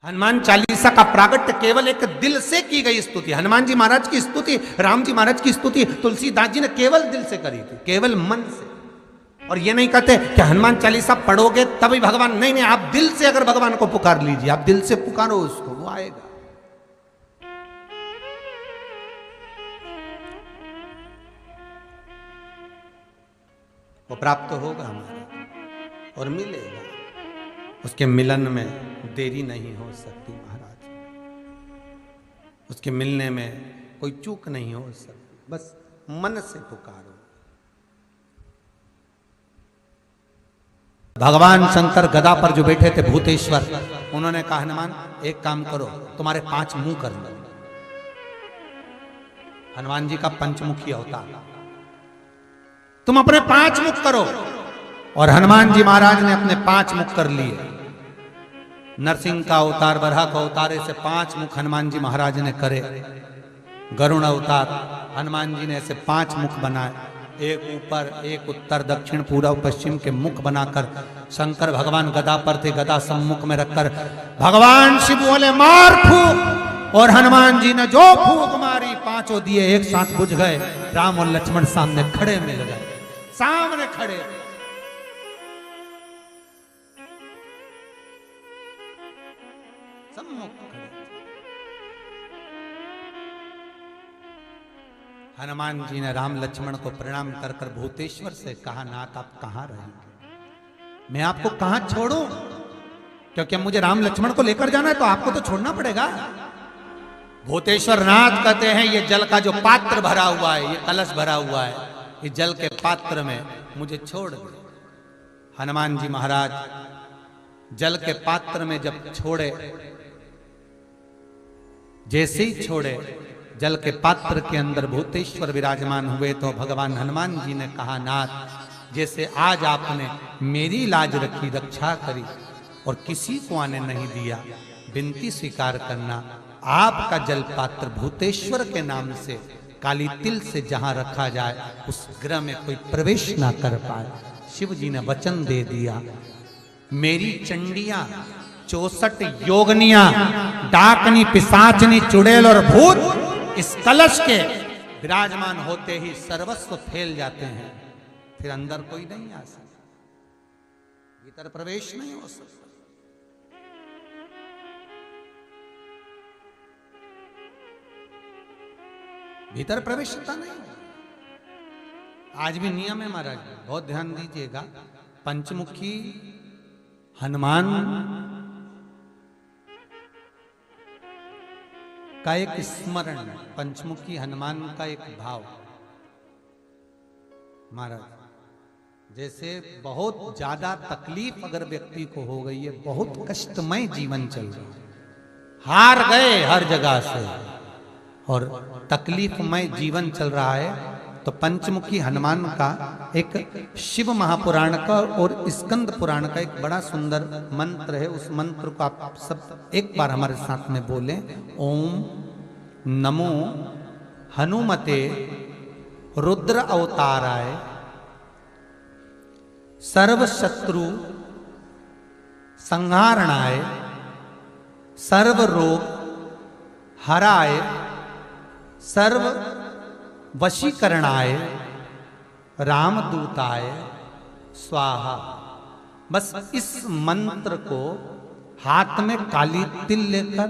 हनुमान चालीसा का प्रागट्य केवल एक दिल से की गई स्तुति। हनुमान जी महाराज की स्तुति, राम जी महाराज की स्तुति तुलसीदास जी ने केवल दिल से करी थी, केवल मन से। और ये नहीं कहते कि हनुमान चालीसा पढ़ोगे तभी भगवान, नहीं नहीं, आप दिल से अगर भगवान को पुकार लीजिए, आप दिल से पुकारो उसको, वो आएगा। वो प्राप्त होगा हमारा और मिलेगा। उसके मिलन में देरी नहीं हो सकती महाराज, उसके मिलने में कोई चूक नहीं हो सकती, बस मन से पुकारो। भगवान शंकर गदा पर जो बैठे थे भूतेश्वर, उन्होंने कहा हनुमान एक काम करो, तुम्हारे 5 मुंह कर दो। हनुमान जी का पंचमुखी अवतार, तुम अपने 5 मुख करो। और हनुमान जी महाराज ने अपने 5 मुख कर लिए। नरसिंह का अवतार, बरहा का अवतार, ऐसे 5 मुख हनुमान जी महाराज ने करे। गरुण अवतार, हनुमान जी ने ऐसे 5 मुख बनाए, एक ऊपर, एक उत्तर, दक्षिण, पूर्व, पश्चिम के मुख बनाकर शंकर भगवान गदा पर थे, गदा सम्मुख में रखकर भगवान शिव बोले मार फूंक, और हनुमान जी ने जो फूंक मारी 5 दिए एक साथ बुझ गए। राम और लक्ष्मण सामने खड़े मिल गए, सामने खड़े। हनुमान जी ने राम लक्ष्मण को प्रणाम कर कर भूतेश्वर से कहा, नाथ आप कहां रहेंगे, मैं आपको कहां छोड़ूं, क्योंकि मुझे राम लक्ष्मण को लेकर जाना है तो आपको तो छोड़ना पड़ेगा। भूतेश्वर नाथ कहते हैं ये जल का जो पात्र भरा हुआ है, ये कलश भरा हुआ है, ये जल के पात्र में मुझे छोड़ दे। हनुमान जी महाराज जल के पात्र में जब छोड़े, जैसे ही छोड़े, जल के पात्र के अंदर भूतेश्वर विराजमान हुए तो भगवान हनुमान जी ने कहा, नाथ जैसे आज आपने मेरी लाज रखी, रक्षा करी और किसी को आने नहीं दिया, विनती स्वीकार करना, आपका जल पात्र भूतेश्वर के नाम से काली तिल से जहां रखा जाए उस गृह में कोई प्रवेश ना कर पाए। शिव जी ने वचन दे दिया, मेरी चंडियां 64 योगनियां, डाकनी, पिशाचनी, चुड़ैल और भूत इस कलश के विराजमान होते ही सर्वस्व फैल जाते हैं, फिर अंदर कोई नहीं आ सकता, भीतर प्रवेश नहीं हो सकता। भीतर प्रवेशता नहीं। आज भी नियम है महाराज, बहुत ध्यान दीजिएगा। पंचमुखी हनुमान का एक स्मरण, पंचमुखी हनुमान का एक भाव। महाराज जैसे बहुत ज्यादा तकलीफ अगर व्यक्ति को हो गई है, बहुत कष्टमय जीवन चल रहा है, हार गए हर जगह से और तकलीफमय जीवन चल रहा है, तो पंचमुखी हनुमान का एक शिव महापुराण का और स्कंद पुराण का एक बड़ा सुंदर मंत्र है। उस मंत्र को आप सब एक बार हमारे साथ में बोलें। ओम नमो हनुमते रुद्र अवताराय सर्व शत्रु संहारणाय सर्व रोग हराय सर्व वशीकरणाय रामदूताय स्वाहा। बस इस मंत्र को हाथ में काली तिल लेकर,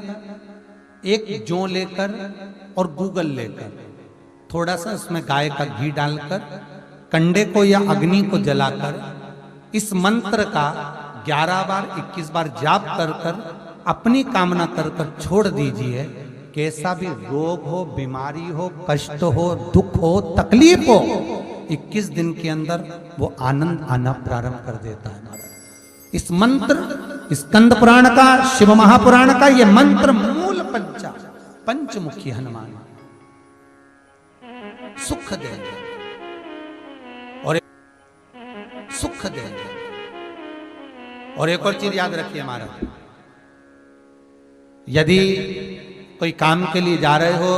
एक जौ लेकर और गूगल लेकर, थोड़ा सा उसमें गाय का घी डालकर, कंडे को या अग्नि को जलाकर इस मंत्र का 11 बार 21 बार जाप कर कर अपनी कामना कर कर छोड़ दीजिए। कैसा भी रोग हो, बीमारी हो, कष्ट हो, दुख हो, तकलीफ हो, 21 दिन के अंदर वो आनंद आना प्रारंभ कर देता है। इस मंत्र, स्कंद पुराण का, शिव महापुराण का ये मंत्र मूल पंचमुखी हनुमान सुख देंगे और सुख देंगे। और एक और चीज याद रखिए महाराज, यदि कोई काम के लिए जा रहे हो,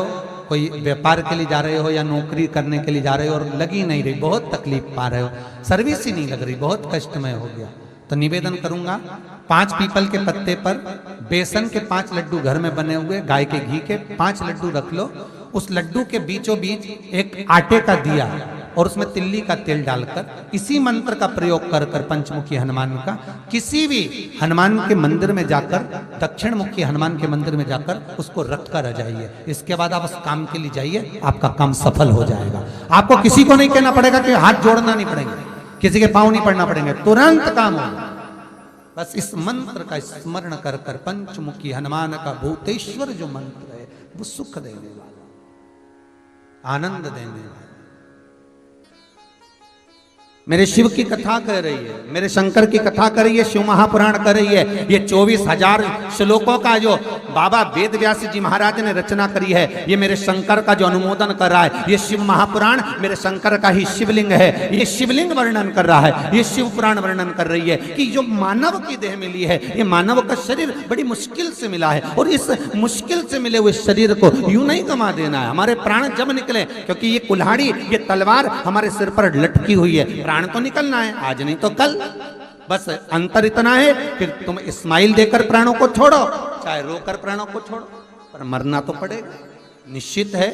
कोई व्यापार के लिए जा रहे हो या नौकरी करने के लिए जा रहे हो और लगी नहीं रही, बहुत तकलीफ पा रहे हो, सर्विस ही नहीं लग रही, बहुत कष्टमय हो गया, तो निवेदन करूंगा 5 पीपल के पत्ते पर बेसन के 5 लड्डू घर में बने हुए गाय के घी के 5 लड्डू रख लो। उस लड्डू के बीचों बीच एक आटे का दिया और उसमें तिल्ली का तेल डालकर इसी मंत्र का प्रयोग कर कर पंचमुखी हनुमान का किसी भी हनुमान के मंदिर में जाकर, दक्षिण मुखी हनुमान के मंदिर में जाकर उसको रख कर आ जाइए। इसके बाद आप उस काम के लिए जाइए, आपका काम सफल हो जाएगा। आपको किसी को नहीं कहना पड़ेगा कि हाथ जोड़ना नहीं पड़ेंगे, किसी के पांव नहीं पड़ना पड़ेंगे, तुरंत काम होगा। बस इस मंत्र का स्मरण कर कर पंचमुखी हनुमान का भूतेश्वर जो मंत्र है वो सुख देने वाला, आनंद देने वाला। मेरे शिव की कथा कर रही है, मेरे शंकर की कथा कर रही है, शिव महापुराण कर रही है। ये 24,000 श्लोकों का जो बाबा वेद व्यास जी महाराज ने रचना करी है, ये मेरे शंकर का जो अनुमोदन कर रहा है। ये शिव महापुराण मेरे शंकर का ही शिवलिंग है, ये शिवलिंग वर्णन कर रहा है, ये शिव पुराण वर्णन कर रही है कि जो मानव की देह मिली है, ये मानव का शरीर बड़ी मुश्किल से मिला है और इस मुश्किल से मिले हुए शरीर को यूं नहीं गंवा देना है। हमारे प्राण जब निकले, क्योंकि ये कुल्हाड़ी, ये तलवार हमारे सिर पर लटकी हुई है, प्राण तो निकलना है, आज नहीं तो कल। बस अंतर इतना है कि तुम स्माइल देकर प्राणों को छोड़ो, चाहे रोकर प्राणों को छोड़ो, पर मरना तो पड़ेगा, निश्चित है।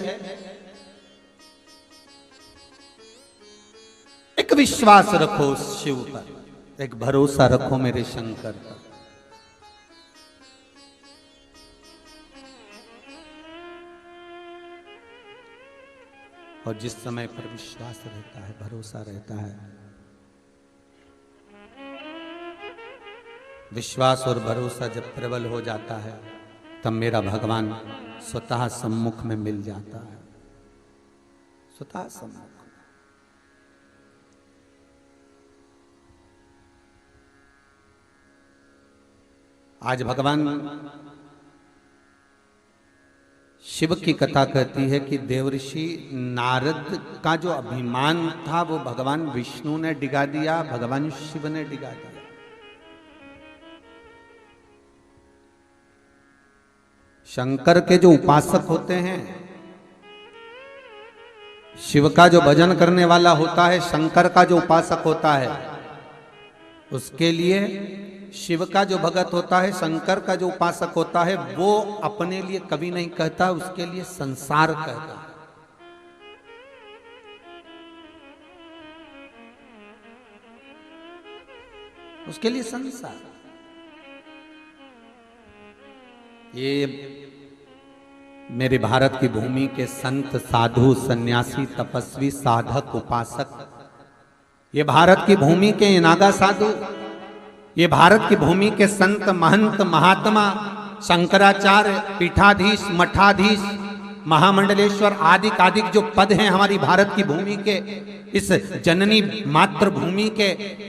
एक विश्वास रखो शिव पर, एक भरोसा रखो मेरे शंकर पर। और जिस समय पर विश्वास रहता है, भरोसा रहता है, विश्वास और भरोसा जब प्रबल हो जाता है, तब मेरा भगवान स्वतः सम्मुख में मिल जाता है, स्वतः सम्मुख। आज भगवान शिव की कथा कहती है कि देवऋषि नारद का जो अभिमान था वो भगवान विष्णु ने डिगा दिया, भगवान शिव ने डिगा दिया। शंकर के जो उपासक होते हैं, शिव का जो भजन करने वाला होता है, शंकर का जो उपासक होता है, उसके लिए शिव का जो भगत होता है, शंकर का जो उपासक होता है, वो अपने लिए कभी नहीं कहता, उसके लिए संसार कहता है। उसके लिए संसार। ये मेरे भारत की भूमि के संत, साधु, सन्यासी, तपस्वी, साधक, उपासक, ये भारत की भूमि के नागा साधु, ये भारत की भूमि के संत, महंत, महात्मा, शंकराचार्य, पीठाधीश, मठाधीश, महामंडलेश्वर आदि आदि जो पद हैं हमारी भारत की भूमि के, इस जननी मातृभूमि के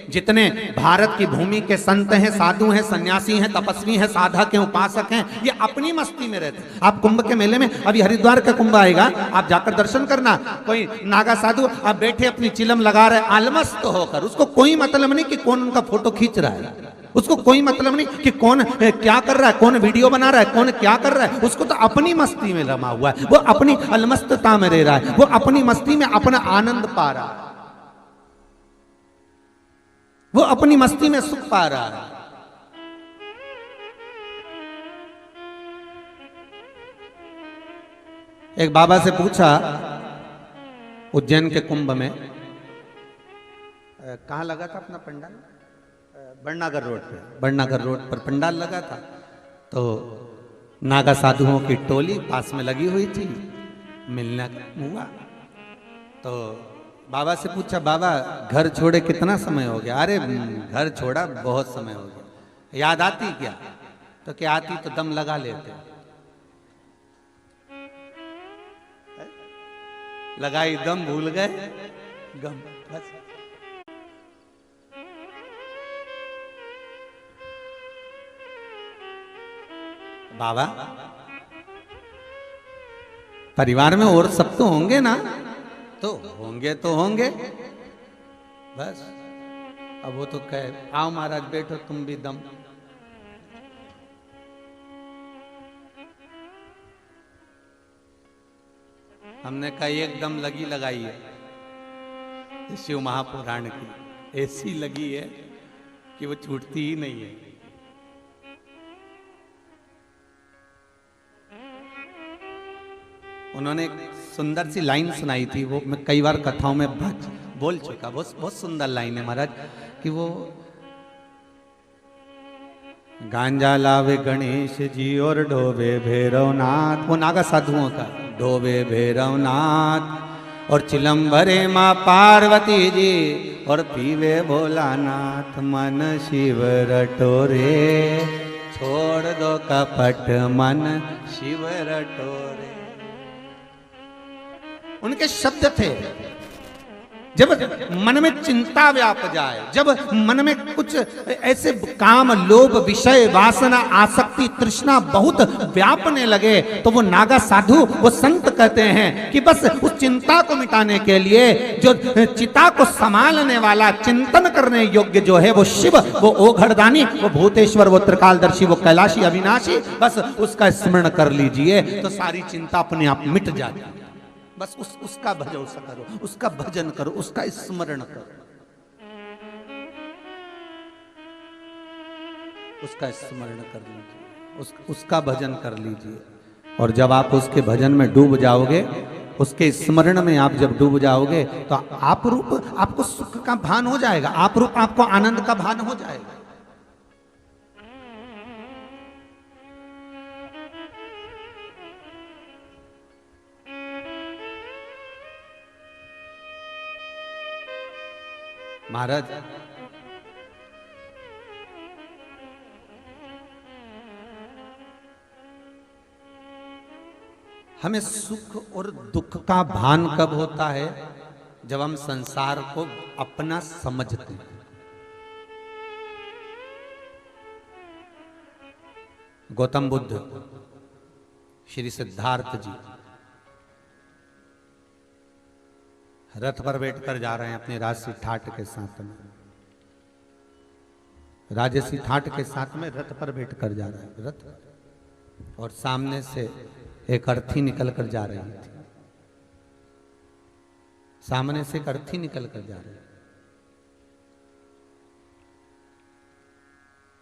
जितने भारत की भूमि के संत हैं, साधु हैं, सन्यासी हैं, तपस्वी हैं, साधक हैं, उपासक हैं, ये अपनी मस्ती में रहते हैं। आप कुंभ के मेले में, अभी हरिद्वार का कुंभ आएगा, आप जाकर दर्शन करना, कोई नागा साधु आप बैठे अपनी चिलम लगा रहे आलमस्त होकर, उसको कोई मतलब नहीं कि कौन उनका फोटो खींच रहा है, उसको कोई मतलब नहीं कि कौन क्या कर रहा है, कौन वीडियो बना रहा है, कौन क्या कर रहा है, उसको तो अपनी मस्ती में रमा हुआ है, वो अपनी अलमस्तता में रह रहा है, वो अपनी मस्ती में अपना आनंद पा रहा है, वो अपनी मस्ती में सुख पा रहा है। एक बाबा से पूछा उज्जैन के कुंभ में, कहाँ लगा था अपना पंडाल, बड़नागर रोड पे, बड़नागर रोड पर पंडाल लगा था, तो नागा साधुओं की टोली पास में लगी हुई थी, मिलना हुआ, तो बाबा से पूछा, बाबा घर छोड़े कितना समय हो गया? अरे घर छोड़ा बहुत समय हो गया, याद आती क्या? तो क्या आती तो दम लगा लेते, लगाई दम, भूल गए गम, बस। बाबा परिवार में और सब तो होंगे ना, तो होंगे बस। अब वो तो कहे आओ महाराज बैठो तुम भी दम, हमने कहा एकदम लगी लगाई है शिव महापुराण की, ऐसी लगी है कि वो छूटती ही नहीं है। उन्होंने एक सुंदर सी लाइन सुनाई थी, वो मैं कई बार कथाओं में बोल चुका, बहुत सुंदर लाइन है महाराज, कि वो गांजा लावे गणेश जी और डोबे भैरवनाथ, वो नागा साधुओं का, डोबे भैरवनाथ और चिलम भरे माँ पार्वती जी और पीवे भोलानाथ, मन शिव रटोरे छोड़ दो कपट मन शिव रटोरे। उनके शब्द थे, जब मन में चिंता व्याप जाए, जब मन में कुछ ऐसे काम लोभ विषय वासना आसक्ति तृष्णा बहुत व्यापने लगे, तो वो नागा साधु वो संत कहते हैं कि बस उस चिंता को मिटाने के लिए जो चिता को संभालने वाला चिंतन करने योग्य जो है वो शिव, वो ओघड़दानी, वो भूतेश्वर, वो त्रिकालदर्शी, वो कैलाशी अविनाशी, बस उसका स्मरण कर लीजिए तो सारी चिंता अपने आप मिट जाती है। बस उसका भजन करो, उसका भजन करो, उसका स्मरण करो, उसका स्मरण कर लीजिए, उसका भजन कर लीजिए। और जब आप उसके भजन में डूब जाओगे, उसके स्मरण में आप जब डूब जाओगे, तो आप रूप आपको सुख का भान हो जाएगा, आप रूप आपको आनंद का भान हो जाएगा। महाराज हमें सुख और दुख का भान कब होता है? जब हम संसार को अपना समझते हैं। गौतम बुद्ध, श्री सिद्धार्थ जी रथ पर बैठकर जा रहे हैं अपनी राजसी ठाट के साथ में, राजसी ठाट के साथ में रथ पर बैठकर जा रहे हैं रथ, और सामने से एक अर्थी निकल कर जा रही थी, सामने से एक अर्थी निकल कर जा रही।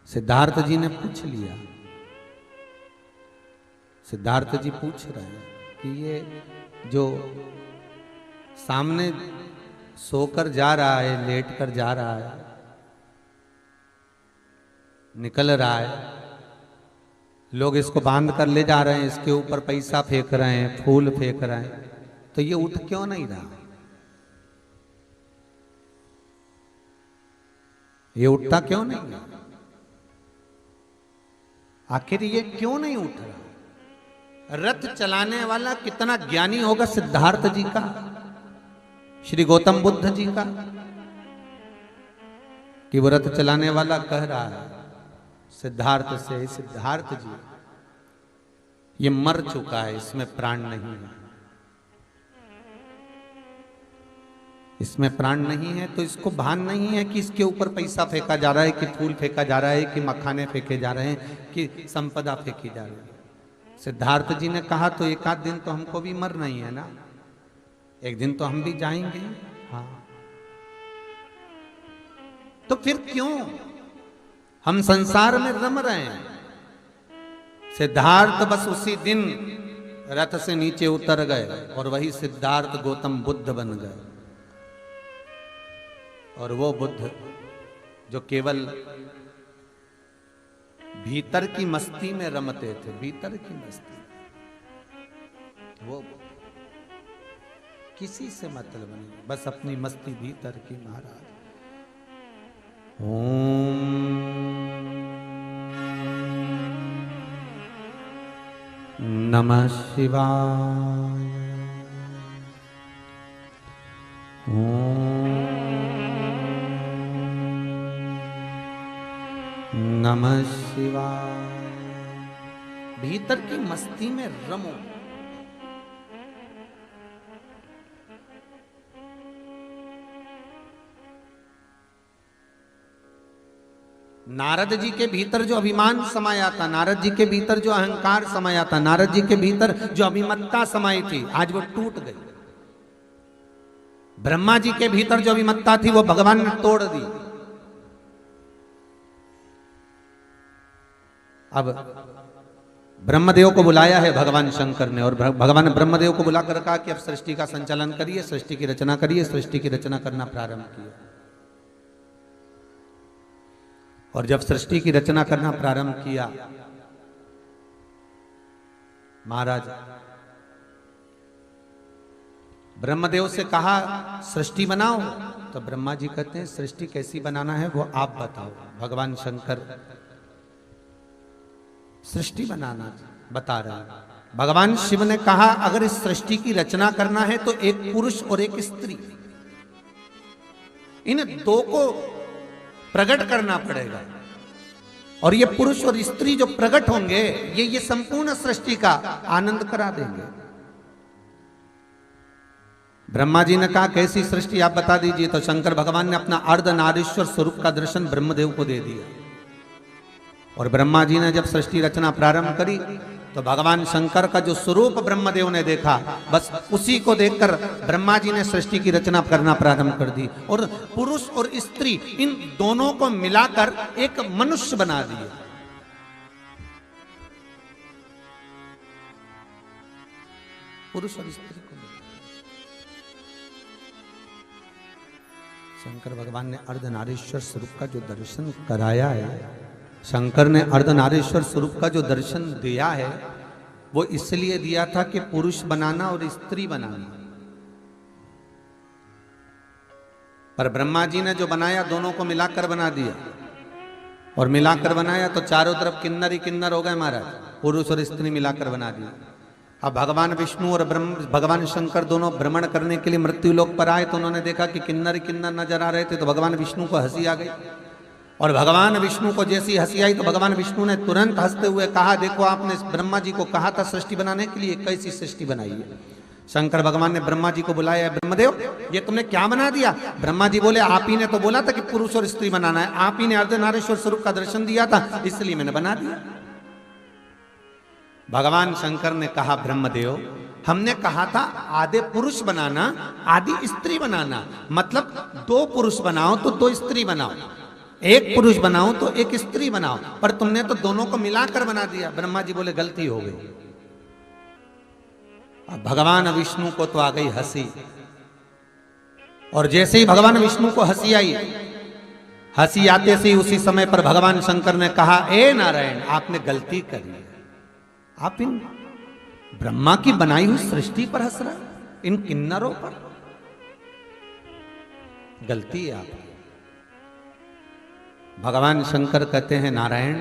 सिद्धार्थ जी ने पूछ लिया, सिद्धार्थ जी पूछ रहे हैं कि ये जो सामने सोकर जा रहा है, लेट कर जा रहा है, निकल रहा है, लोग इसको बांध कर ले जा रहे हैं, इसके ऊपर पैसा फेंक रहे हैं, फूल फेंक रहे हैं, तो ये उठ क्यों नहीं रहा? ये उठता क्यों नहीं रहा? आखिर ये क्यों नहीं उठ रहा? रथ चलाने वाला कितना ज्ञानी होगा सिद्धार्थ जी का, श्री गौतम बुद्ध जी का, कि वो रथ चलाने वाला कह रहा है सिद्धार्थ से, सिद्धार्थ जी ये मर चुका है, इसमें प्राण नहीं है, इसमें प्राण नहीं है, तो इसको भान नहीं है कि इसके ऊपर पैसा फेंका जा रहा है, कि फूल फेंका जा रहा है, कि मखाने फेंके जा रहे हैं, कि संपदा फेंकी जा रही है। सिद्धार्थ जी ने कहा तो एक आध दिन तो हमको भी मरना ही है ना, एक दिन तो हम भी जाएंगे। हाँ, तो फिर क्यों हम संसार में रम रहे हैं? सिद्धार्थ बस उसी दिन रथ से नीचे उतर गए और वही सिद्धार्थ गौतम बुद्ध बन गए। और वो बुद्ध जो केवल भीतर की मस्ती में रमते थे, भीतर की मस्ती, वो किसी से मतलब नहीं, बस अपनी मस्ती भीतर की। महाराज ओम नमः शिवाय, ओम नमः शिवाय। भीतर की मस्ती में रमो। नारद जी के भीतर जो अभिमान समाया था, नारद जी के भीतर जो अहंकार समाया था, नारद जी के भीतर जो अभिमत्ता समाई थी, आज वो टूट गई। ब्रह्मा जी के भीतर जो अभिमत्ता थी वो भगवान ने तोड़ दी। अब ब्रह्मदेव को बुलाया है भगवान शंकर ने, और भगवान ने ब्रह्मदेव को बुलाकर कहा कि अब सृष्टि का संचालन करिए, सृष्टि की रचना करिए। सृष्टि की रचना करना प्रारंभ किया, और जब सृष्टि की रचना करना प्रारंभ किया, महाराज ब्रह्मदेव से कहा सृष्टि बनाओ, तो ब्रह्मा जी कहते हैं सृष्टि कैसी बनाना है वो आप बताओ। भगवान शंकर सृष्टि बनाना बता रहे हैं। भगवान शिव ने कहा अगर इस सृष्टि की रचना करना है तो एक पुरुष और एक स्त्री, इन दो को प्रकट करना पड़ेगा, और ये पुरुष और स्त्री जो प्रकट होंगे ये संपूर्ण सृष्टि का आनंद करा देंगे। ब्रह्मा जी ने कहा कैसी सृष्टि आप बता दीजिए। तो शंकर भगवान ने अपना अर्धनारीश्वर स्वरूप का दर्शन ब्रह्मदेव को दे दिया, और ब्रह्मा जी ने जब सृष्टि रचना प्रारंभ करी तो भगवान शंकर का जो स्वरूप ब्रह्मदेव ने देखा, बस उसी को देखकर ब्रह्मा जी ने सृष्टि की रचना करना प्रारंभ कर दी, और पुरुष और स्त्री इन दोनों को मिलाकर एक मनुष्य बना दिया। पुरुष और स्त्री को शंकर भगवान ने अर्धनारीश्वर स्वरूप का जो दर्शन कराया है, शंकर ने अर्धनारीश्वर स्वरूप का जो दर्शन दिया है वो इसलिए दिया था कि पुरुष बनाना और स्त्री बनाना। पर ब्रह्मा जी ने जो बनाया दोनों को मिलाकर बना दिया, और मिलाकर बनाया तो चारों तरफ किन्नर ही किन्नर हो गए महाराज, पुरुष और स्त्री मिलाकर बना दिया। अब भगवान विष्णु और भगवान शंकर दोनों भ्रमण करने के लिए मृत्यु लोक पर आए, तो उन्होंने देखा कि किन्नर ही किन्नर नजर आ रहे थे, तो भगवान विष्णु को हंसी आ गई, और भगवान विष्णु को जैसी हंसी आई तो भगवान विष्णु ने तुरंत हंसते हुए कहा देखो आपने ब्रह्मा जी को कहा था सृष्टि बनाने के लिए, कैसी सृष्टि बनाई है। शंकर भगवान ने ब्रह्मा जी को बुलाया, ब्रह्मदेव ये तुमने क्या बना दिया। ब्रह्मा जी बोले आप ही ने तो बोला था कि पुरुष और स्त्री बनाना है, आप ही ने अर्धनारीश्वर स्वरूप का दर्शन दिया था, इसलिए मैंने बना दिया। भगवान शंकर ने कहा ब्रह्मदेव हमने कहा था आधे पुरुष बनाना आधी स्त्री बनाना, मतलब दो पुरुष बनाओ तो दो स्त्री बनाओ, एक पुरुष बनाओ तो एक स्त्री बनाओ, पर तुमने तो दोनों को मिलाकर बना दिया। ब्रह्मा जी बोले गलती हो गई। अब भगवान विष्णु को तो आ गई हंसी, और जैसे ही भगवान विष्णु को हंसी आई, हंसी आते से उसी समय पर भगवान शंकर ने कहा ए नारायण आपने गलती करी, आप इन ब्रह्मा की बनाई हुई सृष्टि पर हंस रहे, इन किन्नरों पर, गलती है आप। भगवान शंकर कहते हैं नारायण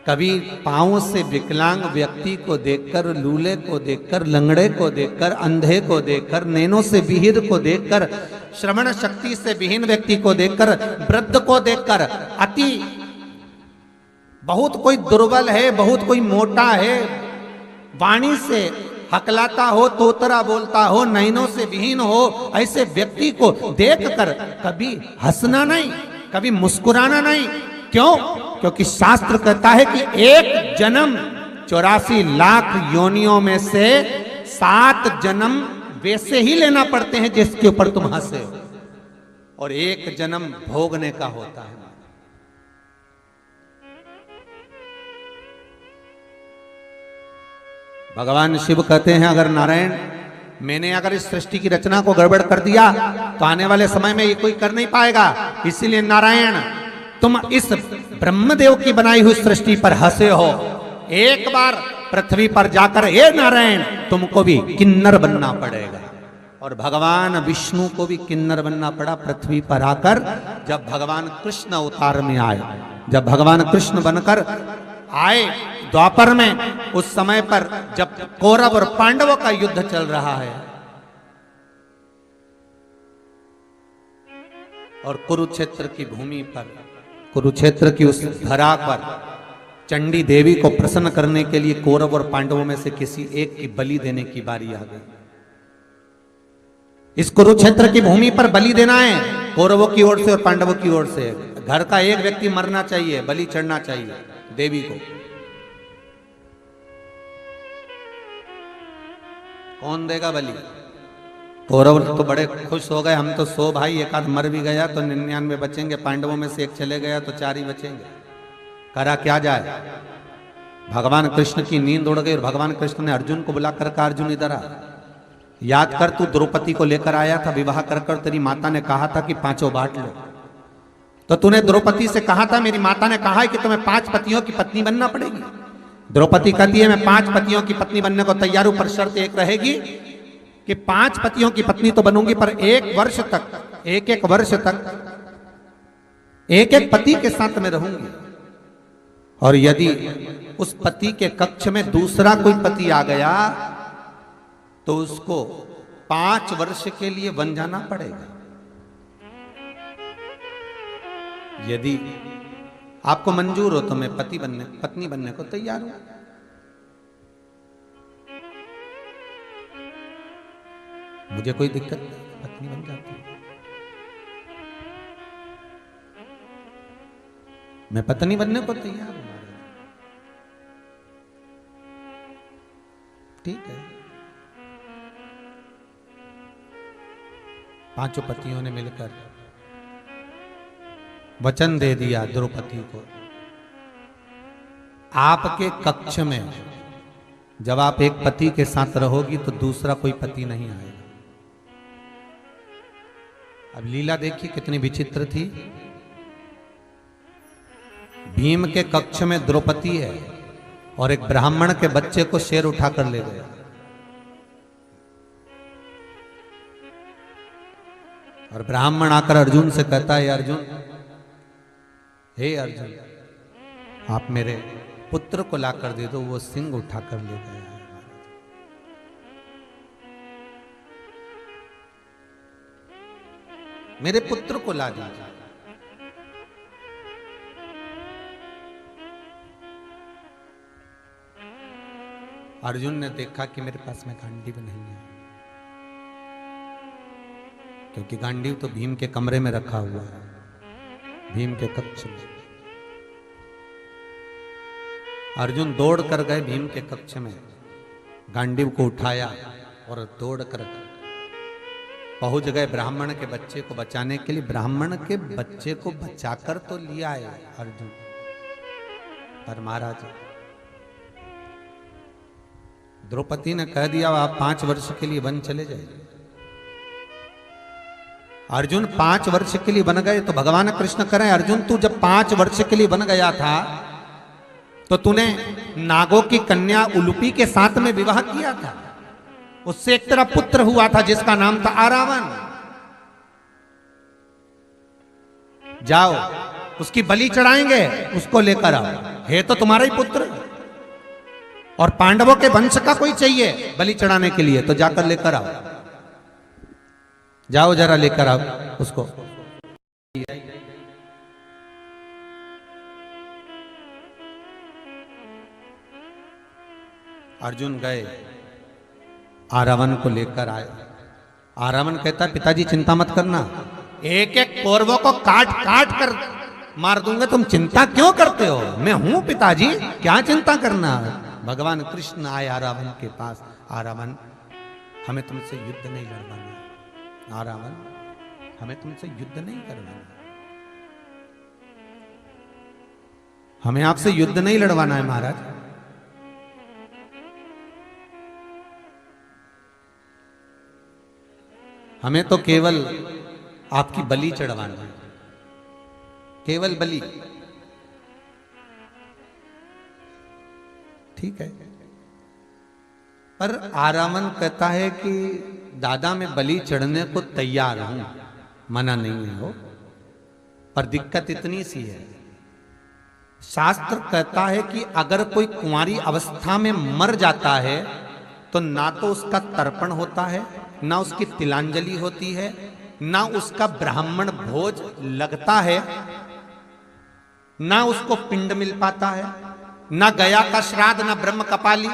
कभी पांव से विकलांग व्यक्ति को देखकर, लूले को देखकर, लंगड़े को देखकर, अंधे को देखकर, नैनों से विहीर को देखकर, श्रवण शक्ति से विहीन व्यक्ति को देखकर, वृद्ध को देखकर, अति बहुत कोई दुर्बल है, बहुत कोई मोटा है, वाणी से हकलाता हो, तोतरा बोलता हो, नैनों से विहीन हो, ऐसे व्यक्ति को देखकर कभी हंसना नहीं, कभी मुस्कुराना नहीं। क्यों? क्योंकि शास्त्र कहता है कि एक जन्म 84 लाख योनियों में से 7 जन्म वैसे ही लेना पड़ते हैं जिसके ऊपर तुम हंसे हो, और एक जन्म भोगने का होता है। भगवान शिव कहते हैं अगर नारायण मैंने अगर इस सृष्टि की रचना को गड़बड़ कर दिया तो आने वाले समय में ये कोई कर नहीं पाएगा, इसीलिए नारायण तुम इस ब्रह्मदेव की बनाई हुई सृष्टि पर हंसे हो, एक बार पृथ्वी पर जाकर हे नारायण तुमको भी किन्नर बनना पड़ेगा। और भगवान विष्णु को भी किन्नर बनना पड़ा पृथ्वी पर आकर, जब भगवान कृष्ण अवतार में आए, जब भगवान कृष्ण बनकर आए द्वापर में, उस समय पर जब कौरव और पांडवों का युद्ध चल रहा है और कुरुक्षेत्र की भूमि पर, कुरुक्षेत्र की उस धरा पर चंडी देवी को प्रसन्न करने के लिए कौरव और पांडवों में से किसी एक की बलि देने की बारी आ गई। इस कुरुक्षेत्र की भूमि पर बलि देना है, कौरवों की ओर से और पांडवों की ओर से। घर का एक व्यक्ति मरना चाहिए, बलि चढ़ना चाहिए देवी को। कौन देगा बलि? कौरव तो बड़े खुश हो गए, हम तो 100 भाई, एक आध मर भी गया तो 99 बचेंगे, पांडवों में से एक चले गया तो 4 ही बचेंगे। करा क्या जाए। भगवान कृष्ण की नींद उड़ गई और भगवान कृष्ण ने अर्जुन को बुलाकर कहा, अर्जुन इधर आ, याद कर तू द्रौपदी को लेकर आया था, विवाह कर कर तेरी माता ने कहा था कि पांचों बांट लो। तो तूने द्रौपदी से कहा था, मेरी माता ने कहा है कि तुम्हें 5 पतियों की पत्नी बनना पड़ेगी। द्रौपदी कहती है मैं 5 पतियों की पत्नी बनने को तैयार हूं, पर शर्त एक रहेगी कि 5 पतियों की पत्नी तो बनूंगी, पर 1 वर्ष तक, 1 वर्ष तक 1 पति के साथ में रहूंगी। और यदि उस पति के कक्ष में दूसरा कोई पति आ गया तो उसको 5 वर्ष के लिए बन जाना पड़ेगा। यदि आपको मंजूर हो तो मैं पत्नी बनने को तैयार हूं। मुझे कोई दिक्कत नहीं, पत्नी बन जाती है। मैं पत्नी बनने को तैयार हूं। ठीक है। 5 पतियों ने मिलकर वचन दे दिया द्रौपदी को, आपके कक्ष में जब आप एक पति के साथ रहोगी तो दूसरा कोई पति नहीं आएगा। अब लीला देखिए कितनी विचित्र थी। भीम के कक्ष में द्रौपदी है और एक ब्राह्मण के बच्चे को शेर उठाकर ले गया। और ब्राह्मण आकर अर्जुन से कहता है, अर्जुन, हे अर्जुन, आप मेरे पुत्र को लाकर दे दो, वो सिंह उठाकर ले गया है। मेरे पुत्र को ला दीजिए। अर्जुन ने देखा कि मेरे पास में गांडीव नहीं है, क्योंकि गांडीव तो भीम के कमरे में रखा हुआ है, भीम के कक्ष में। अर्जुन दौड़ कर गए भीम के कक्ष में, गांडीव को उठाया और दौड़ कर पहुंच गए ब्राह्मण के बच्चे को बचाने के लिए। ब्राह्मण के बच्चे को बचाकर तो लिया है अर्जुन, पर महाराज द्रौपदी ने कह दिया आप 5 वर्ष के लिए वन चले जाइए। अर्जुन 5 वर्ष के लिए बन गए तो भगवान कृष्ण करें, अर्जुन तू जब 5 वर्ष के लिए बन गया था तो तूने नागों की कन्या उलूपी के साथ में विवाह किया था, उससे एक तेरा पुत्र हुआ था जिसका नाम था आरावन। जाओ उसकी बलि चढ़ाएंगे, उसको लेकर आओ, है तो तुम्हारा ही पुत्र, और पांडवों के वंश का कोई चाहिए बलि चढ़ाने के लिए तो जाकर लेकर आओ, जाओ जरा लेकर आओ उसको। अर्जुन गए, आरावन को लेकर आए। आरावन कहता पिताजी चिंता मत करना, एक एक कौरवों को काट काट कर मार दूंगा, तुम चिंता क्यों करते हो, मैं हूं पिताजी, क्या चिंता करना। भगवान कृष्ण आए आरावन के पास, आरावन हमें तुमसे युद्ध नहीं लड़वाना, आरावन हमें तुमसे युद्ध नहीं करवाना, हमें आपसे युद्ध नहीं लड़वाना है महाराज। हमें तो केवल आपकी बलि चढ़वाना है, केवल बलि। ठीक है, पर आरावन कहता है कि दादा मैं बलि चढ़ने को तैयार हूं, मना नहीं है वो, पर दिक्कत इतनी सी है, शास्त्र कहता है कि अगर कोई कुंवारी अवस्था में मर जाता है तो ना तो उसका तर्पण होता है, ना उसकी तिलांजलि होती है, ना उसका ब्राह्मण भोज लगता है, ना उसको पिंड मिल पाता है, ना गया का श्राद्ध, ना ब्रह्म कपाली।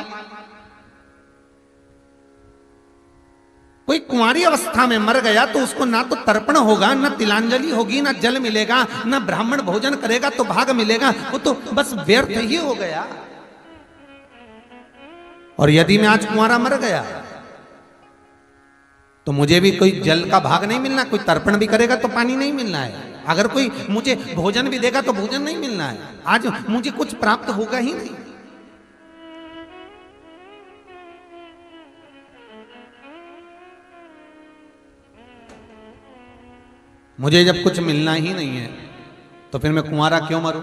कोई कुंवारी अवस्था में मर गया तो उसको ना तो तर्पण होगा, ना तिलांजलि होगी, ना जल मिलेगा, ना ब्राह्मण भोजन करेगा तो भाग मिलेगा, वो तो बस व्यर्थ ही हो गया। और यदि मैं आज कुंवारा मर गया तो मुझे भी कोई जल का भाग नहीं मिलना, कोई तर्पण भी करेगा तो पानी नहीं मिलना है, अगर कोई मुझे भोजन भी देगा तो भोजन नहीं मिलना है, आज मुझे कुछ प्राप्त होगा ही नहीं। मुझे जब कुछ मिलना ही नहीं है तो फिर मैं कुंवारा क्यों मरूं?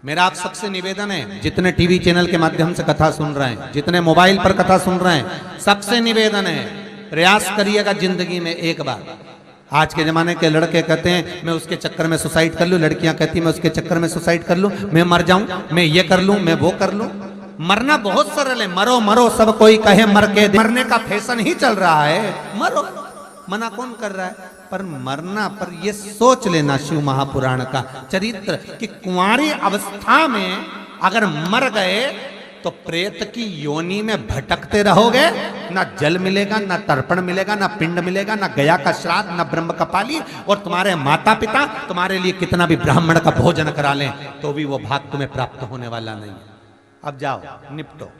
मेरा आप सबसे निवेदन है, जितने टीवी चैनल के माध्यम से कथा सुन रहे हैं, जितने मोबाइल पर कथा सुन रहे हैं, सबसे निवेदन है, प्रयास करिएगा जिंदगी में एक बार। आज के जमाने के लड़के कहते हैं मैं उसके चक्कर में सुसाइड कर लूं, लड़कियां कहती मैं उसके चक्कर में सुसाइड कर लूं, मैं मर जाऊं, मैं ये कर लूं, मैं वो कर लूं। मरना बहुत सरल है, मरो मरो सब कोई कहे मर के, मरने का फैशन ही चल रहा है, मरो, मना कौन कर रहा है? पर मरना पर ये सोच लेना शिव महापुराण का चरित्र कि कुंवारी अवस्था में अगर मर गए तो प्रेत की योनि में भटकते रहोगे, ना जल मिलेगा, ना तर्पण मिलेगा, ना पिंड मिलेगा, ना गया का श्राद्ध, ना ब्रह्म कपाली, और तुम्हारे माता पिता तुम्हारे लिए कितना भी ब्राह्मण का भोजन करा लें तो भी वो भाग तुम्हें प्राप्त होने वाला नहीं है। अब जाओ निपटो,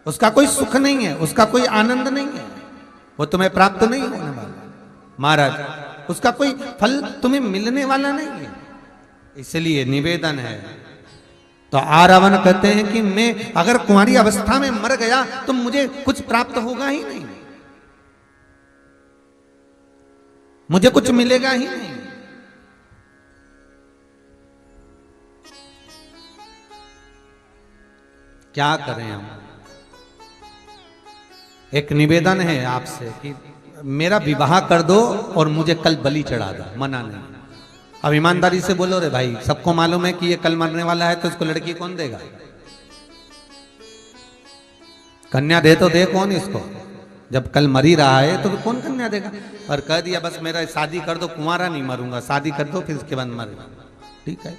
उसका कोई सुख नहीं है, उसका कोई आनंद नहीं है, वो तुम्हें प्राप्त नहीं होने वाला महाराज, उसका कोई फल तुम्हें मिलने वाला नहीं है। इसलिए निवेदन है। तो आरावण कहते हैं कि मैं अगर कुंवारी अवस्था में मर गया तो मुझे कुछ प्राप्त होगा ही नहीं, मुझे कुछ मिलेगा ही नहीं। क्या करें हम? एक निवेदन है आपसे कि मेरा विवाह कर दो और मुझे कल बलि चढ़ा दो, मना नहीं। अब ईमानदारी से बोलो रे भाई, सबको मालूम है कि ये कल मरने वाला है तो इसको लड़की कौन देगा? कन्या दे तो दे कौन इसको, जब कल मर ही रहा है तो कौन कन्या देगा? और कह दिया बस मेरा शादी कर दो, कुंवारा नहीं मरूंगा, शादी कर दो फिर इसके बाद मरेगा। ठीक है,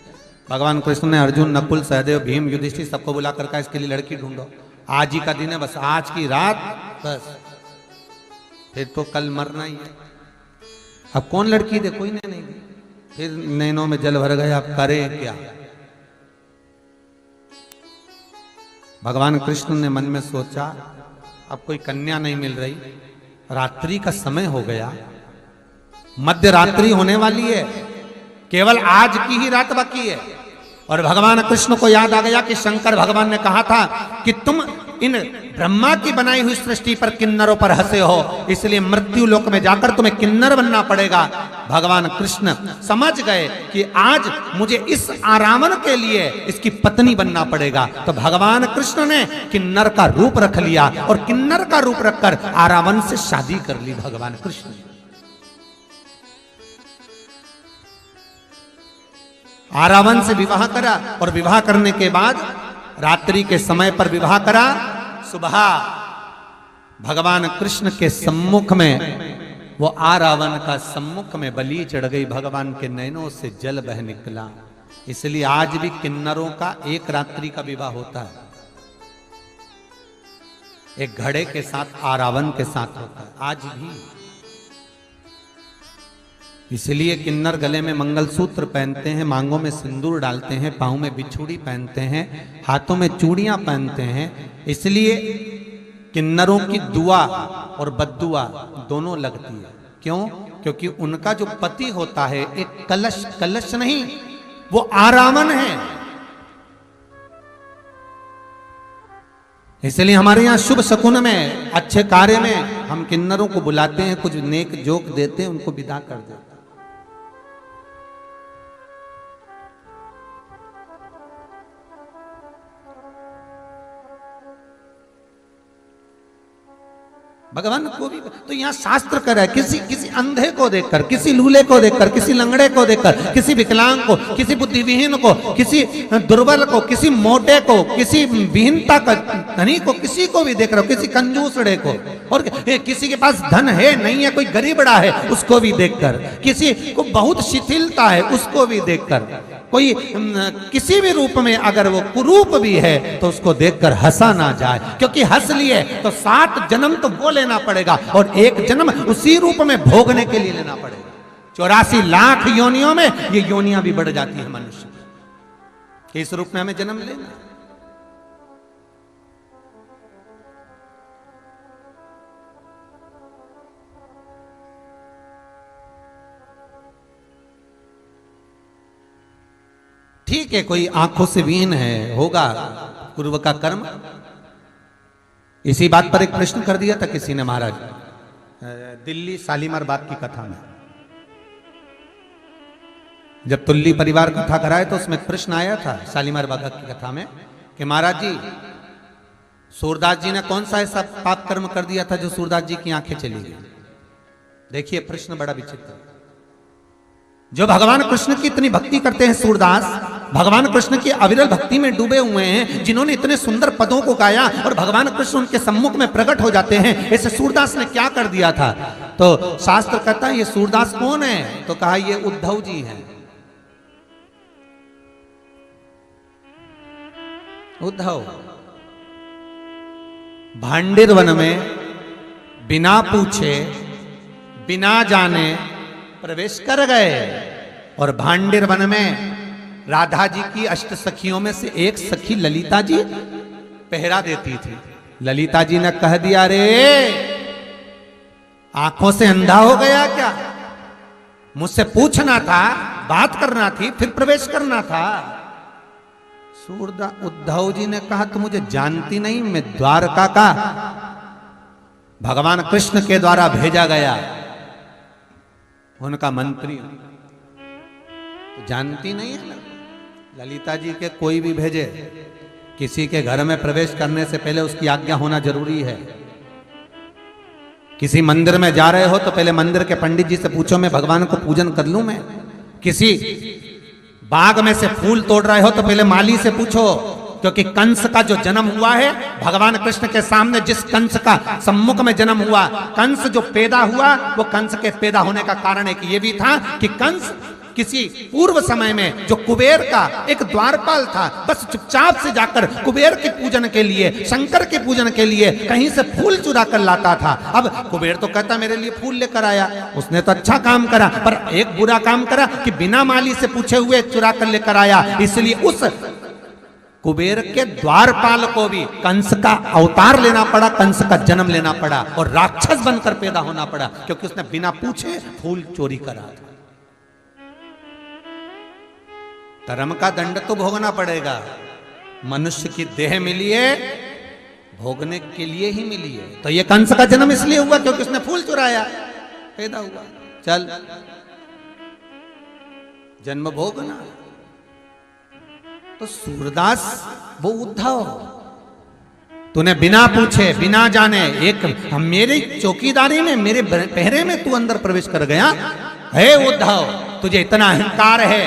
भगवान कृष्ण ने अर्जुन, नकुल, सहदेव, भीम, युधिष्ठिर सबको बुला कर कहा इसके लिए लड़की ढूंढो, आज ही का दिन है, बस आज की रात, बस फिर तो कल मरना ही है। अब कौन लड़की दे? कोई ने नहीं दी। फिर नैनों में जल भर गए, अब करें क्या? भगवान कृष्ण ने मन में सोचा अब कोई कन्या नहीं मिल रही, रात्रि का समय हो गया, मध्य रात्रि होने वाली है, केवल आज की ही रात बाकी है। और भगवान कृष्ण को याद आ गया कि शंकर भगवान ने कहा था कि तुम इन ब्रह्मा की बनाई हुई सृष्टि पर किन्नरों पर हंसे हो, इसलिए मृत्यु लोक में जाकर तुम्हें किन्नर बनना पड़ेगा। भगवान कृष्ण समझ गए कि आज मुझे इस आरावण के लिए इसकी पत्नी बनना पड़ेगा, तो भगवान कृष्ण ने किन्नर का रूप रख लिया और किन्नर का रूप रखकर आरावण से शादी कर ली भगवान कृष्ण। आरावण से विवाह करा और विवाह करने के बाद रात्रि के समय पर विवाह करा, सुबह भगवान कृष्ण के सम्मुख में वो आरावण का सम्मुख में बलि चढ़ गई, भगवान के नैनों से जल बह निकला। इसलिए आज भी किन्नरों का एक रात्रि का विवाह होता है, एक घड़े के साथ आरावण के साथ होता है आज भी। इसलिए किन्नर गले में मंगलसूत्र पहनते हैं, मांगों में सिंदूर डालते हैं, पांव में बिछुड़ी पहनते हैं, हाथों में चूड़ियां पहनते हैं। इसलिए किन्नरों की दुआ और बद्दुआ दोनों लगती है। क्यों? क्योंकि उनका जो पति होता है एक कलश, कलश नहीं, वो आरावण है। इसलिए हमारे यहाँ शुभ शकुन में, अच्छे कार्य में हम किन्नरों को बुलाते हैं, कुछ नेक जोक देते हैं, उनको विदा कर देते हैं। भगवान को भी तो यहाँ शास्त्र कर है, किसी अंधे को देखकर, किसी लूले को देखकर, किसी लंगड़े को देखकर, किसी विकलांग को, किसी बुद्धिविहीन को, किसी दुर्बल को, किसी मोटे को, किसी विहीनता का धनी को, किसी को भी देख रहे हो, किसी कंजूसड़े को, और किसी के पास धन है नहीं है, कोई गरीबड़ा है उसको भी देखकर, किसी को बहुत शिथिलता है उसको भी देखकर, कोई किसी भी रूप में अगर वो कुरूप भी है तो उसको देखकर हंसा ना जाए, क्योंकि हंस लिए तो 7 जन्म तो वो लेना पड़ेगा और एक जन्म उसी रूप में भोगने के लिए लेना पड़ेगा। 84 लाख योनियों में ये योनियां भी बढ़ जाती है मनुष्य की, इस रूप में हमें जन्म लेना। ठीक है, कोई आंखों से वीन है, होगा पूर्व का कर्म। इसी बात पर एक प्रश्न कर दिया था किसी ने महाराज, दिल्ली शालीमार बाग की कथा में, जब तुल्ली परिवार कथा कराए तो उसमें एक प्रश्न आया था शालीमार बाग की कथा में कि महाराज जी, सूरदास जी ने कौन सा ऐसा पाप कर्म कर दिया था जो सूरदास जी की आंखें चली गई। देखिए प्रश्न बड़ा विचित्र, जो भगवान कृष्ण की इतनी भक्ति करते हैं सूरदास, भगवान कृष्ण की अविरल भक्ति में डूबे हुए हैं, जिन्होंने इतने सुंदर पदों को गाया और भगवान कृष्ण उनके सम्मुख में प्रकट हो जाते हैं, ऐसे सूरदास ने क्या कर दिया था। तो शास्त्र कहता है ये सूरदास कौन है, तो कहा ये उद्धव जी हैं। उद्धव भांडिर वन में बिना पूछे बिना जाने प्रवेश कर गए, और भांडिर वन में राधा जी की अष्ट सखियों में से एक सखी ललिता जी पहरा देती थी। ललिता जी ने कह दिया, रे आंखों से अंधा हो गया क्या, मुझसे पूछना था, बात करना थी, फिर प्रवेश करना था। उद्धव जी ने कहा, तू मुझे जानती नहीं, मैं द्वारका का भगवान कृष्ण के द्वारा भेजा गया उनका मंत्री, तो जानती नहीं है। ललिता जी के कोई भी भेजे, किसी के घर में प्रवेश करने से पहले उसकी आज्ञा होना जरूरी है। किसी मंदिर में जा रहे हो तो पहले मंदिर के पंडित जी से पूछो, मैं भगवान को पूजन कर लूं मैं। किसी बाग में से फूल तोड़ रहे हो तो पहले माली से पूछो, क्योंकि कंस का जो जन्म हुआ है भगवान कृष्ण के सामने, जिस कंस का सम्मुख में जन्म हुआ, कंस जो पैदा हुआ वो कंस के पैदा होने का कारण एक ये भी था कि कंस किसी पूर्व समय में जो कुबेर का एक द्वारपाल था, बस चुपचाप से जाकर कुबेर के पूजन के लिए, शंकर के पूजन के लिए कहीं से फूल चुरा कर लाता था। अब कुबेर तो कहता मेरे लिए फूल लेकर आया, उसने तो अच्छा काम करा, पर एक बुरा काम करा कि बिना माली से पूछे हुए चुरा कर लेकर आया। इसलिए उस कुबेर के द्वारपाल को भी कंस का अवतार लेना पड़ा, कंस का जन्म लेना पड़ा और राक्षस बनकर पैदा होना पड़ा, क्योंकि उसने बिना पूछे फूल चोरी करा था। धर्म का दंड तो भोगना पड़ेगा, मनुष्य की देह मिली है भोगने के लिए ही मिली है। तो ये कंस का जन्म इसलिए हुआ क्योंकि उसने फूल चुराया, पैदा हुआ, चल जन्म भोगना। तो सूरदास वो उद्धव, तूने बिना पूछे बिना जाने एक मेरी चौकीदारी में, मेरे पहरे में तू अंदर प्रवेश कर गया। हे उद्धव, तुझे इतना अहंकार है,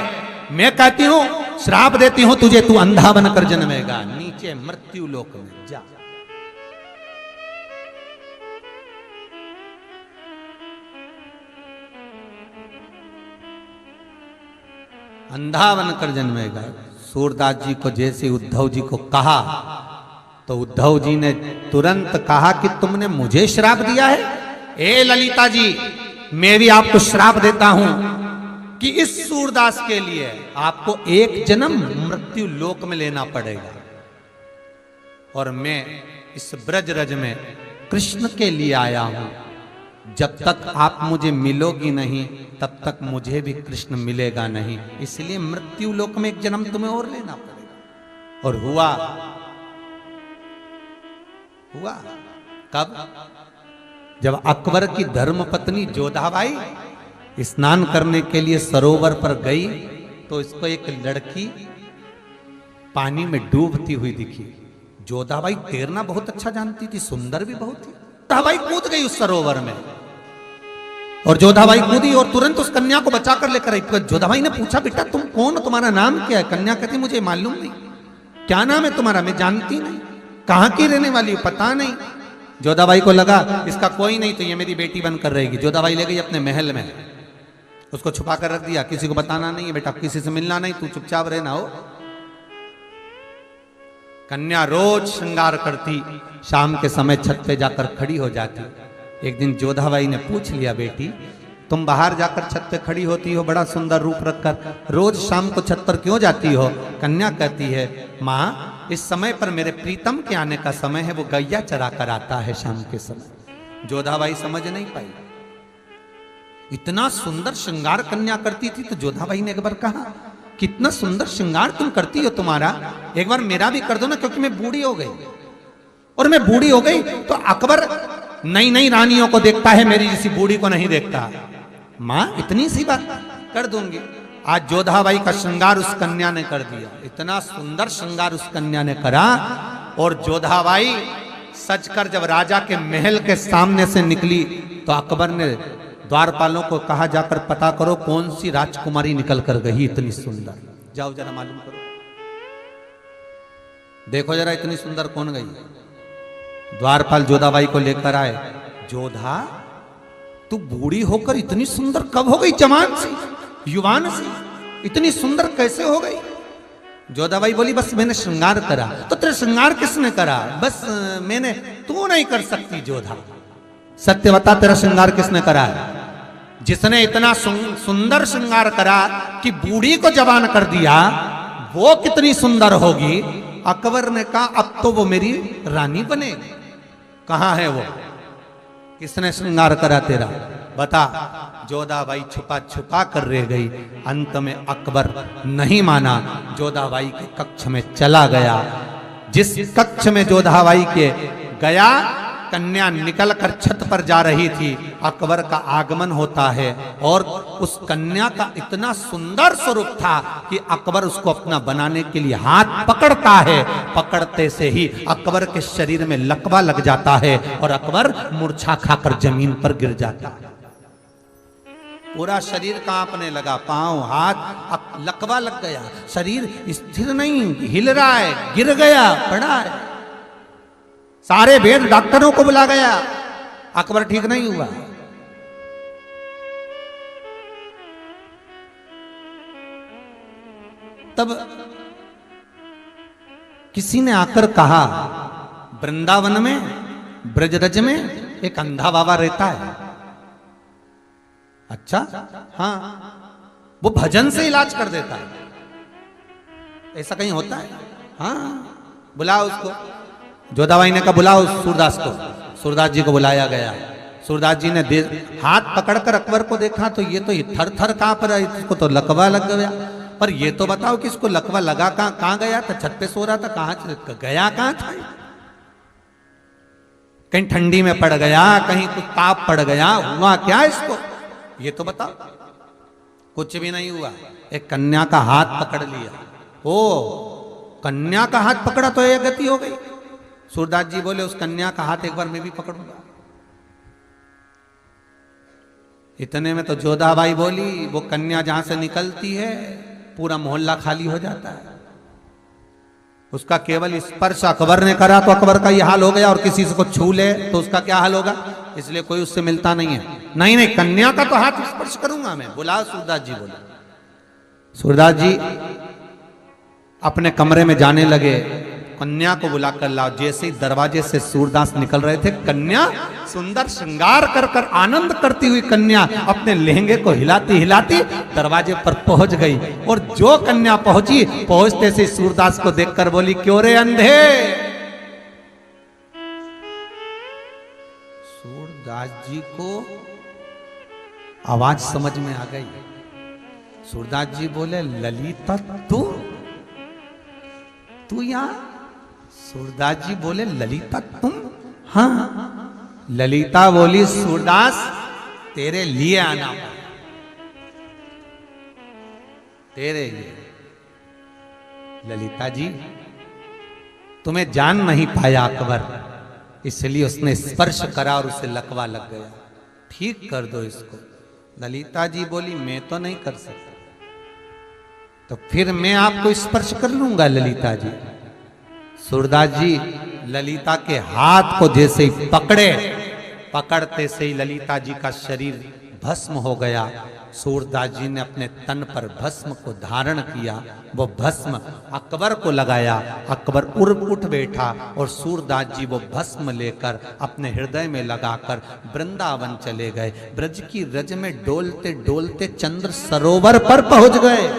मैं कहती हूं, श्राप देती हूं तुझे, तू अंधा बनकर जन्मेगा, नीचे मृत्यु लोक में जा। अंधा बनकर जन्मेगा। सूरदास जी को जैसे उद्धव जी को कहा तो उद्धव जी ने तुरंत कहा कि तुमने मुझे श्राप दिया है। ए ललिता जी, मैं भी आपको श्राप देता हूं कि इस सूरदास के लिए आपको एक जन्म मृत्यु लोक में लेना पड़ेगा, और मैं इस ब्रज रज में कृष्ण के लिए आया हूं। जब तक आप मुझे मिलोगी नहीं तब तक मुझे भी कृष्ण मिलेगा नहीं, इसलिए मृत्यु लोक में एक जन्म तुम्हें और लेना पड़ेगा। और हुआ कब? जब अकबर की धर्मपत्नी जोधाबाई स्नान करने के लिए सरोवर पर गई तो इसको एक लड़की पानी में डूबती हुई दिखी। जोधाबाई तैरना बहुत अच्छा जानती थी, सुंदर भी बहुत थी। जोधाबाई कूद गई उस सरोवर में, और जोधाबाई कूदी और तुरंत उस कन्या को बचाकर लेकर आई। जोधाबाई ने पूछा, बेटा तुम कौन, तुम्हारा नाम क्या है? कन्या कहती, मुझे मालूम नहीं। क्या नाम है तुम्हारा? मैं जानती नहीं। कहाँ की रहने वाली हो? पता नहीं। जोधाबाई को लगा इसका कोई नहीं तो ये मेरी बेटी बनकर रहेगी। जोधाबाई ले गई अपने महल में, उसको छुपा कर रख दिया, किसी को बताना नहीं है बेटा, किसी से मिलना नहीं, तू चुपचाप रहना हो। कन्या रोज श्रृंगार करती, शाम के समय छत पे जाकर खड़ी हो जाती। एक दिन जोधाबाई ने पूछ लिया, बेटी तुम बाहर जाकर छत पे खड़ी होती हो बड़ा सुंदर रूप रखकर, रोज शाम को छत पर क्यों जाती हो? कन्या कहती है, माँ इस समय पर मेरे प्रीतम के आने का समय है, वो गैया चरा कर आता है शाम के समय। जोधाबाई समझ नहीं पाई, इतना सुंदर श्रृंगार कन्या करती थी। तो जोधाबाई ने एक बार कहा, कितना सुंदर श्रृंगार तुम करती हो तुम्हारा, एक बार मेरा भी कर दो ना, क्योंकि मैं बूढ़ी हो गई। और मैं बूढ़ी हो गई तो अकबर नई नई रानियों को देखता है, मेरी जैसी बूढ़ी को नहीं देखता। मां इतनी सी बात कर दूंगी। आज जोधाबाई का श्रृंगार उस कन्या ने कर दिया, इतना सुंदर श्रृंगार उस कन्या ने करा। और जोधाबाई सजकर जब राजा के महल के सामने से निकली तो अकबर ने द्वारपालों को कहा, जाकर पता करो कौन सी राजकुमारी निकल कर गई इतनी सुंदर, जाओ जरा मालूम करो, देखो जरा इतनी सुंदर कौन गई। द्वारपाल जोधाबाई को लेकर आए, जोधा तू बूढ़ी होकर इतनी सुंदर कब हो गई, जवान सी युवान सी इतनी सुंदर कैसे हो गई। जोधाबाई बोली, बस मैंने श्रृंगार करा। तो तेरा श्रृंगार किसने करा? बस मैंने, तू नहीं कर सकती जोधा, सत्य बता तेरा श्रृंगार किसने करा है? जिसने इतना सुंदर श्रृंगार करा कि बूढ़ी को जवान कर दिया, वो कितनी सुंदर होगी। अकबर ने कहा, अब तो वो मेरी रानी बनेगी। कहां है वो? किसने श्रृंगार करा तेरा, बता। जोधाबाई छुपा छुपा कर रह गई। अंत में अकबर नहीं माना, जोधाबाई के कक्ष में चला गया। जिस कक्ष में जोधाबाई के गया, कन्या निकलकर छत पर जा रही थी, अकबर का आगमन होता है। और उस कन्या का इतना सुंदर स्वरूप था कि अकबर उसको अपना बनाने के लिए हाथ पकड़ता है। पकड़ते से ही अकबर के शरीर में लकवा लग जाता है और अकबर मूर्छा खाकर जमीन पर गिर जाता है। पूरा शरीर कांपने लगा, पांव हाथ लकवा लग गया, शरीर स्थिर नहीं, हिल रहा है, गिर गया, पड़ा है। सारे वेद डॉक्टरों को बुला गया, अकबर ठीक नहीं हुआ। तब किसी ने आकर कहा, वृंदावन में ब्रजरज में एक अंधा बाबा रहता है। अच्छा, हाँ, वो भजन से इलाज कर देता है। ऐसा कहीं होता है? हाँ, बुलाओ उसको। जोधाबाई ने कहा, बुलाओ सूरदास को। सूरदास जी को बुलाया गया। सूरदास जी ने हाथ पकड़कर अकबर को देखा तो ये तो थर थर कांप रहा है, इसको तो लकवा लग गया। पर ये तो बताओ कि इसको लकवा लगा कहां गया था? छत पे सो रहा था, कहां गया, कहां था? कहीं ठंडी में पड़ गया, कहीं कुछ ताप पड़ गया, हुआ क्या इसको? ये तो बताओ। कुछ भी नहीं हुआ। एक कन्या का हाथ पकड़ लिया। ओ, कन्या का हाथ पकड़ा तो ये गति हो गई। सूरदास जी बोले, उस कन्या का हाथ एक बार मैं भी पकड़ूंगा। इतने में तो जोधाबाई बोली, वो कन्या जहां से निकलती है पूरा मोहल्ला खाली हो जाता है। उसका केवल स्पर्श अकबर ने करा तो अकबर का ये हाल हो गया, और किसी से को छू ले तो उसका क्या हाल होगा? इसलिए कोई उससे मिलता नहीं है। नहीं नहीं, कन्या का तो हाथ स्पर्श करूंगा मैं। बुलाओ सूरदास जी। बोले सूरदास जी अपने कमरे में जाने लगे, कन्या को बुला कर लाओ। जैसे ही दरवाजे से सूरदास निकल रहे थे, कन्या सुंदर श्रृंगार कर कर आनंद करती हुई कन्या अपने लहंगे को हिलाती हिलाती दरवाजे पर पहुंच गई। और जो कन्या पहुंची, पहुंचते से सूरदास को देखकर बोली, क्यों रे अंधे? सूरदास जी को आवाज समझ में आ गई। सूरदास जी बोले, ललिता तू यहां? सूरदास जी बोले, ललिता तुम? हाँ। ललिता बोली, सूरदास तेरे लिए आना, तेरे लिए। ललिता जी, तुम्हें जान नहीं पाया अकबर, इसलिए उसने स्पर्श करा और उसे लकवा लग गया। ठीक कर दो इसको। ललिता जी बोली, मैं तो नहीं कर सकता। तो फिर मैं आपको स्पर्श कर लूंगा ललिता जी। सूरदास जी ललिता के हाथ को जैसे ही पकड़े, पकड़ते से ही ललिता जी का शरीर भस्म हो गया। सूरदास जी ने अपने तन पर भस्म को धारण किया, वो भस्म अकबर को लगाया। अकबर उठ बैठा और सूरदास जी वो भस्म लेकर अपने हृदय में लगाकर वृंदावन चले गए। ब्रज की रज में डोलते डोलते चंद्र सरोवर पर पहुंच गए।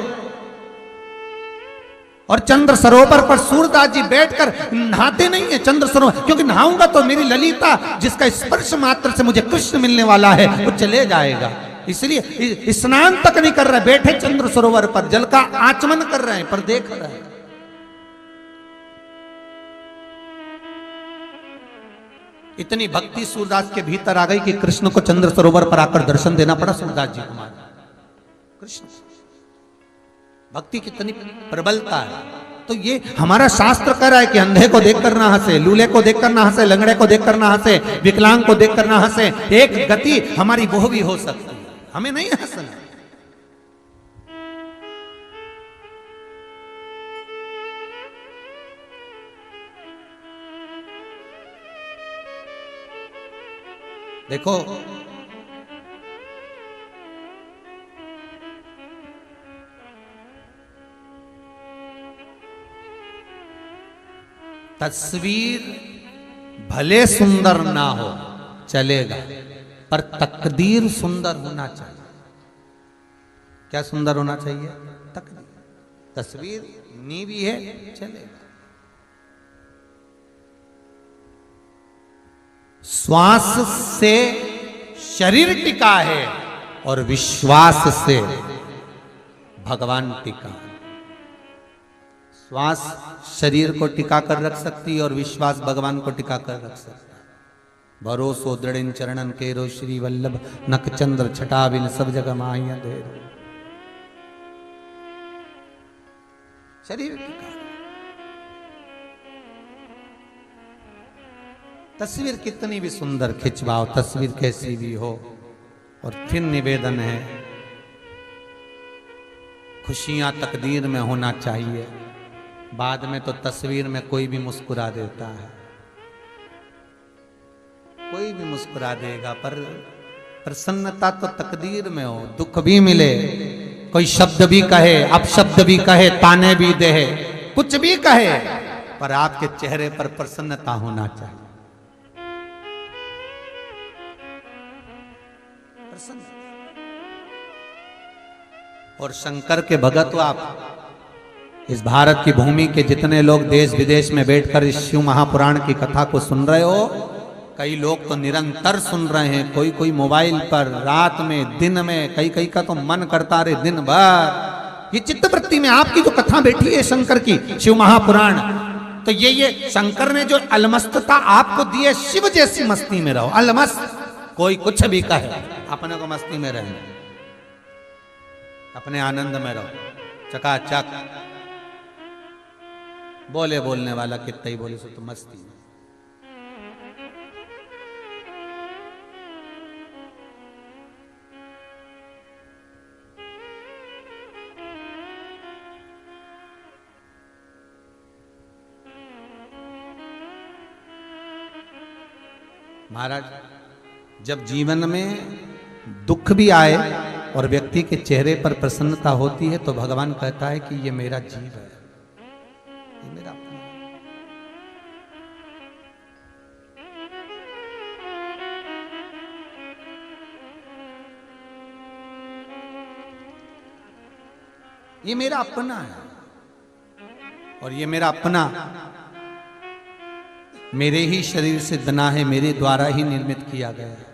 और चंद्र सरोवर पर सूरदास जी बैठकर नहाते नहीं है चंद्र सरोवर, क्योंकि नहाऊंगा तो मेरी ललिता जिसका स्पर्श मात्र से मुझे कृष्ण मिलने वाला है वो चले जाएगा। इसलिए स्नान तक नहीं कर रहे, बैठे चंद्र सरोवर पर जल का आचमन कर रहे हैं, पर देख रहे हैं। इतनी भक्ति सूरदास के भीतर आ गई कि कृष्ण को चंद्र सरोवर पर आकर दर्शन देना पड़ा सूरदास जी को। कृष्ण भक्ति कितनी प्रबलता है। तो ये हमारा शास्त्र कह रहा है कि अंधे को देखकर ना हंसे, लूले को देखकर ना हंसे, लंगड़े को देखकर ना हंसे, विकलांग को देखकर ना हंसे। एक गति हमारी वो भी हो सकती है, हमें नहीं हंसना। देखो तस्वीर भले सुंदर ना हो चलेगा, पर तकदीर सुंदर होना चाहिए। क्या सुंदर होना चाहिए? तकदीर। तस्वीर नीवी है चलेगा। श्वास से शरीर टिका है और विश्वास से भगवान टिका। श्वास शरीर को टिका कर रख सकती है और विश्वास भगवान को टिका कर रख सकता है। भरोसो दृढ़ चरणन केरो श्री वल्लभ नक चंद्र छटा बिन सब जगह माहिया दे। शरीर टिका। तस्वीर कितनी भी सुंदर खिंचवाओ, तस्वीर कैसी भी हो। और फिर निवेदन है, खुशियां तकदीर में होना चाहिए। बाद में तो तस्वीर में कोई भी मुस्कुरा देता है, कोई भी मुस्कुरा देगा, पर प्रसन्नता तो तकदीर में हो। दुख भी मिले, कोई शब्द भी कहे, अपशब्द भी कहे, ताने भी दे, कुछ भी कहे, पर आपके चेहरे पर प्रसन्नता होना चाहिए। और शंकर के भगत हो आप। इस भारत की भूमि के जितने लोग देश विदेश में बैठकर इस शिव महापुराण की कथा को सुन रहे हो, कई लोग तो निरंतर सुन रहे हैं, कोई कोई मोबाइल पर, रात में, दिन में, कई का तो मन करता रहे दिन भर। ये चित्तवृत्ति में आपकी जो कथा बैठी है शंकर की, शिव महापुराण, तो ये शंकर ने जो अलमस्तता आपको दी है, शिव जैसी मस्ती में रहो। अलमस्त, कोई कुछ भी कहे, अपने को मस्ती में रहे, अपने आनंद में रहो, चकाचक। बोले बोलने वाला कितना ही बोले सो तो मस्ती में। महाराज, जब जीवन में दुख भी आए और व्यक्ति के चेहरे पर प्रसन्नता होती है, तो भगवान कहता है कि ये मेरा जीव है, ये मेरा अपना है। ये मेरा अपना है, और ये मेरा अपना मेरे ही शरीर से बना है, मेरे द्वारा ही निर्मित किया गया है।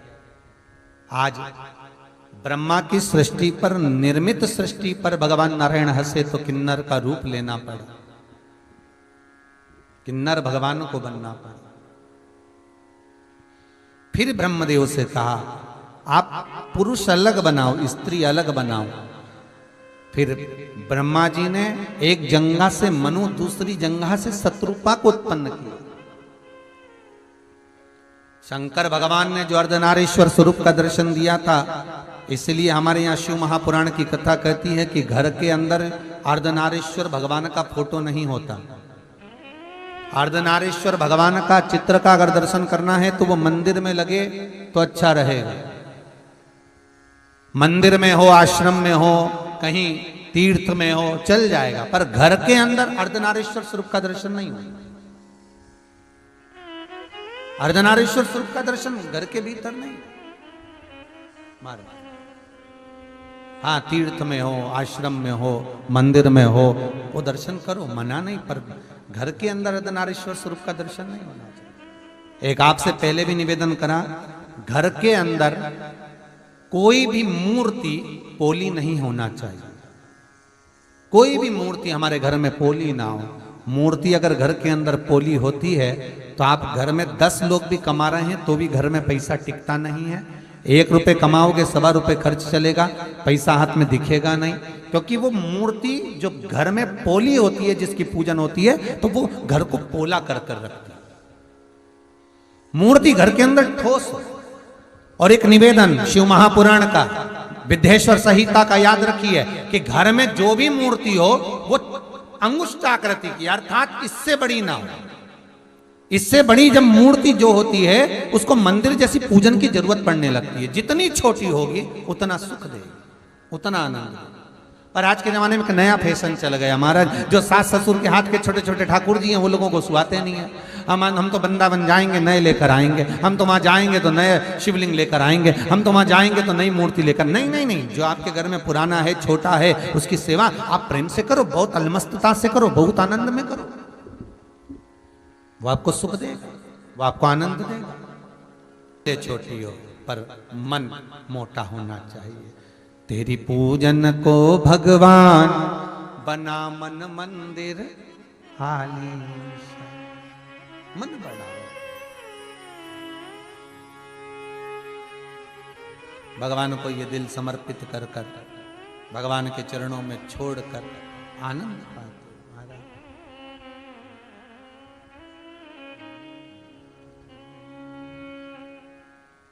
आज ब्रह्मा की सृष्टि पर, निर्मित सृष्टि पर भगवान नारायण हंसे तो किन्नर का रूप लेना पड़ा, किन्नर भगवान को बनना पड़ा। फिर ब्रह्मदेव से कहा आप पुरुष अलग बनाओ, स्त्री अलग बनाओ। फिर ब्रह्मा जी ने एक जंगा से मनु, दूसरी जंगा से शत्रुपा को उत्पन्न किया। शंकर भगवान ने जो अर्धनारीश्वर स्वरूप का दर्शन दिया था, इसलिए हमारे यहाँ शिव महापुराण की कथा कहती है कि घर के अंदर अर्धनारीश्वर भगवान का फोटो नहीं होता। अर्धनारीश्वर भगवान का चित्र का अगर दर्शन करना है तो वो मंदिर में लगे तो अच्छा रहेगा। मंदिर में हो, आश्रम में हो, कहीं तीर्थ में हो, चल जाएगा, पर घर के अंदर अर्धनारीश्वर स्वरूप का दर्शन नहीं होगा। अर्धनारीश्वर स्वरूप का दर्शन घर के भीतर नहीं। हाँ, तीर्थ में हो, आश्रम में हो, मंदिर में हो, वो दर्शन करो, मना नहीं, पर घर के अंदर अर्धनारीश्वर स्वरूप का दर्शन नहीं होना चाहिए। एक आपसे पहले भी निवेदन करा, घर के अंदर कोई भी मूर्ति पोली नहीं होना चाहिए। कोई भी मूर्ति हमारे घर में पोली ना हो। मूर्ति अगर घर के अंदर पोली होती है तो आप घर में 10 लोग भी कमा रहे हैं तो भी घर में पैसा टिकता नहीं है। 1 रुपए कमाओगे 1.25 रुपए खर्च चलेगा, पैसा हाथ में दिखेगा नहीं। क्योंकि वो मूर्ति जो घर में पोली होती है, जिसकी पूजन होती है, तो वो घर को पोला कर कर रखती है। मूर्ति घर के अंदर ठोस हो। और एक निवेदन शिव महापुराण का, विद्येश्वर संहिता का याद रखिए कि घर में जो भी मूर्ति हो वो अंगुष्ठाकृति की, अर्थात इससे बड़ी ना हो। इससे बड़ी जब मूर्ति जो होती है उसको मंदिर जैसी पूजन की जरूरत पड़ने लगती है। जितनी छोटी होगी उतना सुख देगी, उतना आनंद देगी। पर आज के जमाने में एक नया फैशन चल गया महाराज, जो सास ससुर के हाथ के छोटे छोटे ठाकुर जी हैं वो लोगों को सुहाते नहीं है। हम तो वृंदावन जाएंगे नए लेकर आएंगे, हम तो वहां जाएंगे तो नए शिवलिंग लेकर आएंगे, हम तो वहां जाएंगे तो नई मूर्ति लेकर। नहीं नहीं नहीं, जो आपके घर में पुराना है, छोटा है, उसकी सेवा आप प्रेम से करो, बहुत अलमस्तता से करो, बहुत आनंद में करो। वो आपको सुख देगा, वो आपको आनंद देगा। छोटी हो पर मन मोटा होना चाहिए। तेरी पूजन को भगवान बना मन मंदिर हाली, मन बढ़ाओ। भगवान को ये दिल समर्पित कर कर, भगवान के चरणों में छोड़कर आनंद पाते।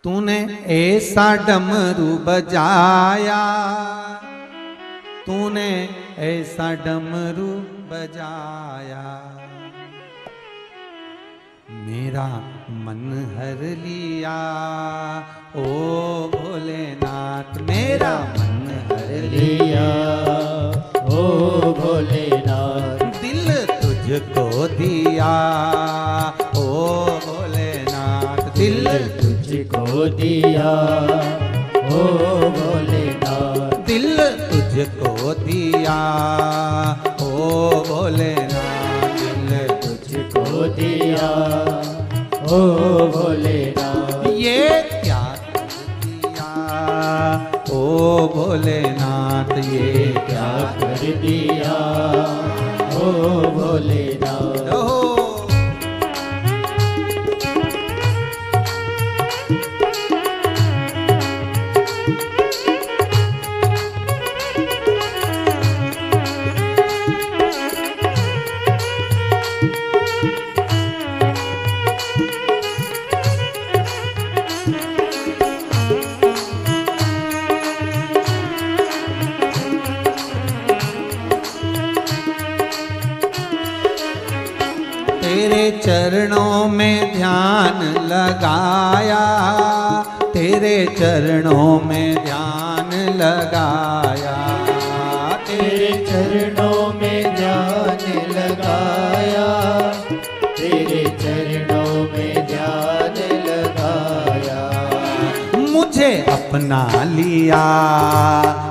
तूने ऐसा डमरू बजाया, तूने ऐसा डमरू बजाया, मेरा मन हर लिया। ओ भोलेनाथ मेरा मन हर लिया, ओ भोलेनाथ दिल तुझको दिया। ओ भोलेनाथ दिल तुझको दिया, ओ भोलेनाथ दिल तुझको दिया। ओ भोलेनाथ दिल तुझको दिया, ओ भोलेनाथ ये क्या कर दिया। ओ भोलेनाथ ये क्या कर दिया, ओ भोलेनाथ। ओहो तेरे चरणों में ध्यान लगाया, तेरे चरणों में ध्यान लगाया, तेरे चरणों में ध्यान लगाया, तेरे चरणों में ध्यान लगाया, मुझे अपना लिया।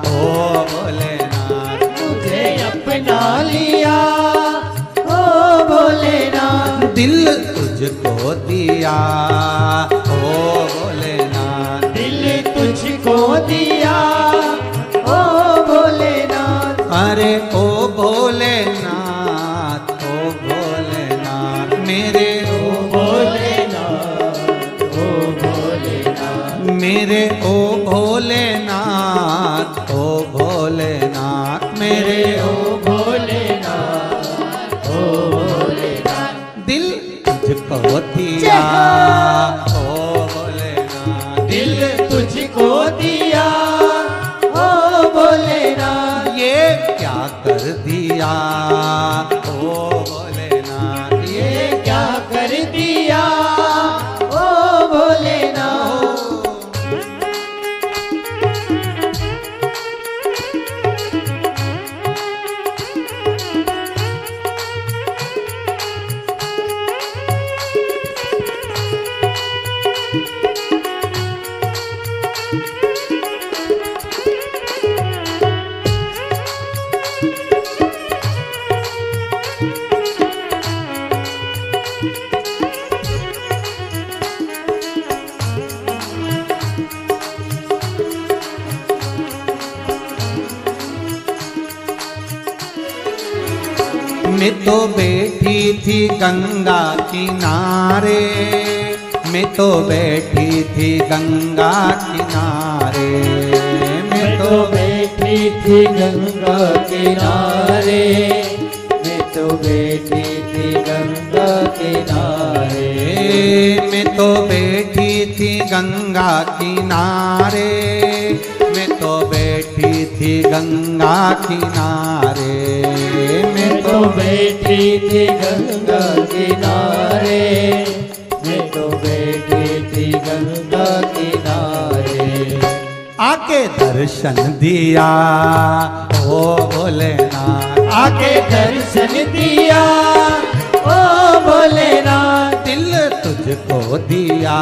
ओ भोलेनाथ मुझे अपना लिया, ओ भोलेनाथ दिल तुझको दिया। ओ भोलेनाथ दिल तुझको दिया, ओ भोलेनाथ। अरे ओ भोलेनाथ, ओ भोलेनाथ मेरे ओ भोलेनाथ, ओ भोलेनाथ मेरे ओ भोलेनाथ, ओ भोलेनाथ मेरे ओ भोलेनाथ, ओ भोलेनाथ दिल तुझको दिया। ओ भोलेनाथ दिल तुझको दिया, ओ भोलेनाथ ये क्या कर दिया। ओ भोलेनाथ ये क्या कर दिया, ओ भोलेनाथ। मैं तो बैठी थी गंगा किनारे, मैं तो बैठी थी गंगा किनारे, मैं तो बैठी थी गंगा किनारे, मैं तो बैठी थी गंगा किनारे, मैं तो बैठी थी गंगा किनारे, मैं तो बैठी थी गंगा किनारे, मैं तो बैठी थी गंगा किनारे, मैं तो बैठी थी गंगा किनारे। आके दर्शन दिया ओ भोलेनाथ, आके दर्शन दिया ओ भोलेनाथ, दिल तुझको दिया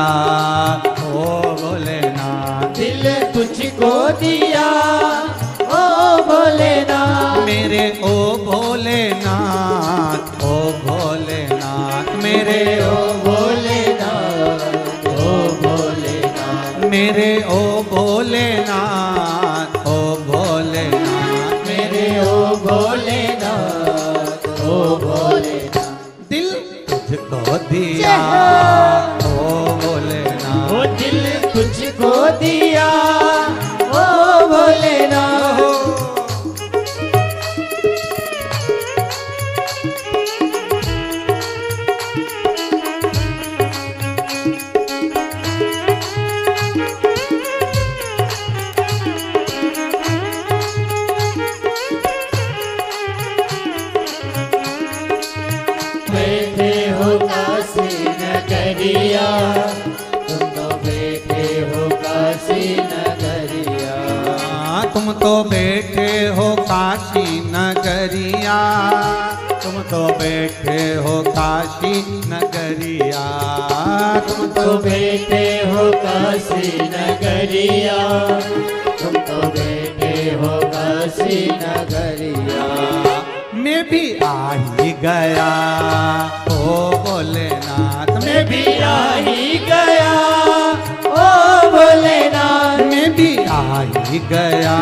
ओ भोलेनाथ, दिल तुझको दिया ओ भोलेनाथ, मेरे ओ भोलेनाथ, ओ भोलेनाथ, मेरे ओ भोलेनाथ, ओ भोलेनाथ, मेरे ओ भोलेनाथ, ओ भोलेनाथ, मेरे ओ भोलेनाथ, ओ भोलेनाथ, दिल तुझको दिया ओ भोलेनाथ, ओ दिल तुझको दिया ओ भोलेनाथ। बैठे हो काशी नगरिया, तुम तो बैठे हो काशी नगरिया, तुम तो बैठे हो काशी नगरिया, तुम तो बैठे हो काशी नगरिया, तुम तो बैठे हो काशी नगरिया, तुम तो बैठे हो काशी नगरिया, मैं भी आ ही गया ओ भोलेनाथ, मैं भी आ ही गया ओ भोलेनाथ, मैं भी आ ही गया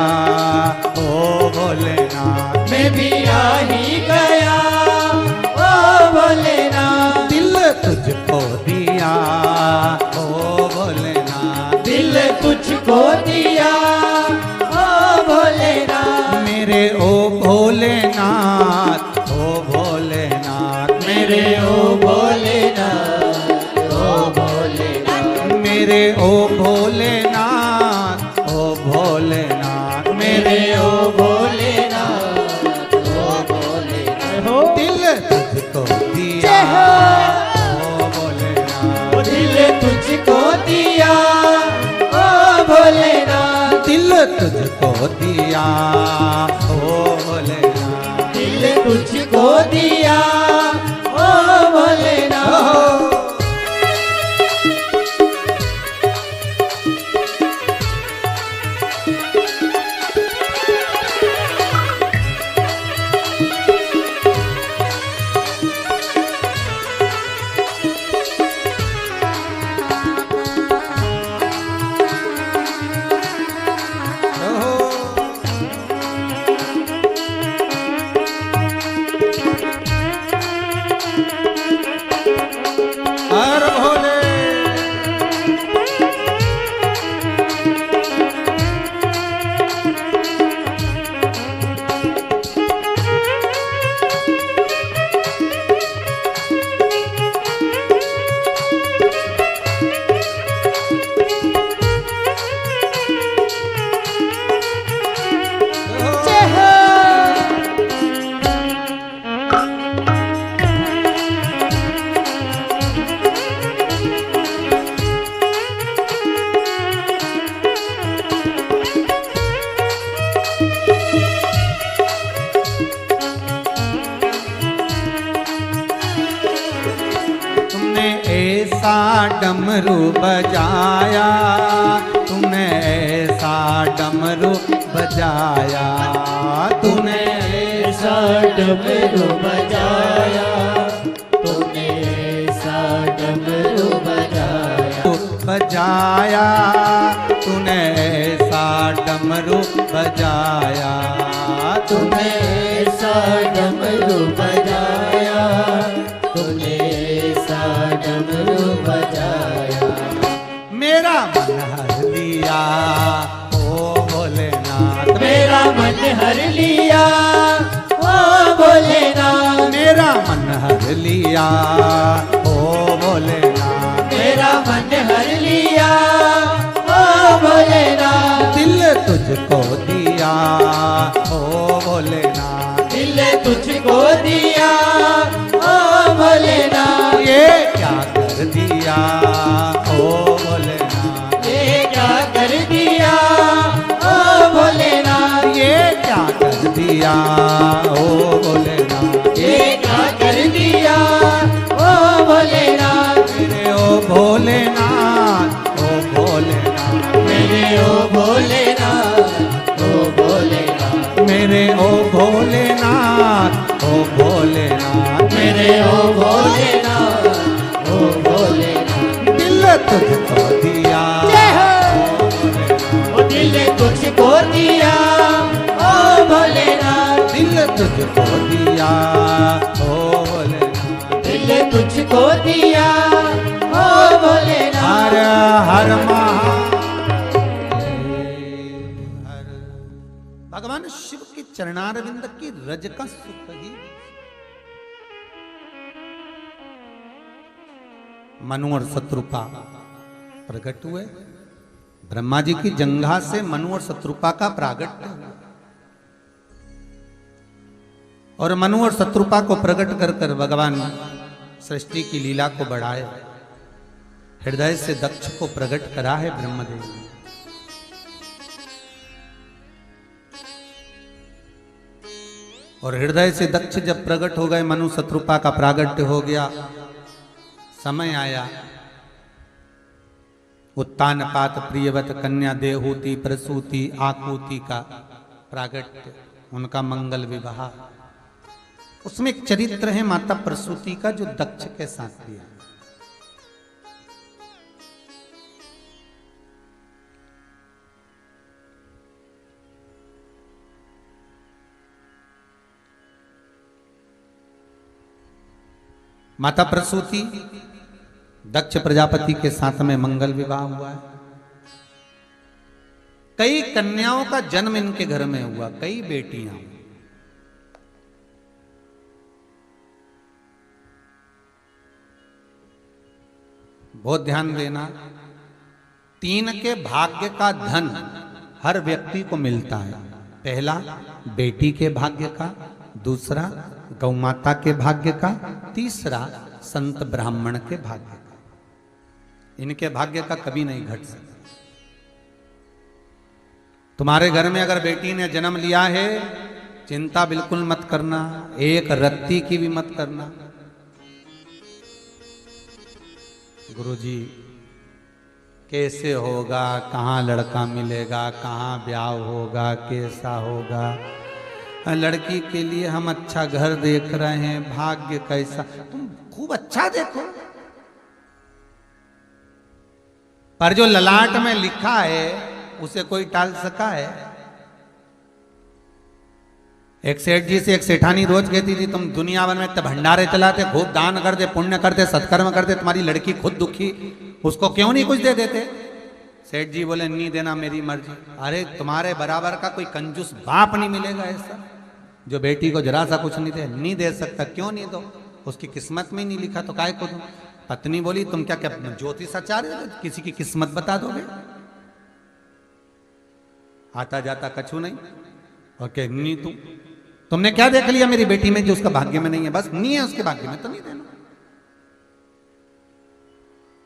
ओ भोलेनाथ, मैं भी आ ही गया ओ भोलेनाथ, दिल तुझको दिया ओ भोलेनाथ, दिल तुझको दिया ओ भोलेनाथ, मेरे ओ भोलेनाथ, ओ भोलेनाथ, मेरे ओ भोलेनाथ, ओ भोलेनाथ, मेरे ओ भोलेनाथ, ओ भोलेनाथ, मेरे ओ भोलेनाथ, ओ भोलेनाथ, दिल तुझको दिया ओ भोलेनाथ, ओ दिल तुझको दिया ओ भोलेनाथ, दिल तुझको दिया ओ भोलेनाथ, दिल तुझको दिया ओ भोलेनाथ। हर भोले ऐसा डमरू बजाया, तूने ऐसा डमरू बजाया, तूने ऐसा डमरू बजाया, तूने ऐसा डमरू बजाया, तू बजाया, तूने ऐसा डमरू बजाया, तूने ऐसा डमरू बजाया, हर लिया ओ भोलेनाथ। मेरा मन हर लिया ओ भोलेनाथ। दिल तुझको दिया ओ भोलेनाथ। दिल तुझको दिया ओ भोलेनाथ। ये क्या कर दिया ओ भोलेनाथ। ये क्या कर दिया ओ भोलेनाथ। ये क्या कर दिया ओ भोलेनाथ। ये क्या कर दिया ओ भोलेनाथ। मेरे ओ भोलेनाथ ओ भोलेनाथ। मेरे ओ भोलेनाथ ओ भोलेनाथ। मेरे ओ भोलेनाथ ओ भोलेनाथ। मेरे ओ भोलेनाथ ओ भोलेनाथ। दिल तुझको दिया ओ दिल तुझको दिया ओ भोलेनाथ। दिल तुझको दिया ओ भोलेनाथ। दिल तुझको दिया ओ भोलेनाथ। हर हर महा हर। भगवान शिव के चरणारविंद की रज का सुख ही मनु और शत्रुपा प्रकट हुए। ब्रह्मा जी की जंघा से मनु और शत्रुपा का प्रागट्य हुआ और मनु और शत्रुपा को प्रकट कर कर भगवान सृष्टि की लीला को बढ़ाए। हृदय से दक्ष को प्रकट करा है ब्रह्मदेव ने। और हृदय से दक्ष जब प्रकट हो गए, मनु शत्रुपा का प्रागट्य हो गया, समय आया उत्तानपात प्रियवत कन्या देहूति प्रसूति आकुति का प्रागट्य, उनका मंगल विवाह। उसमें एक चरित्र है माता प्रसूति का जो दक्ष के साथ दिया। माता प्रसूति दक्ष प्रजापति के साथ में मंगल विवाह हुआ है। कई कन्याओं का जन्म इनके घर में हुआ, कई बेटियां। बहुत ध्यान देना, 3 के भाग्य का धन हर व्यक्ति को मिलता है। पहला बेटी के भाग्य का, दूसरा गौमाता के भाग्य का, तीसरा संत ब्राह्मण के भाग्य का। इनके भाग्य का कभी नहीं घट सकता। तुम्हारे घर में अगर बेटी ने जन्म लिया है, चिंता बिल्कुल मत करना, एक रत्ती की भी मत करना। गुरुजी कैसे होगा, कहाँ लड़का मिलेगा, कहाँ ब्याह होगा, कैसा होगा, लड़की के लिए हम अच्छा घर देख रहे हैं, भाग्य कैसा। तुम खूब अच्छा देखो, पर जो ललाट में लिखा है उसे कोई टाल सका है? एक सेठ जी से एक सेठानी रोज कहती थी, तुम दुनिया भर में इतने भंडारे चलाते, खूब दान करते, पुण्य करते, सत्कर्म करते, तुम्हारी लड़की खुद दुखी, उसको क्यों नहीं कुछ दे देते? सेठ जी बोले, नहीं देना मेरी मर्जी। अरे तुम्हारे बराबर का कोई कंजूस बाप नहीं मिलेगा ऐसा जो बेटी को जरा सा कुछ नहीं दे। नहीं दे सकता, क्यों नहीं दो? उसकी किस्मत में ही नहीं लिखा तो काहे को दो? पत्नी बोली, तुम क्या क्या ज्योतिषाचार्य हो, किसी की किस्मत बता दोगे? आता जाता कछु नहीं। और क्या नहीं, तुमने क्या देख लिया मेरी बेटी में जो उसका भाग्य में नहीं है? बस नहीं है उसके भाग्य में तो नहीं देना,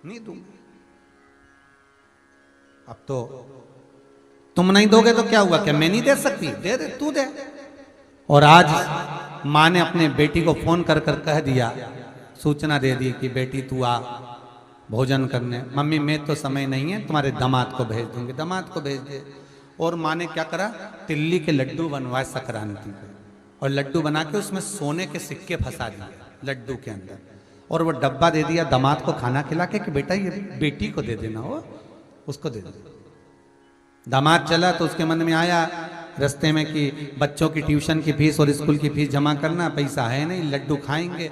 नहीं दूंगा। अब तो तुम नहीं दोगे तो क्या हुआ? क्या मैं नहीं दे सकती? दे दे, तू दे। और आज माँ ने अपने बेटी को फोन कर कर कह दिया, सूचना दे दी कि बेटी तू आ भोजन करने। मम्मी मैं तो समय नहीं है, तुम्हारे दामाद को भेज दूंगी। दामाद को भेज दे। और माँ ने क्या करा, तिल्ली के लड्डू बनवाए संक्रांति पे, और लड्डू बना के उसमें सोने के सिक्के फंसा दिए लड्डू के अंदर, और वो डब्बा दे दिया दामाद को खाना खिला के कि बेटा ये बेटी को दे देना, वो उसको दे दे। दामाद चला तो उसके मन में आया रास्ते में कि बच्चों की ट्यूशन की फीस और स्कूल की फीस जमा करना, पैसा है नहीं, लड्डू खाएंगे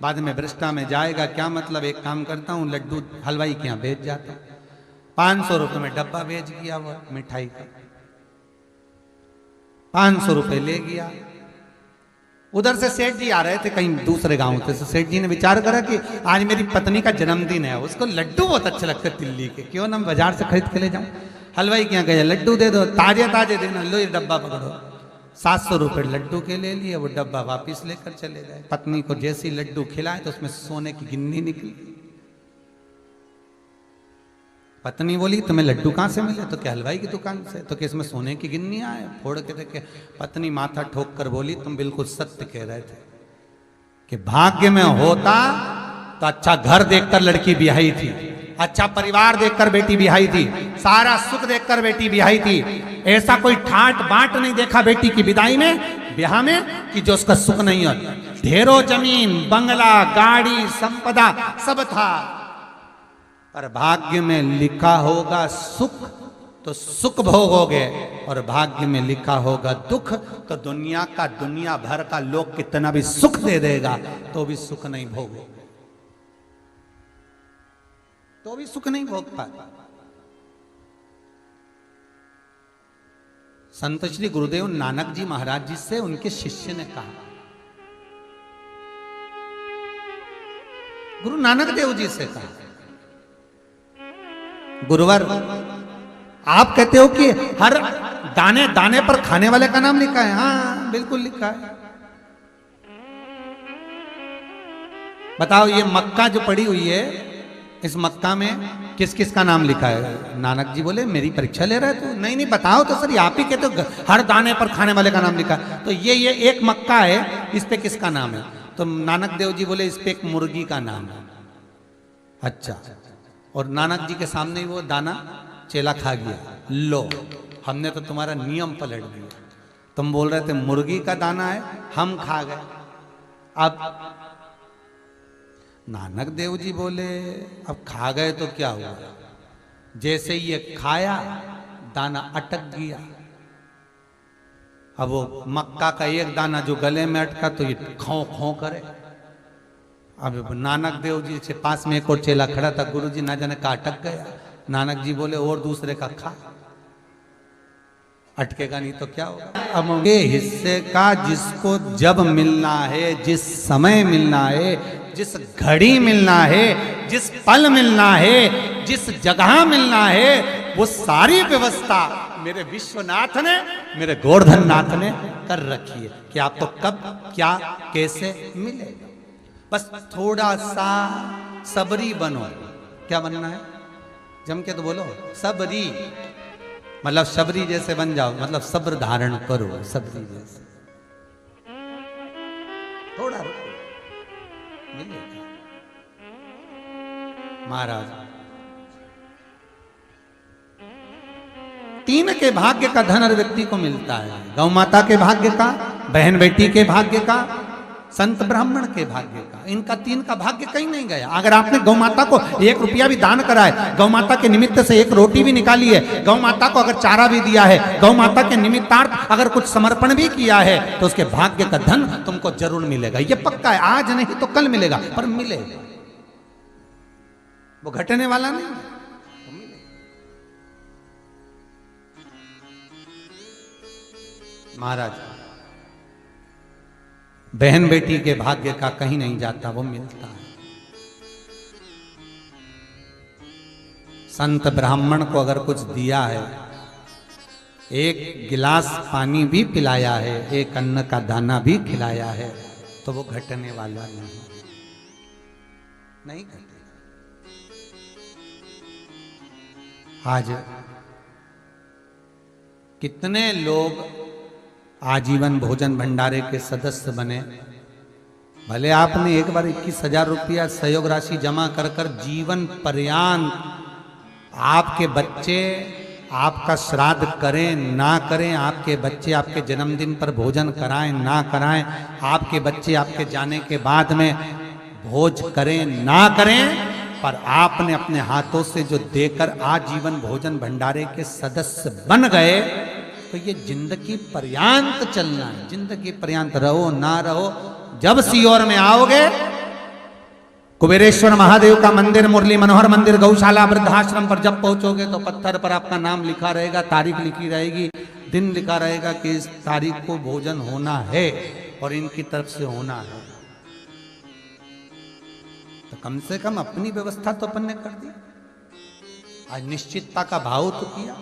बाद में भ्रष्टा में जाएगा, क्या मतलब, एक काम करता हूँ लड्डू हलवाई के यहाँ भेज जाता। 500 रुपये में डब्बा भेज गया वो मिठाई का, 500 रुपये ले गया। उधर से सेठ जी आ रहे थे कहीं दूसरे गांव से, तो सेठ जी ने विचार करा कि आज मेरी पत्नी का जन्मदिन है, उसको लड्डू बहुत अच्छे लगते तिल्ली के, क्यों ना बाजार से खरीद के ले जाऊं। हलवाई के यहाँ गए, लड्डू दे दो, ताजे ताजे देना, लो ये डब्बा पकड़ो। 700 रुपये लड्डू के ले लिए, वो डब्बा वापिस लेकर चले गए। पत्नी को जैसे ही लड्डू खिलाए तो उसमें सोने की गिन्नी निकली। पत्नी बोली तुम्हें लड्डू कहाँ से मिले? तो क्या हलवाई की दुकान से। तो क्या इसमें सोने की गिन्नी आए? फोड़ के देखे। पत्नी माथा ठोक कर बोली तुम बिल्कुल सत्य कह रहे थे कि भाग्य में होता तो अच्छा घर देखकर लड़की ब्याही थी, अच्छा परिवार देखकर बेटी ब्याही थी, सारा सुख देखकर बेटी ब्याही थी। ऐसा कोई ठाट बाट नहीं देखा बेटी की विदाई में, ब्याह में, कि जो उसका सुख नहीं हो। ढेरों जमीन, बंगला, गाड़ी, संपदा सब था, पर भाग्य में लिखा होगा सुख तो सुख भोगोगे, और भाग्य में लिखा होगा दुख तो दुनिया भर का लोग कितना भी सुख दे देगा तो भी सुख नहीं भोगोगे, तो भी सुख नहीं भोग पाए। संत श्री गुरुदेव नानक जी महाराज जी से उनके शिष्य ने कहा, गुरु नानक देव जी से कहा, गुरुवर आप कहते हो कि हर दाने दाने पर खाने वाले का नाम लिखा है। हाँ बिल्कुल लिखा है। बताओ ये मक्का जो पड़ी हुई है, इस मक्का में किस किस का नाम लिखा है? नानक जी बोले मेरी परीक्षा ले रहा है तू? नहीं बताओ तो सर, आप ही कहते हो हर दाने पर खाने वाले का नाम लिखा है। तो ये एक मक्का है, इस पे किसका नाम है? तो नानक देव जी बोले इस पे एक मुर्गी का नाम है। अच्छा, और नानक जी के सामने ही वो दाना चेला खा गया। लो हमने तो तुम्हारा नियम पलट दिया, तुम बोल रहे थे मुर्गी का दाना है, हम खा गए। अब नानक देव जी बोले अब खा गए तो क्या हुआ? जैसे ये खाया दाना अटक गया। अब वो मक्का का एक दाना जो गले में अटका तो ये खौं खौं करे। अब नानक देव जी से पास में एक और चेला खड़ा था, गुरुजी ना जाने का अटक गया। नानक जी बोले और दूसरे का खा, अटकेगा नहीं तो क्या होगा। अब ये हिस्से का जिसको जब मिलना है, जिस समय मिलना है, जिस घड़ी मिलना है, जिस पल मिलना है, जिस जगह मिलना है, वो सारी व्यवस्था मेरे विश्वनाथ ने, मेरे गोवर्धन नाथ ने कर रखी है कि आपको कब क्या कैसे मिलेगा। बस थोड़ा सा सबरी बनो। क्या बनना है? जम के तो बोलो सबरी, मतलब सबरी जैसे बन जाओ, मतलब सब्र धारण करो सबरी जैसे। थोड़ा मिलेगा। महाराज 3 के भाग्य का धन हर व्यक्ति को मिलता है। गौ माता के भाग्य का, बहन बेटी के भाग्य का, संत ब्राह्मण के भाग्य का। इनका 3 का भाग्य कहीं नहीं गया। अगर आपने गौ माता को 1 रुपया भी दान करा है, गौ माता के निमित्त से 1 रोटी भी निकाली है, गौ माता को अगर चारा भी दिया है, गौ माता के निमित्तार्थ अगर कुछ समर्पण भी किया है, तो उसके भाग्य का धन तुमको जरूर मिलेगा। ये पक्का है, आज नहीं तो कल मिलेगा, पर मिलेगा। वो घटने वाला नहीं। महाराज बहन बेटी के भाग्य का कहीं नहीं जाता, वो मिलता है। संत ब्राह्मण को अगर कुछ दिया है, 1 गिलास पानी भी पिलाया है, 1 अन्न का दाना भी खिलाया है, तो वो घटने वाला नहीं घटेगा। आज कितने लोग आजीवन भोजन भंडारे के सदस्य बने। भले आपने एक बार 21,000 रुपया सहयोग राशि जमा कर कर जीवन पर्यांत आपके बच्चे आपका श्राद्ध करें ना करें, आपके बच्चे आपके जन्मदिन पर भोजन कराएं ना कराएं, आपके बच्चे आपके जाने के बाद में भोज करें ना करें, पर आपने अपने हाथों से जो देकर आजीवन भोजन भंडारे के सदस्य बन गए, तो ये जिंदगी पर्यांत चलना है। जिंदगी पर्यांत रहो ना रहो, जब सियोर में आओगे, कुबेरेश्वर महादेव का मंदिर, मुरली मनोहर मंदिर, गौशाला, वृद्धाश्रम पर जब पहुंचोगे तो पत्थर पर आपका नाम लिखा रहेगा, तारीख लिखी रहेगी, दिन लिखा रहेगा कि इस तारीख को भोजन होना है। और इनकी तरफ से होना है, तो कम से कम अपनी व्यवस्था तो अपन ने कर दी। आज निश्चितता का भाव तो किया,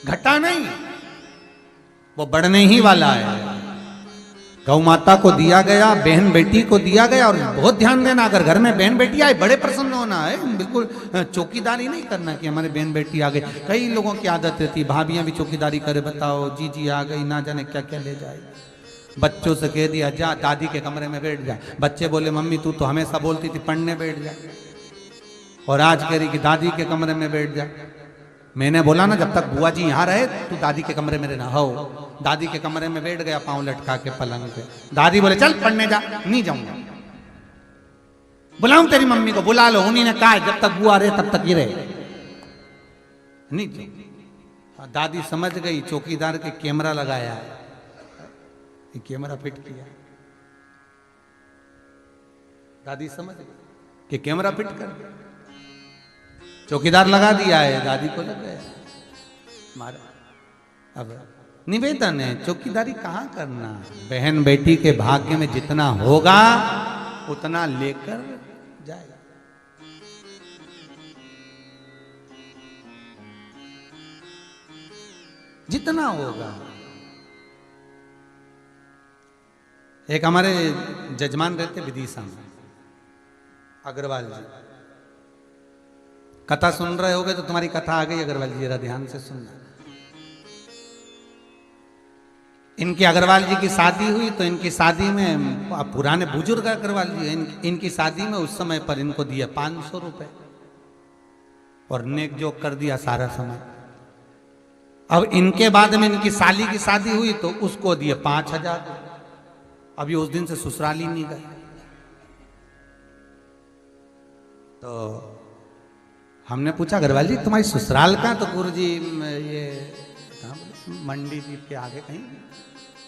घटा नहीं, वो बढ़ने ही वाला है। गौ माता को दिया गया, बहन बेटी को दिया गया। और बहुत ध्यान देना, अगर घर में बहन बेटी आए बड़े प्रसन्न होना है, बिल्कुल चौकीदारी नहीं करना कि हमारे बहन बेटी आ गई। कई लोगों की आदत रहती है, भाभियां भी चौकीदारी करे, बताओ जी आ गई, ना जाने क्या क्या ले जाए। बच्चों से कह दिया जा दादी के कमरे में बैठ जा, बच्चे बोले मम्मी तू तो हमेशा बोलती थी पढ़ने बैठ जा, और आज कह रही कि दादी के कमरे में बैठ जा। मैंने बोला ना जब तक बुआ जी यहाँ रहे तू दादी के कमरे में रहना। हो दादी के कमरे में बैठ गया, पांव लटका के पलंग पे। दादी बोले चल पढ़ने जा, नहीं जाऊंगा। बुलाऊं तेरी मम्मी को, बुला लो, उन्हीं ने कहा जब तक बुआ रहे तब तक ही रहे, नहीं जाऊंगा। दादी समझ गई चौकीदार के कैमरा लगाया है, कैमरा फिट किया। दादी समझ गई कि कैमरा फिट कर, चौकीदार लगा दिया है, दादी को लग गया मारा। अब निवेदन है, चौकीदारी कहां करना, बहन बेटी के भाग्य में जितना होगा उतना लेकर जाएगा। जितना होगा। एक हमारे जजमान रहते विदिशा में, अग्रवाल जी, कथा सुन रहे होगे तो तुम्हारी कथा आ गई अग्रवाल जी, जरा ध्यान से सुनना। इनकी अग्रवाल जी की शादी हुई तो इनकी शादी में, पुराने बुजुर्ग अग्रवाल जी, इनकी शादी में उस समय पर इनको दिया 500 रुपए और नेक जोक कर दिया सारा समय। अब इनके बाद में इनकी साली की शादी हुई तो उसको दिए 5000। अभी उस दिन से ससुराल ही नहीं गए। तो हमने पूछा अग्रवाल जी तुम्हारी ससुराल कहाँ? तो गुरुजी ये मंडी द्वीप के आगे कहीं,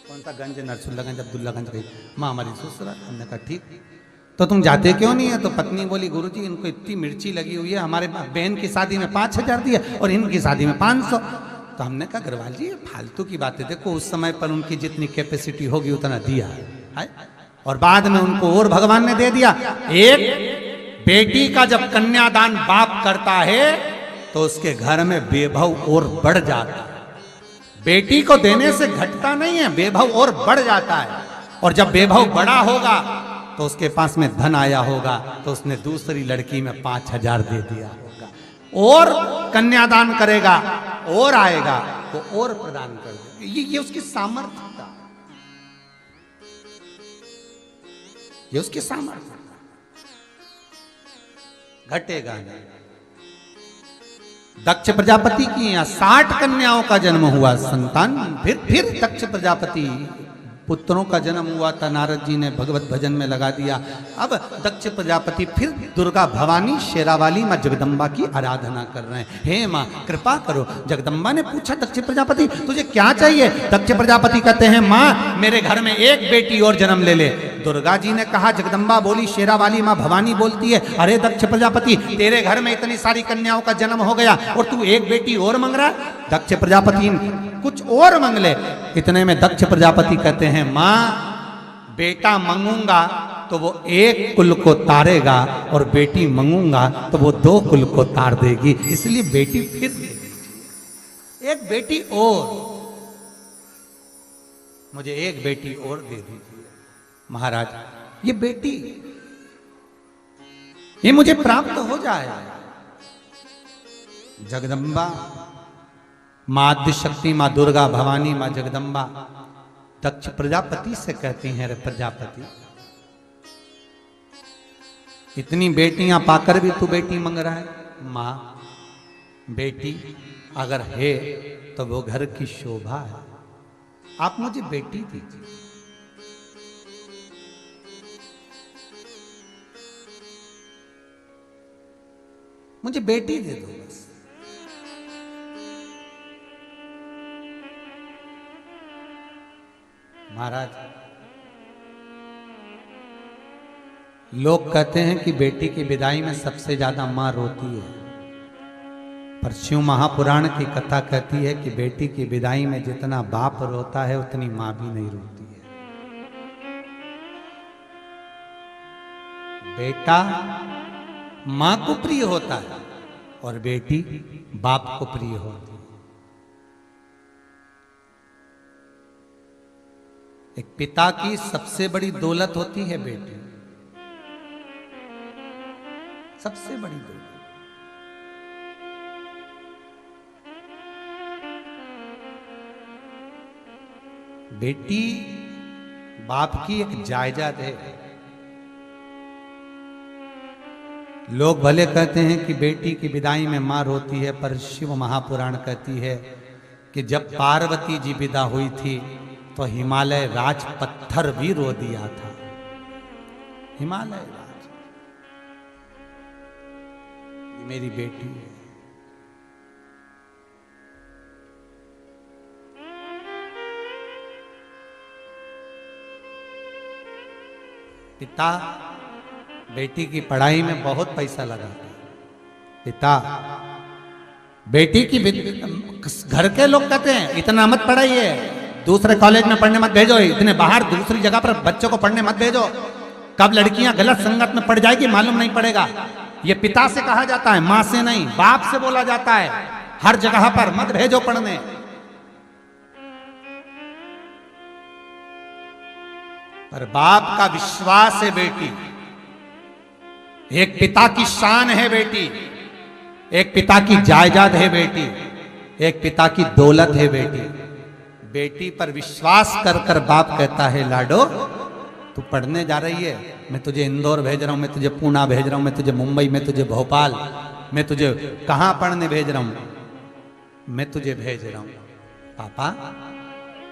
कौन सा गंज, नरसुल्लागंज, अब्दुल्लागंज कहीं, माँ हमारी ससुराल। हमने कहा ठीक, तो तुम जाते क्यों नहीं है? तो पत्नी बोली गुरुजी इनको इतनी मिर्ची लगी हुई है, हमारे बहन की शादी में 5000 दिया और इनकी शादी में 500। तो हमने कहा अग्रवाल जी फालतू की बातें, देखो उस समय पर उनकी जितनी कैपेसिटी होगी उतना दिया है, और बाद में उनको और भगवान ने दे दिया। एक बेटी का जब कन्यादान बाप करता है तो उसके घर में वैभव और बढ़ जाता है। बेटी को देने से घटता नहीं है, वैभव और बढ़ जाता है। और जब वैभव बड़ा होगा तो उसके पास में धन आया होगा तो उसने दूसरी लड़की में 5000 दे दिया होगा, और कन्यादान करेगा और आएगा तो और प्रदान कर देगा। ये उसकी सामर्थ्य था, ये उसकी सामर्थ्य, घटेगा नहीं। दक्ष प्रजापति की यहाँ 60 कन्याओं का जन्म हुआ, संतान फिर दक्ष प्रजापति पुत्रों का जन्म हुआ था। नारद जी ने भगवत भजन में लगा दिया। अब दक्ष प्रजापति फिर दुर्गा भवानी शेरावाली माँ जगदम्बा की आराधना कर रहे हैं। हे माँ कृपा करो। जगदम्बा ने पूछा दक्ष प्रजापति तुझे क्या चाहिए? दक्ष प्रजापति कहते हैं माँ मेरे घर में एक बेटी और जन्म ले ले। दुर्गा जी ने कहा, जगदम्बा बोली, शेरावाली माँ भवानी बोलती है, अरे दक्ष प्रजापति तेरे घर में इतनी सारी कन्याओं का जन्म हो गया और तू एक बेटी और मांग रहा है? दक्ष प्रजापति कुछ और मांग ले। इतने में दक्ष प्रजापति कहते हैं माँ बेटा मांगूंगा तो वो एक कुल को तारेगा और बेटी मांगूंगा तो वो 2 कुल को तार देगी, इसलिए बेटी फिर दे दीजिए, एक बेटी और, मुझे एक बेटी और दे दीजिए महाराज। ये बेटी ये मुझे प्राप्त हो जाए। जगदम्बा माँ आद्यशक्ति, माँ दुर्गा भवानी, माँ जगदम्बा दक्ष प्रजापति से कहती हैं, रे प्रजापति इतनी बेटियां पाकर भी तू बेटी मांग रहा है? माँ बेटी अगर है तो वो घर की शोभा है, आप मुझे बेटी दीजिए। मुझे बेटी दे दो बस। महाराज लोग कहते हैं कि बेटी की विदाई में सबसे ज्यादा मां रोती है, पर शिव महापुराण की कथा कहती है कि बेटी की विदाई में जितना बाप रोता है उतनी मां भी नहीं रोती। बेटा मां को प्रिय होता है और बेटी बाप को प्रिय होती है। एक पिता की सबसे बड़ी दौलत होती है बेटी, सबसे बड़ी दौलत। बेटी बाप की एक जायदाद है। लोग भले कहते हैं कि बेटी की विदाई में मां रोती है, पर शिव महापुराण कहती है कि जब पार्वती जी विदा हुई थी तो हिमालय राज पत्थर भी रो दिया था। हिमालय राज, ये मेरी बेटी है। पिता बेटी की पढ़ाई में बहुत पैसा लगाता है। पिता बेटी की घर के लोग कहते हैं इतना मत पढ़ाइए, दूसरे कॉलेज में पढ़ने मत भेजो, इतने बाहर दूसरी जगह पर बच्चों को पढ़ने मत भेजो, कब लड़कियां गलत संगत में पड़ जाएगी मालूम नहीं पड़ेगा। ये पिता से कहा जाता है, मां से नहीं, बाप से बोला जाता है। हर जगह पर मत भेजो पढ़ने। पर बाप का विश्वास है बेटी, एक पिता की शान है बेटी, एक पिता की जायदाद है बेटी, एक पिता की दौलत है बेटी। बेटी पर विश्वास कर कर बाप कहता है, लाडो तू पढ़ने जा रही है, मैं तुझे इंदौर भेज रहा हूं, मैं तुझे पूना भेज रहा हूं, मैं तुझे मुंबई, मैं तुझे भोपाल, मैं तुझे कहां पढ़ने भेज रहा हूं, मैं तुझे भेज रहा हूं पापा,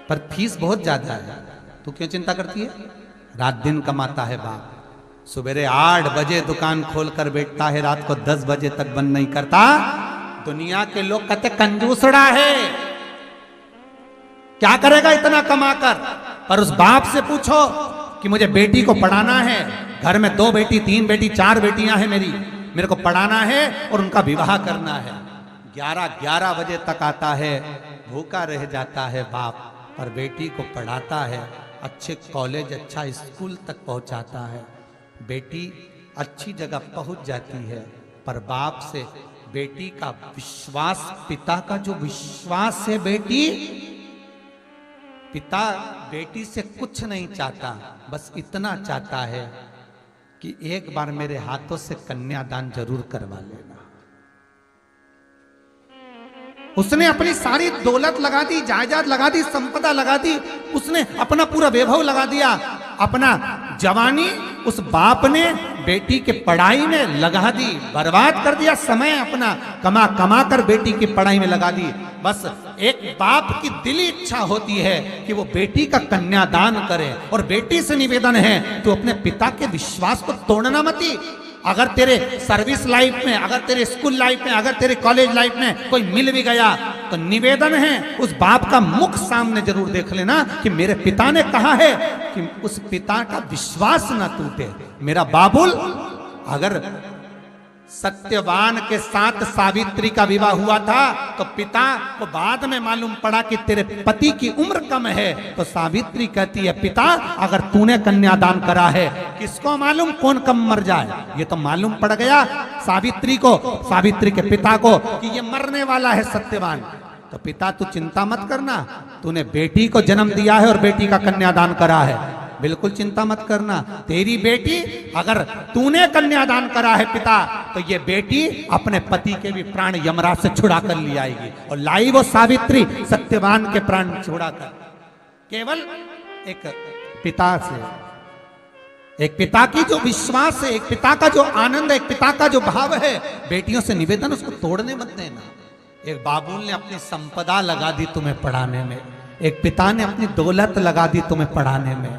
पर फीस बहुत ज्यादा है। तू क्यों चिंता करती है? रात दिन कमाता है बाप, सुबेरे 8 बजे दुकान खोलकर बैठता है, रात को 10 बजे तक बंद नहीं करता। दुनिया के लोग कहते कंजूसड़ा है, क्या करेगा इतना कमाकर। पर उस बाप से पूछो कि मुझे बेटी को पढ़ाना है, घर में 2 बेटी 3 बेटी 4 बेटियां हैं मेरी, मेरे को पढ़ाना है और उनका विवाह करना है। 11 बजे तक आता है, भूखा रह जाता है बाप, पर बेटी को पढ़ाता है, अच्छे कॉलेज अच्छा स्कूल तक पहुंचाता है। बेटी अच्छी जगह पहुंच जाती है, पर बाप से बेटी का विश्वास, पिता का जो विश्वास है बेटी, पिता बेटी से कुछ नहीं चाहता, बस इतना चाहता है कि एक बार मेरे हाथों से कन्यादान जरूर करवा लेना। उसने अपनी सारी दौलत लगा दी, जायदाद लगा दी, संपदा लगा दी, उसने अपना पूरा वैभव लगा दिया, अपना जवानी उस बाप ने बेटी के पढ़ाई में लगा दी, बर्बाद कर दिया, समय अपना कमा कमा कर बेटी की पढ़ाई में लगा दी। बस एक बाप की दिली इच्छा होती है कि वो बेटी का कन्यादान करे, और बेटी से निवेदन है तू अपने पिता के विश्वास को तोड़ना मती। अगर तेरे सर्विस लाइफ में, अगर तेरे स्कूल लाइफ में, अगर तेरे कॉलेज लाइफ में कोई मिल भी गया तो निवेदन है उस बाप का मुख सामने जरूर देख लेना कि मेरे पिता ने कहा है कि उस पिता का विश्वास ना टूटे। मेरा बाबुल, अगर सत्यवान के साथ सावित्री का विवाह हुआ था तो पिता को बाद में मालूम पड़ा कि तेरे पति की उम्र कम है, तो सावित्री कहती है पिता अगर तूने कन्यादान करा है, किसको मालूम कौन कम मर जाए। ये तो मालूम पड़ गया सावित्री को, सावित्री के पिता को, कि ये मरने वाला है सत्यवान। तो पिता तू चिंता मत करना, तूने बेटी को जन्म दिया है और बेटी का कन्यादान करा है, बिल्कुल चिंता मत करना। तेरी बेटी, अगर तूने कन्यादान करा है पिता, तो ये बेटी अपने पति के भी प्राण यमराज से छुड़ा कर ले आएगी, और लाई वो सावित्री सत्यवान के प्राण छुड़ा कर। केवल एक पिता से, एक पिता की जो विश्वास है, एक पिता का जो आनंद है, एक पिता का जो भाव है, बेटियों से निवेदन उसको तोड़ने मत देना। एक बाबुल ने अपनी संपदा लगा दी तुम्हें पढ़ाने में, एक पिता ने अपनी दौलत लगा दी तुम्हें पढ़ाने में,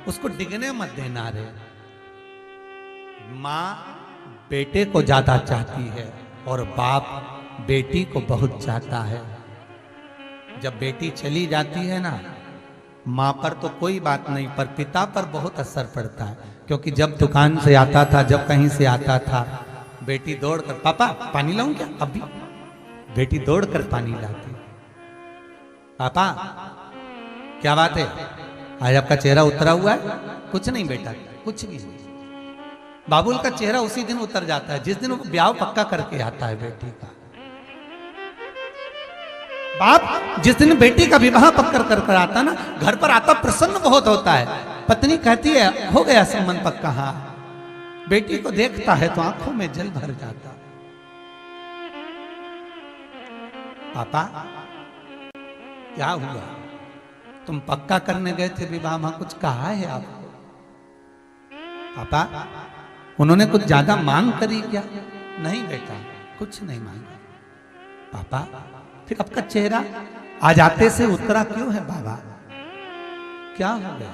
उसको डिगने मत देना रे। मां बेटे को ज्यादा चाहती है और बाप बेटी को बहुत चाहता है। जब बेटी चली जाती है ना, मां पर तो कोई बात नहीं, पर पिता पर बहुत असर पड़ता है। क्योंकि जब दुकान से आता था, जब कहीं से आता था, बेटी दौड़कर पापा पानी लाऊं क्या, अभी बेटी दौड़कर पानी लाती। पापा क्या बात है, आज आपका चेहरा उतरा हुआ है? कुछ नहीं बेटा, कुछ भी नहीं। बाबुल का चेहरा उसी दिन उतर जाता है जिस दिन वो ब्याह पक्का करके आता है बेटी का। बाप जिस दिन बेटी का विवाह पक्का कर आता ना, घर पर आता प्रसन्न बहुत होता है। पत्नी कहती है हो गया संबंध पक्का। हाँ, बेटी को देखता है तो आंखों में जल भर जाता। पापा क्या हुआ? तुम पक्का करने गए थे विवाह, वहां कुछ कहा है आपको? पापा उन्होंने कुछ ज्यादा मांग करी क्या? नहीं बेटा, कुछ नहीं मांगा। पापा फिर आपका चेहरा आज आते से उतरा क्यों है बाबा? क्या हो गया?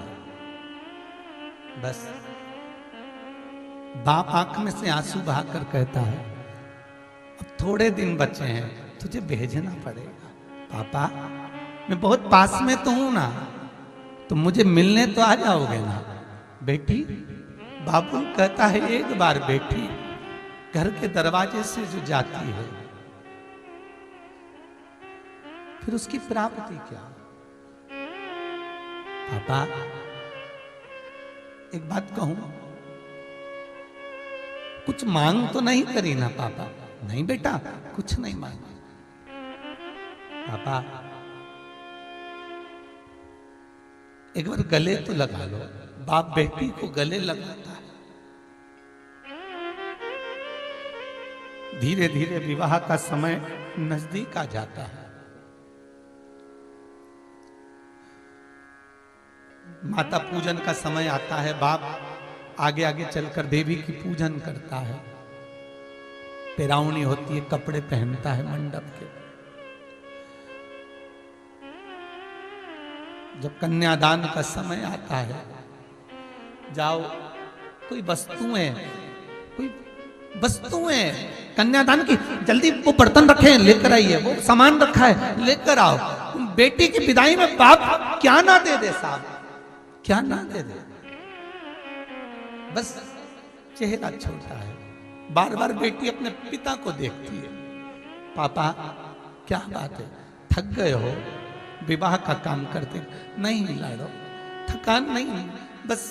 बस बाप आंख में से आंसू बहाकर कहता है अब थोड़े दिन बचे हैं, तुझे भेजना पड़ेगा। पापा मैं बहुत पास में तो हूं ना, तुम मुझे मिलने तो आ जाओगे ना? बेटी, बाबू कहता है एक बार बेटी घर के दरवाजे से जो जाती है फिर उसकी प्राप्ति क्या? पापा एक बात कहूं, कुछ मांग तो नहीं करी ना पापा? नहीं बेटा, कुछ नहीं मांगा। पापा एक बार गले तो लगा लो। बाप बेटी को गले लगाता है। धीरे धीरे विवाह का समय नजदीक आ जाता है। माता पूजन का समय आता है। बाप आगे आगे चलकर देवी की पूजन करता है। पेरावनी होती है, कपड़े पहनता है मंडप के। जब कन्यादान का समय आता है, जाओ कोई वस्तुएं कन्यादान की, जल्दी वो बर्तन रखे हैं लेकर आइए, वो सामान रखा है लेकर आओ। बेटी की विदाई में बाप क्या ना दे दे साहब, क्या ना दे दे। बस चेहरा छोटा है। बार बार बेटी अपने पिता को देखती है। पापा क्या बात है, थक गए हो? विवाह का काम करते? नहीं लाडो, थकान नहीं, बस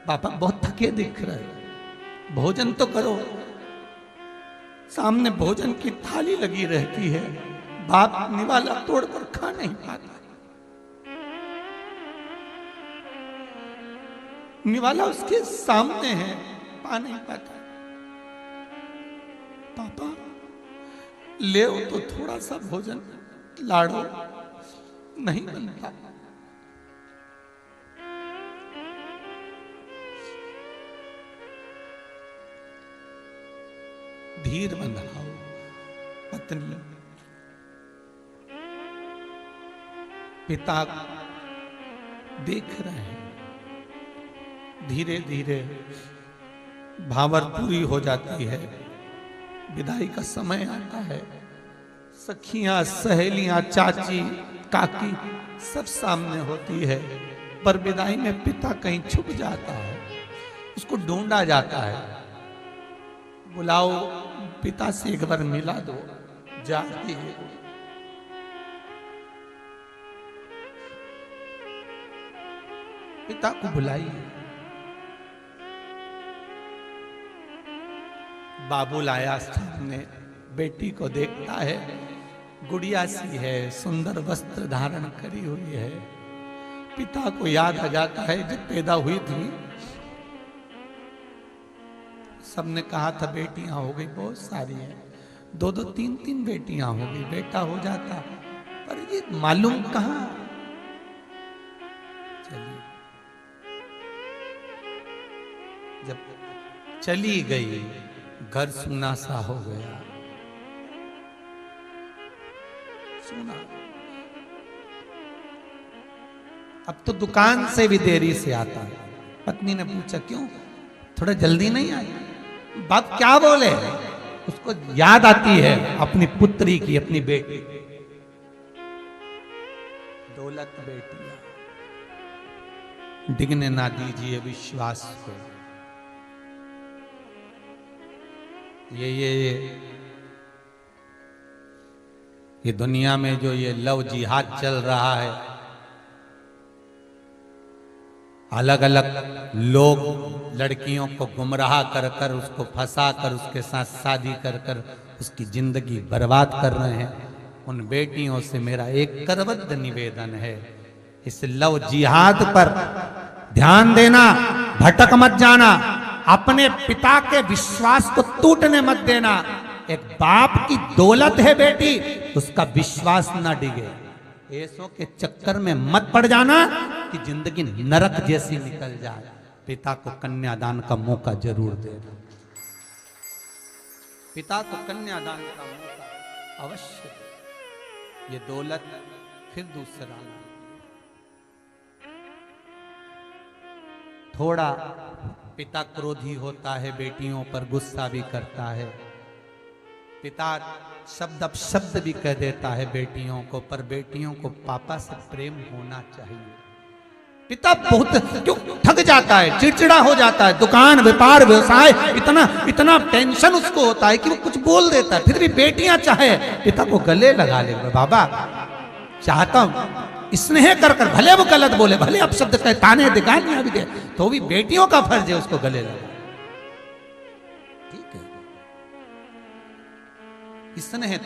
पापा बहुत थके दिख रहे। भोजन तो करो। सामने भोजन की थाली लगी रहती है, बाप निवाला तोड़कर खा नहीं पाता। निवाला उसके सामने है, पा नहीं पाता। पापा ले तो थोड़ा सा भोजन, लाडो नहीं बनता। धीर बंधाओ पत्नी। पिता देख रहे हैं। धीरे धीरे भावर पूरी हो जाती है। विदाई का समय आता है। सखियां, सहेलियां, चाची, काकी सब सामने होती है, पर विदाई में पिता कहीं छुप जाता है। उसको ढूंढा जाता है। बुलाओ, पिता से एक बार मिला दो। जाती है। पिता को बुलाइए। बाबुल आया सामने, बेटी को देखता है। गुड़िया सी है, सुंदर वस्त्र धारण करी हुई है। पिता को याद आ जाता है जब पैदा हुई थी सबने कहा था बेटियां हो गई बहुत सारी हैं, 2-2, 3-3 बेटियां हो गई, बेटा हो जाता, पर ये मालूम कहां। चलिए, जब चली गई घर सूना सा हो गया। सूना। अब तो दुकान से भी देरी से आता है। पत्नी ने पूछा क्यों, थोड़ा जल्दी नहीं आई? बाप क्या बोले? उसको याद आती है अपनी पुत्री की, अपनी बेटी। दौलत बेटियां डिगने ना दीजिए विश्वास को। ये दुनिया में जो ये लव जिहाद चल रहा है, अलग अलग लोग लड़कियों को गुमराह कर कर उसको फंसा कर उसके साथ शादी कर कर उसकी जिंदगी बर्बाद कर रहे हैं। उन बेटियों से मेरा एक करबद्ध निवेदन है, इस लव जिहाद पर ध्यान देना, भटक मत जाना, अपने पिता के विश्वास को टूटने मत देना। एक बाप की दौलत है बेटी, उसका विश्वास ना डिगे। ऐसों के चक्कर में मत पड़ जाना कि जिंदगी नरक जैसी निकल जाए। पिता को कन्यादान का मौका जरूर देना, पिता को कन्यादान का मौका अवश्य दे। ये दौलत फिर दूसरा, थोड़ा पिता क्रोधी होता है, बेटियों पर गुस्सा भी करता है, पिता शब्द अपशब्द भी कह देता है बेटियों को, पर बेटियों को पापा से प्रेम होना चाहिए। पिता बहुत क्यों थक जाता है, चिड़चिड़ा हो जाता है, दुकान व्यापार व्यवसाय इतना इतना टेंशन उसको होता है कि वो कुछ बोल देता है, फिर भी बेटियां चाहे पिता को गले लगा ले, बाबा चाहता हूं स्नेह कर कर, भले वो गलत बोले, भले अपशब्द कहे, ताने दे, गालियां भी दे, तो भी बेटियों का फर्ज है उसको गले लगा। ठीक है, स्नेह।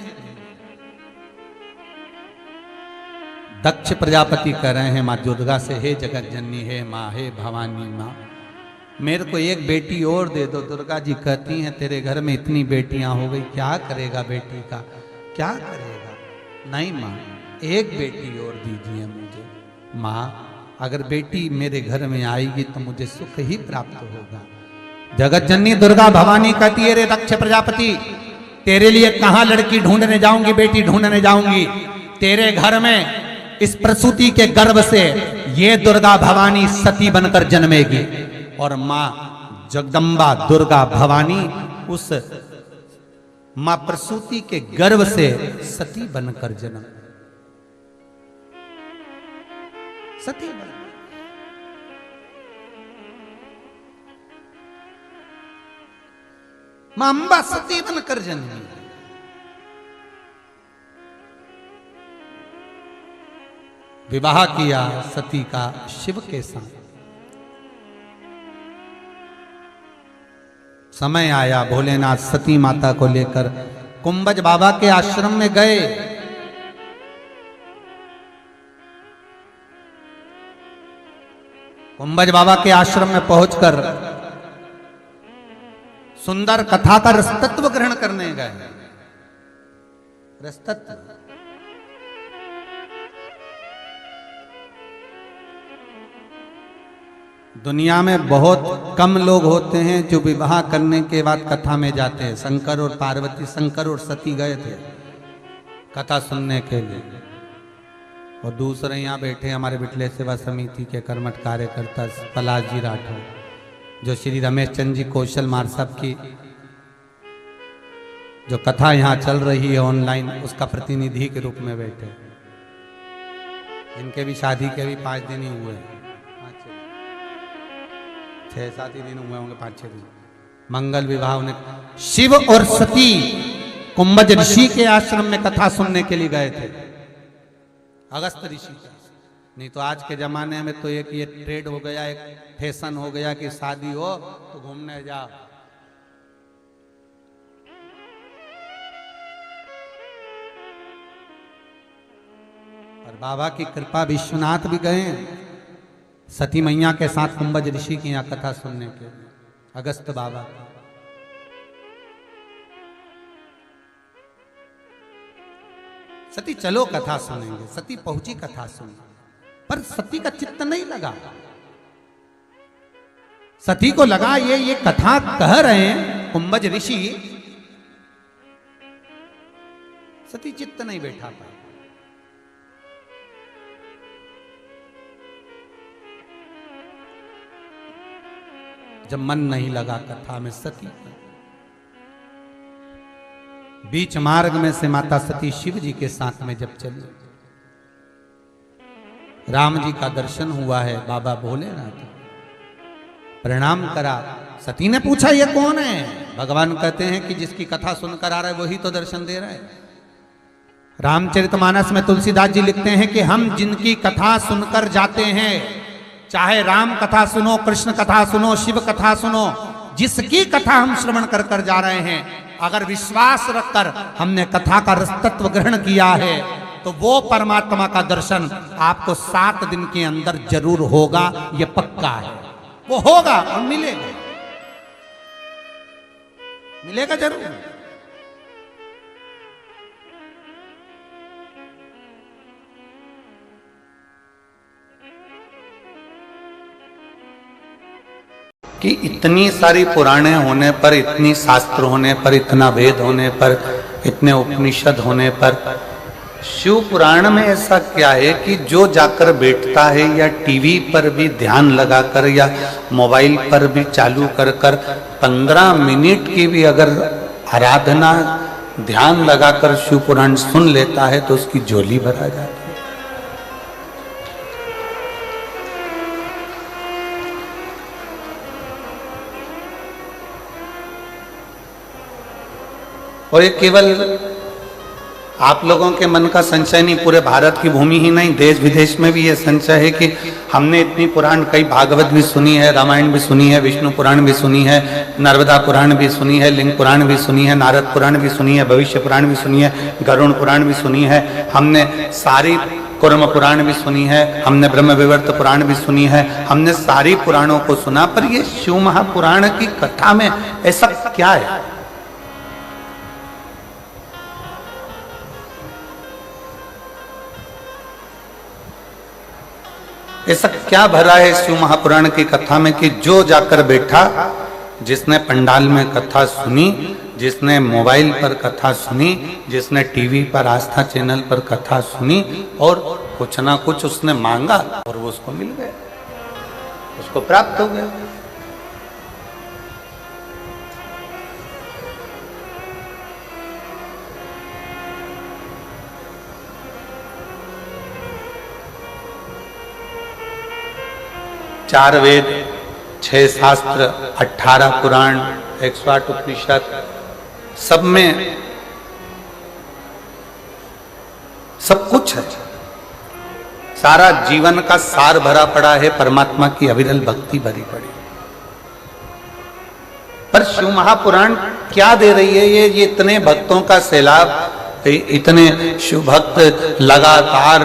दक्ष प्रजापति कह रहे हैं माँ दुर्गा से, हे जगत जननी, हे माँ, हे भवानी माँ, मेरे को एक बेटी और दे दो। दुर्गा जी कहती हैं तेरे घर में इतनी बेटियां हो गई, क्या करेगा बेटी का, क्या करेगा? नहीं माँ, एक बेटी और दीजिए मुझे। माँ अगर बेटी मेरे घर में आएगी तो मुझे सुख ही प्राप्त होगा। जगत जननी दुर्गा भवानी कहती है, रे दक्ष प्रजापति, तेरे लिए कहां लड़की ढूंढने जाऊंगी, बेटी ढूंढने जाऊंगी, तेरे घर में इस प्रसूति के गर्भ से ये दुर्गा भवानी सती बनकर जन्मेगी। और मां जगदम्बा दुर्गा भवानी उस मां प्रसूति के गर्भ से सती बनकर जन्म, सती बन, मां अंबा सती बनकर जन्मी। विवाह किया सती का शिव के साथ। समय आया, भोलेनाथ सती माता को लेकर कुंभज बाबा के आश्रम में गए। कुंभज बाबा के आश्रम में पहुंचकर सुंदर कथा का रसतत्व ग्रहण करने गए। रसतत्व दुनिया में बहुत कम लोग होते हैं जो विवाह करने के बाद कथा में जाते हैं। शंकर और पार्वती, शंकर और सती गए थे कथा सुनने के लिए, और दूसरे यहाँ बैठे हमारे बिटले सेवा समिति के कर्मठ कार्यकर्ता पलाश जी राठौर, जो श्री रमेश चंद्र जी कौशल मार साहब की जो कथा यहाँ चल रही है ऑनलाइन, उसका प्रतिनिधि के रूप में बैठे। इनके भी शादी के भी 5 दिन ही हुए, 6-7 ही दिन हुए होंगे, 5-6 दिन। मंगल विवाह उन्हें शिव और सती कुंभज ऋषि के आश्रम में कथा सुनने के लिए गए थे, अगस्त ऋषि के। नहीं तो आज के जमाने में तो एक ये ट्रेड हो गया, एक फैशन हो गया कि शादी हो तो घूमने जाओ। और बाबा की कृपा, विश्वनाथ भी गए सती मैया के साथ कुंभज ऋषि की यहाँ कथा सुनने के लिए, अगस्त बाबा। सती चलो कथा सुनेंगे, सती पहुंची कथा सुनने, पर सती का चित्त नहीं लगा। सती को लगा ये कथा कह रहे हैं कुंभज ऋषि, सती चित्त नहीं बैठा पाई। जब मन नहीं लगा कथा में, सती बीच मार्ग में से माता सती शिव जी के साथ में जब चली, राम जी का दर्शन हुआ है, बाबा भोलेनाथ प्रणाम करा। सती ने पूछा ये कौन है? भगवान कहते हैं कि जिसकी कथा सुनकर आ रहा है वही तो दर्शन दे रहा है। रामचरितमानस में तुलसीदास जी लिखते हैं कि हम जिनकी कथा सुनकर जाते हैं चाहे राम कथा सुनो, कृष्ण कथा सुनो, शिव कथा सुनो, जिसकी कथा हम श्रवण कर कर जा रहे हैं, अगर विश्वास रखकर हमने कथा का रसतत्व ग्रहण किया है तो वो परमात्मा का दर्शन आपको 7 दिन के अंदर जरूर होगा, ये पक्का है। वो होगा और मिलेगा, मिलेगा जरूर। कि इतनी सारी पुराणे होने पर, इतनी शास्त्र होने पर, इतना वेद होने पर, इतने उपनिषद होने पर, शिव पुराण में ऐसा क्या है कि जो जाकर बैठता है या टीवी पर भी ध्यान लगाकर या मोबाइल पर भी चालू कर कर 15 मिनट की भी अगर आराधना ध्यान लगाकर शिव पुराण सुन लेता है तो उसकी झोली भरा जाती है। और ये केवल आप लोगों के मन का संशय नहीं, पूरे भारत की भूमि ही नहीं, देश विदेश में भी ये संशय है कि हमने इतनी पुराण, कई भागवत भी सुनी है, रामायण भी सुनी है, विष्णु पुराण भी सुनी है, नर्मदा पुराण भी सुनी है, लिंग पुराण भी सुनी है, नारद पुराण भी सुनी है, भविष्य पुराण भी सुनी है, गरुण पुराण भी सुनी है, हमने सारी कुर्म पुराण भी सुनी है, हमने ब्रह्म विवर्त पुराण भी सुनी है, हमने सारी पुराणों को सुना, पर ये शिव महापुराण की कथा में ऐसा क्या है? ऐसा क्या भरा है शिव महापुराण की कथा में कि जो जाकर बैठा, जिसने पंडाल में कथा सुनी, जिसने मोबाइल पर कथा सुनी, जिसने टीवी पर आस्था चैनल पर कथा सुनी और कुछ ना कुछ उसने मांगा और वो उसको मिल गया, उसको प्राप्त हो गया। चार वेद, 6 शास्त्र, 18 पुराण, 108 उपनिषद, सब में सब कुछ है। सारा जीवन का सार भरा पड़ा है, परमात्मा की अविरल भक्ति भरी पड़ी। पर शिव महापुराण क्या दे रही है? ये इतने भक्तों का सैलाब, इतने शिव भक्त लगातार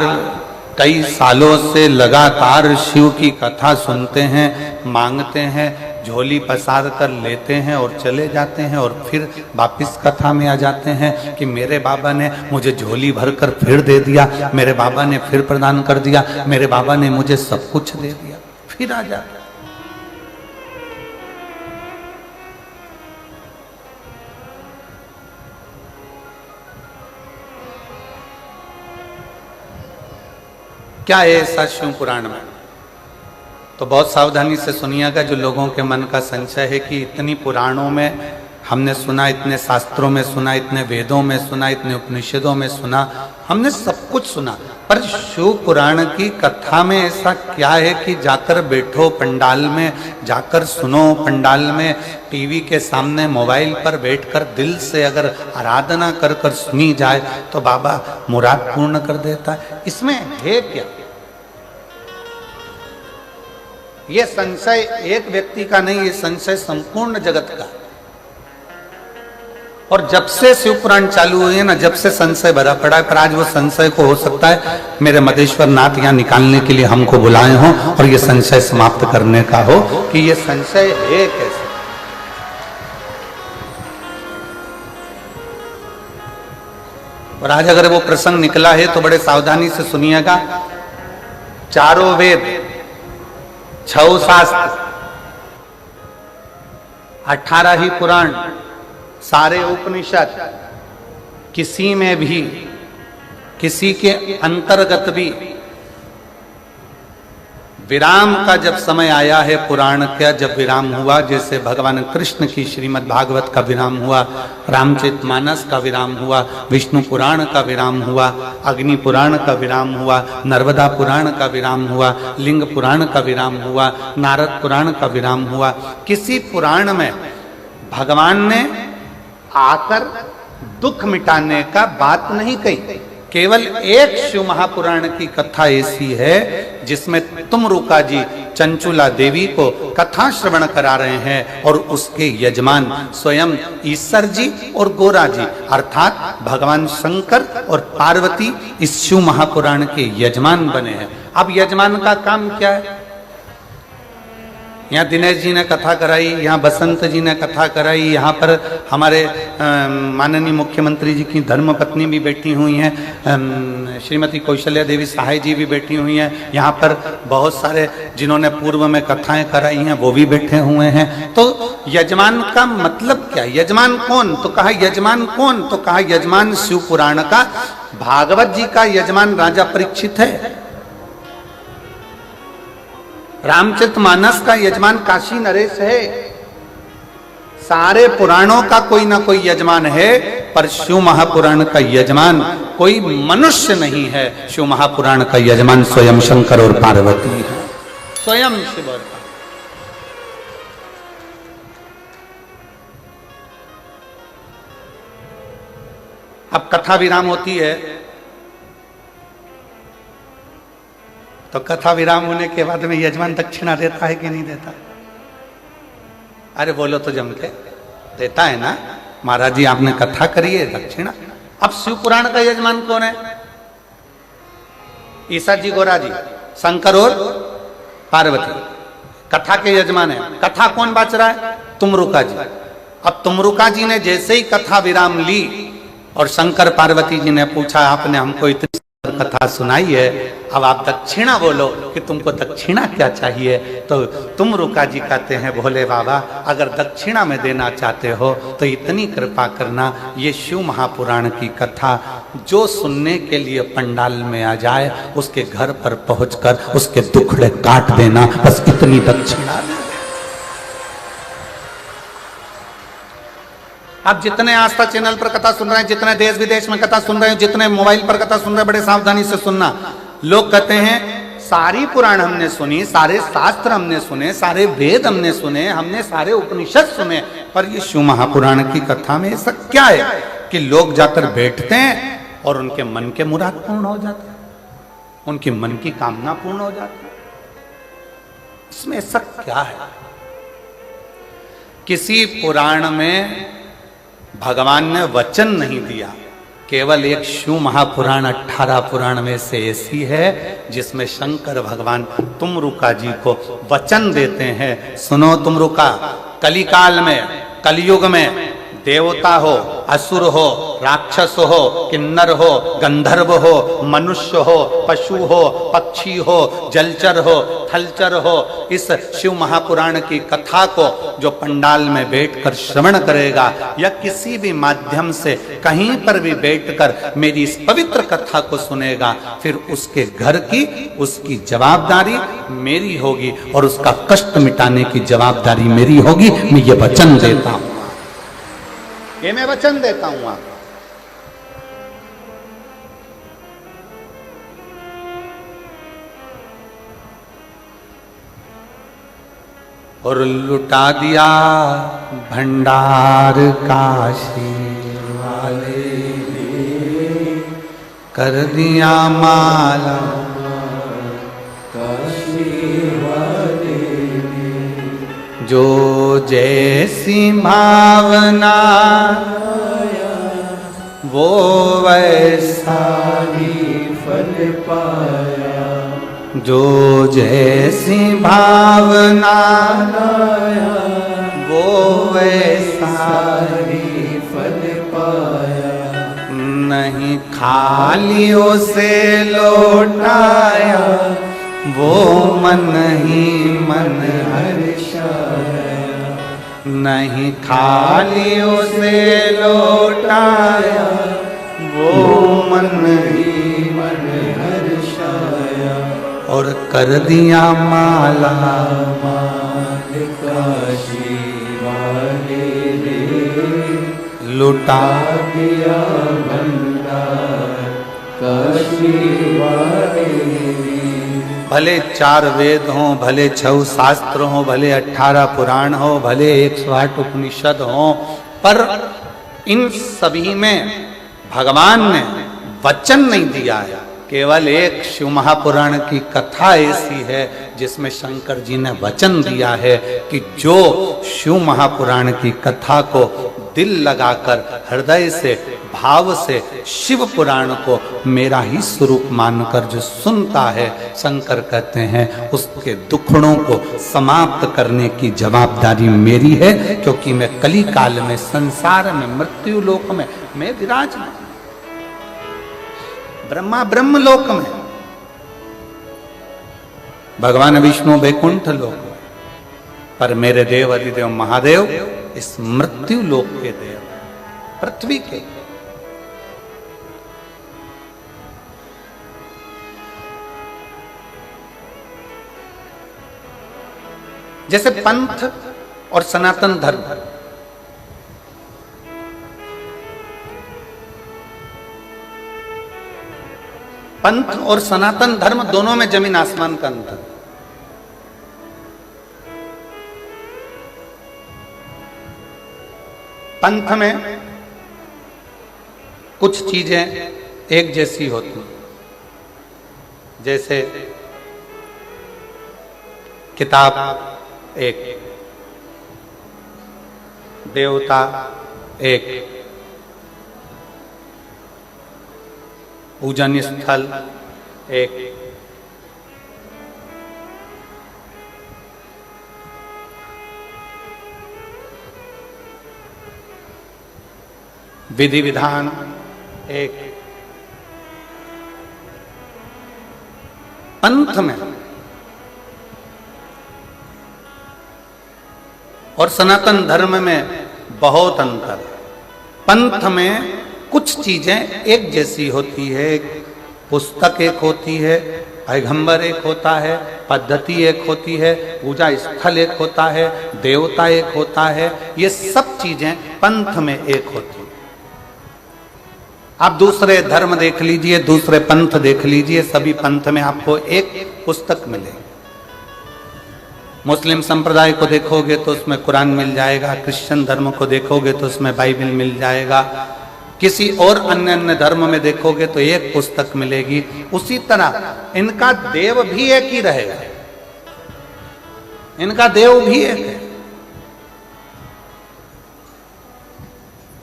कई सालों से लगातार शिव की कथा सुनते हैं, मांगते हैं, झोली पसार कर लेते हैं और चले जाते हैं और फिर वापिस कथा में आ जाते हैं कि मेरे बाबा ने मुझे झोली भरकर फिर दे दिया, मेरे बाबा ने फिर प्रदान कर दिया, मेरे बाबा ने मुझे सब कुछ दे दिया, फिर आ जाते। क्या है ऐसा शिव पुराण में? तो बहुत सावधानी से सुनिएगा। जो लोगों के मन का संशय है कि इतनी पुराणों में हमने सुना, इतने शास्त्रों में सुना, इतने वेदों में सुना, इतने उपनिषदों में सुना, हमने सब कुछ सुना, पर शिव पुराण की कथा में ऐसा क्या है कि जाकर बैठो पंडाल में, जाकर सुनो पंडाल में, टीवी के सामने मोबाइल पर बैठकर दिल से अगर आराधना कर कर सुनी जाए तो बाबा मुराद पूर्ण कर देता है। इसमें है क्या? ये संशय एक व्यक्ति का नहीं, ये संशय संपूर्ण जगत का। और जब से शिव पुराण चालू हुई है ना, जब से संशय भरा पड़ा है, पर आज वो संशय को हो सकता है मेरे मदेश्वर नाथ यहाँ निकालने के लिए हमको बुलाए हों और ये संशय समाप्त करने का हो कि ये संशय है कैसे। और आज अगर वो प्रसंग निकला है तो बड़े सावधानी से सुनिएगा। चारों वेद, 6 शास्त्र, 18 ही पुराण, सारे उपनिषद, किसी में भी, किसी के अंतर्गत भी विराम का जब समय आया है, पुराण का जब विराम हुआ, जैसे भगवान कृष्ण की श्रीमद् भागवत का विराम हुआ, रामचरितमानस का विराम हुआ, विष्णु पुराण का विराम हुआ, अग्नि पुराण का विराम हुआ, नर्मदा पुराण का विराम हुआ, लिंग पुराण का विराम हुआ, नारद पुराण का विराम हुआ, किसी पुराण में भगवान ने आकर दुख मिटाने का बात नहीं कही। केवल एक शिव महापुराण की कथा ऐसी है जिसमें तुमरुका जी चंचुला देवी को कथा श्रवण करा रहे हैं और उसके यजमान स्वयं ईश्वर जी और गोरा जी अर्थात भगवान शंकर और पार्वती इस शिव महापुराण के यजमान बने हैं। अब यजमान का काम क्या है? यहाँ दिनेश जी ने कथा कराई, यहाँ बसंत जी ने कथा कराई, यहाँ पर हमारे माननीय मुख्यमंत्री जी की धर्मपत्नी भी बैठी हुई हैं, श्रीमती कौशल्या देवी सहाय जी भी बैठी हुई हैं, यहाँ पर बहुत सारे जिन्होंने पूर्व में कथाएं कराई हैं वो भी बैठे हुए हैं। तो यजमान का मतलब क्या? यजमान कौन? तो कहा यजमान कौन? तो कहा यजमान शिव पुराण का भागवत जी का यजमान राजा परीक्षित है, रामचरितमानस का यजमान काशी नरेश है। सारे पुराणों का कोई ना कोई यजमान है, पर शिव महापुराण का यजमान कोई मनुष्य नहीं है। शिव महापुराण का यजमान स्वयं शंकर और पार्वती है, स्वयं शिव। अब कथा विराम होती है तो कथा विराम होने के बाद में यजमान दक्षिणा देता है कि नहीं देता? अरे बोलो तो जम के देता है ना। महाराज जी आपने कथा करी है, दक्षिणा। अब शिव पुराण का यजमान कौन है? ईश्वर जी, गोरा जी, शंकर और पार्वती कथा के यजमान है। कथा कौन बाच रहा है? तुमरुका जी। अब तुमरुका जी ने जैसे ही कथा विराम ली और शंकर पार्वती जी ने पूछा आपने हमको इतनी कथा सुनाई है, अब आप दक्षिणा बोलो कि तुमको दक्षिणा क्या चाहिए? तो तुमरुका जी कहते हैं भोले बाबा अगर दक्षिणा में देना चाहते हो तो इतनी कृपा करना, ये शिव महापुराण की कथा जो सुनने के लिए पंडाल में आ जाए उसके घर पर पहुंचकर उसके दुखड़े काट देना, बस इतनी दक्षिणा। आप जितने आस्था चैनल पर कथा सुन रहे हैं, जितने देश विदेश में कथा सुन रहे हैं, जितने मोबाइल पर कथा सुन रहे हैं, बड़े सावधानी से सुनना। लोग कहते हैं सारी पुराण हमने सुनी, सारे शास्त्र हमने सुने, सारे वेद हमने सुने, हमने सारे उपनिषद सुने, पर ये शिव महापुराण की कथा में ऐसा क्या है कि लोग जाकर बैठते हैं और उनके मन के मुराद पूर्ण हो जाते हैं, उनकी मन की कामना पूर्ण हो जाती है? इसमें ऐसा क्या है? किसी पुराण में भगवान ने वचन नहीं दिया, केवल एक शिव महापुराण 18 पुराण में से ऐसी है जिसमें शंकर भगवान तुमरुका जी को वचन देते हैं, सुनो तुमरुका, कलिकाल में, कलयुग में देवता हो, असुर हो, राक्षस हो, किन्नर हो, गंधर्व हो, मनुष्य हो, पशु हो, पक्षी हो, जलचर हो, थलचर हो, इस शिव महापुराण की कथा को जो पंडाल में बैठकर श्रवण करेगा या किसी भी माध्यम से कहीं पर भी बैठकर मेरी इस पवित्र कथा को सुनेगा, फिर उसके घर की उसकी जवाबदारी मेरी होगी और उसका कष्ट मिटाने की जवाबदारी मेरी होगी। मैं ये वचन देता हूं, ये मैं वचन देता हूं आपको। और लुटा दिया भंडार काशी वाले, कर दिया माला काशी वाले, जो जैसी भावना वो वैसा ही फल पाया, जो जैसी भावना वो वैसा ही फल पाया, नहीं खाली उसे लौटाया, वो मन ही मन हर्षाया, नहीं खाली उसे लौटाया, वो मन ही मन हर्षाया, और कर दिया माला माल काशी वाले रे, लुटा दिया भंडार काशी वाले रे। भले 4 वेद हों, भले 6 शास्त्र हों, भले 18 पुराण हो, भले 108 उपनिषद हों, पर इन सभी में भगवान ने वचन नहीं दिया है। केवल एक शिव महापुराण की कथा ऐसी है जिसमें शंकर जी ने वचन दिया है कि जो शिव महापुराण की कथा को दिल लगाकर हृदय से भाव से शिव पुराण को मेरा ही स्वरूप मानकर जो सुनता है, शंकर कहते हैं उसके दुखड़ों को समाप्त करने की जवाबदारी मेरी है, क्योंकि मैं कली काल में संसार में मृत्यु लोक में मैं विराजमान, ब्रह्मा ब्रह्म लोक में, भगवान विष्णु वैकुंठ लोक में, पर मेरे देव अधिदेव महादेव इस मृत्यु लोक के देव, पृथ्वी के। जैसे पंथ और सनातन धर्म, पंथ और सनातन धर्म दोनों में जमीन आसमान का अंतर। पंथ में कुछ चीजें एक जैसी होती, जैसे किताब एक, देवता एक, पूजन स्थल एक, विधि विधान एक। पंथ में और सनातन धर्म में बहुत अंतर। पंथ में कुछ चीजें एक जैसी होती है, पुस्तक एक होती है, पैगंबर एक होता है, पद्धति एक होती है, पूजा स्थल एक होता है, देवता एक होता है, ये सब चीजें पंथ में एक होती है। आप दूसरे धर्म देख लीजिए, दूसरे पंथ देख लीजिए, सभी पंथ में आपको एक पुस्तक मिलेगी। मुस्लिम संप्रदाय को देखोगे तो उसमें कुरान मिल जाएगा, क्रिश्चियन धर्म को देखोगे तो उसमें बाइबल मिल जाएगा, किसी और अन्य धर्म में देखोगे तो एक पुस्तक मिलेगी। उसी तरह इनका देव भी एक ही रहेगा, इनका देव भी एक है,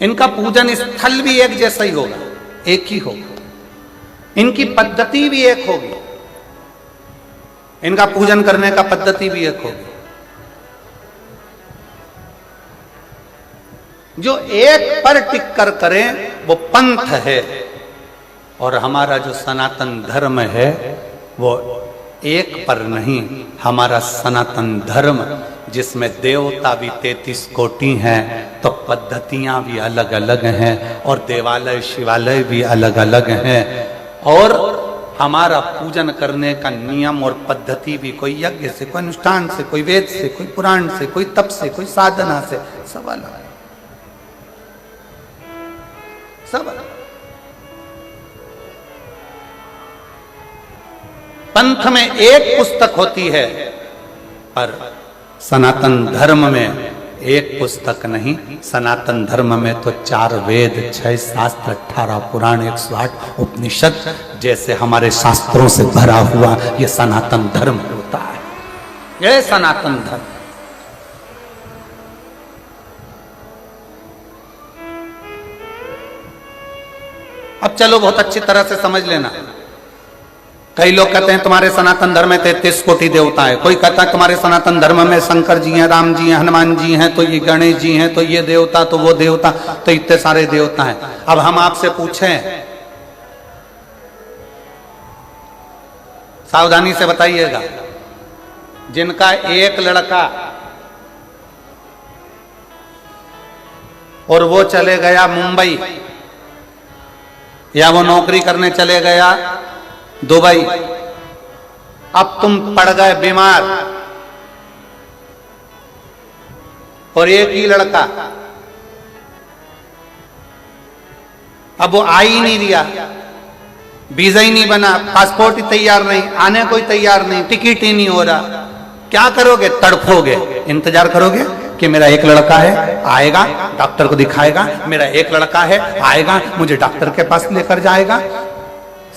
इनका पूजन स्थल भी एक जैसा ही होगा, एक ही होगा, इनकी पद्धति भी एक होगी, इनका पूजन करने का पद्धति भी एक होगी। जो एक पर टिक कर करें वो पंथ है, और हमारा जो सनातन धर्म है वो एक पर नहीं, हमारा सनातन धर्म जिसमें देवता भी 33 कोटि हैं, तो पद्धतियां भी अलग अलग हैं, और देवालय शिवालय भी अलग अलग हैं, और हमारा पूजन करने का नियम और पद्धति भी कोई यज्ञ से, कोई अनुष्ठान से, कोई वेद से, कोई पुराण से, कोई तप से, कोई साधना से, सब अलग है, सब अलग। पंथ में एक पुस्तक होती है, पर सनातन धर्म में एक पुस्तक नहीं। सनातन धर्म में तो 4 वेद, 6 शास्त्र, 18 पुराण, 108 उपनिषद जैसे हमारे शास्त्रों से भरा हुआ ये सनातन धर्म होता है, ये सनातन धर्म। अब चलो बहुत अच्छी तरह से समझ लेना। कई लोग कहते हैं तुम्हारे सनातन धर्म में 33 कोटि देवता है, कोई कहता है तुम्हारे सनातन धर्म में शंकर जी हैं, राम जी हैं, हनुमान जी हैं, तो ये गणेश जी हैं, तो ये देवता, तो वो देवता, तो इतने सारे देवता हैं। अब हम आपसे पूछें, सावधानी से बताइएगा, जिनका एक लड़का और वो चले गया मुंबई, या वो नौकरी करने चले गया दुबई, अब तुम पड़ गए बीमार, और एक ही लड़का, अब वो आ ही नहीं दिया, वीजा ही नहीं बना, पासपोर्ट ही तैयार नहीं, आने कोई तैयार नहीं, टिकट ही नहीं हो रहा, क्या करोगे? तड़फोगे, इंतजार करोगे कि मेरा एक लड़का है, आएगा, डॉक्टर को दिखाएगा, मेरा एक लड़का है, आएगा, मुझे डॉक्टर के पास लेकर जाएगा।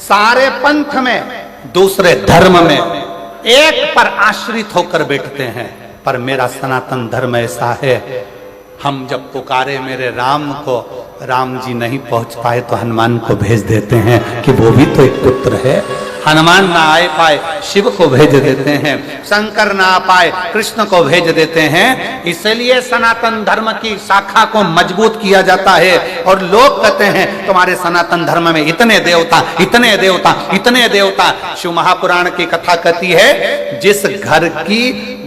सारे पंथ में, दूसरे धर्म में एक पर आश्रित होकर बैठते हैं। पर मेरा सनातन धर्म ऐसा है, हम जब पुकारे मेरे राम को, राम जी नहीं पहुंच पाए तो हनुमान को भेज देते हैं कि वो भी तो एक पुत्र है। हनुमान ना आए पाए शिव को भेज देते हैं, शंकर ना आ पाए कृष्ण को भेज देते हैं। इसलिए सनातन धर्म की शाखा को मजबूत किया जाता है। और लोग कहते हैं तुम्हारे सनातन धर्म में इतने देवता, इतने देवता, इतने देवता। शिव महापुराण की कथा कहती है, जिस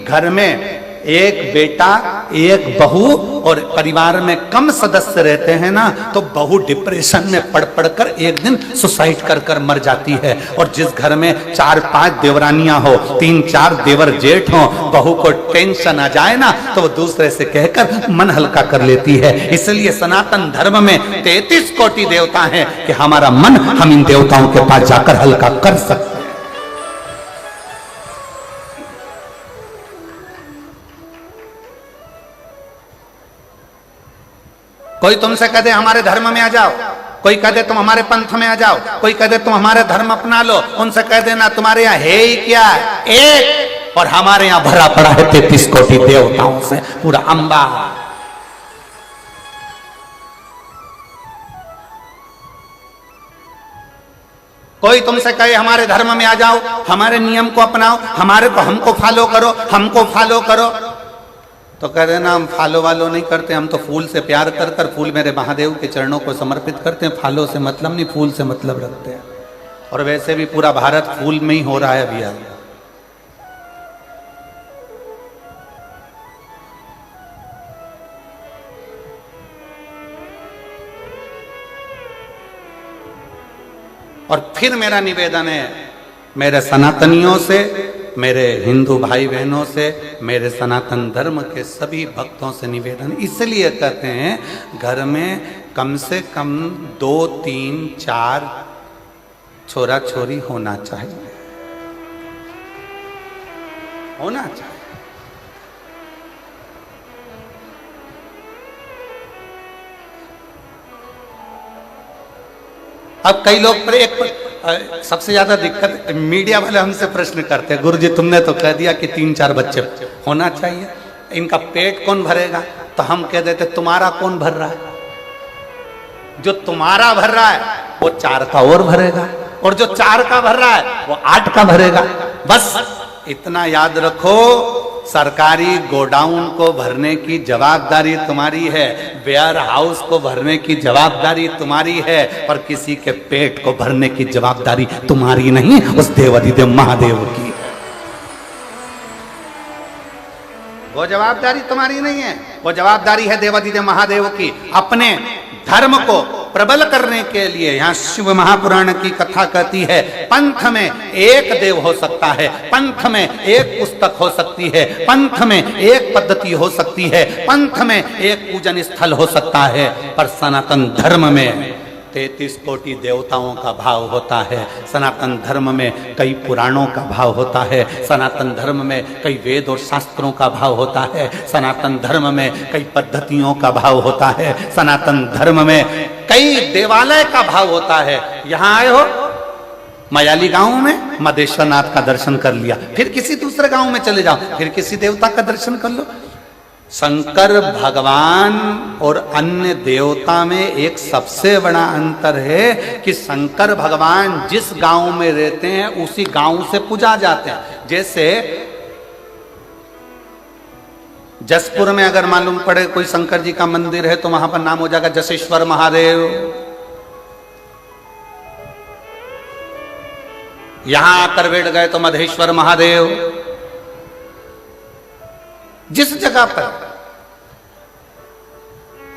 घर में एक बेटा, एक बहू और परिवार में कम सदस्य रहते हैं ना, तो बहू डिप्रेशन में पड़ पड़कर एक दिन सुसाइड कर कर मर जाती है। और जिस घर में 4-5 देवरानियां हो, 3-4 देवर जेठ हो, बहू को टेंशन आ जाए ना तो वो दूसरे से कहकर मन हल्का कर लेती है। इसलिए सनातन धर्म में 33 कोटि देवता हैं कि हमारा मन हम इन देवताओं के पास जाकर हल्का कर सकते हैं। कोई तुमसे कह दे हमारे धर्म में आ जाओ, कोई कह दे तुम हमारे पंथ में आ जाओ, कोई कह दे तुम हमारे धर्म अपना लो, उनसे कह देना तुम्हारे यहाँ है ही क्या, एक, और हमारे यहाँ भरा पड़ा है 33 कोटि देवताओं से पूरा अंबा। कोई तुमसे कहे हमारे धर्म में आ जाओ, हमारे नियम को अपनाओ, हमारे को हमको फॉलो करो, हमको फॉलो करो, तो कह देना हम फॉलो वालो नहीं करते, हम तो फूल से प्यार कर कर फूल मेरे महादेव के चरणों को समर्पित करते हैं, फॉलो से मतलब नहीं, फूल से मतलब रखते हैं। और वैसे भी पूरा भारत फूल में ही हो रहा है भैया। और फिर मेरा निवेदन है मेरे सनातनियों से, मेरे हिंदू भाई बहनों से, मेरे सनातन धर्म के सभी भक्तों से निवेदन इसलिए कहते हैं घर में कम से कम 2, 3, 4 छोरा छोरी होना चाहिए, होना चाहिए। अब कई लोग सबसे ज्यादा दिक्कत मीडिया वाले हमसे प्रश्न करते हैं, गुरुजी तुमने तो कह दिया कि 3-4 बच्चे होना चाहिए, इनका पेट कौन भरेगा? तो हम कह देते तुम्हारा कौन भर रहा है? जो तुम्हारा भर रहा है वो 4 का और भरेगा, और जो 4 का भर रहा है वो 8 का भरेगा। बस इतना याद रखो, सरकारी गोडाउन को भरने की जवाबदारी तुम्हारी है, वेयर हाउस को भरने की जवाबदारी तुम्हारी है, पर किसी के पेट को भरने की जवाबदारी तुम्हारी नहीं, उस देवाधिदेव महादेव की। वो जवाबदारी तुम्हारी नहीं है, वो जवाबदारी है देवाधिदेव महादेव की। अपने धर्म को प्रबल करने के लिए यहाँ शिव महापुराण की कथा कहती है, पंथ में एक देव हो सकता है, पंथ में एक पुस्तक हो सकती है, पंथ में एक पद्धति हो सकती है, पंथ में एक पूजन स्थल हो सकता है, पर सनातन धर्म में 33 कोटि देवताओं का भाव होता है। सनातन धर्म में कई पुराणों का भाव होता है, सनातन धर्म में कई वेद और शास्त्रों का भाव होता है, सनातन धर्म में कई पद्धतियों का भाव होता है, सनातन धर्म में कई देवालय का भाव होता है। यहाँ आए हो मयाली गांव में मदेश्वर नाथ का दर्शन कर लिया, फिर किसी दूसरे गांव में चले जाओ, फिर किसी देवता का दर्शन कर लो। शंकर भगवान और अन्य देवता में एक सबसे बड़ा अंतर है कि शंकर भगवान जिस गांव में रहते हैं उसी गांव से पूजा जाते हैं। जैसे जसपुर में अगर मालूम पड़े कोई शंकर जी का मंदिर है तो वहां पर नाम हो जाएगा जसेश्वर महादेव। यहां आकर बैठ गए तो मधेश्वर महादेव। जिस जगह पर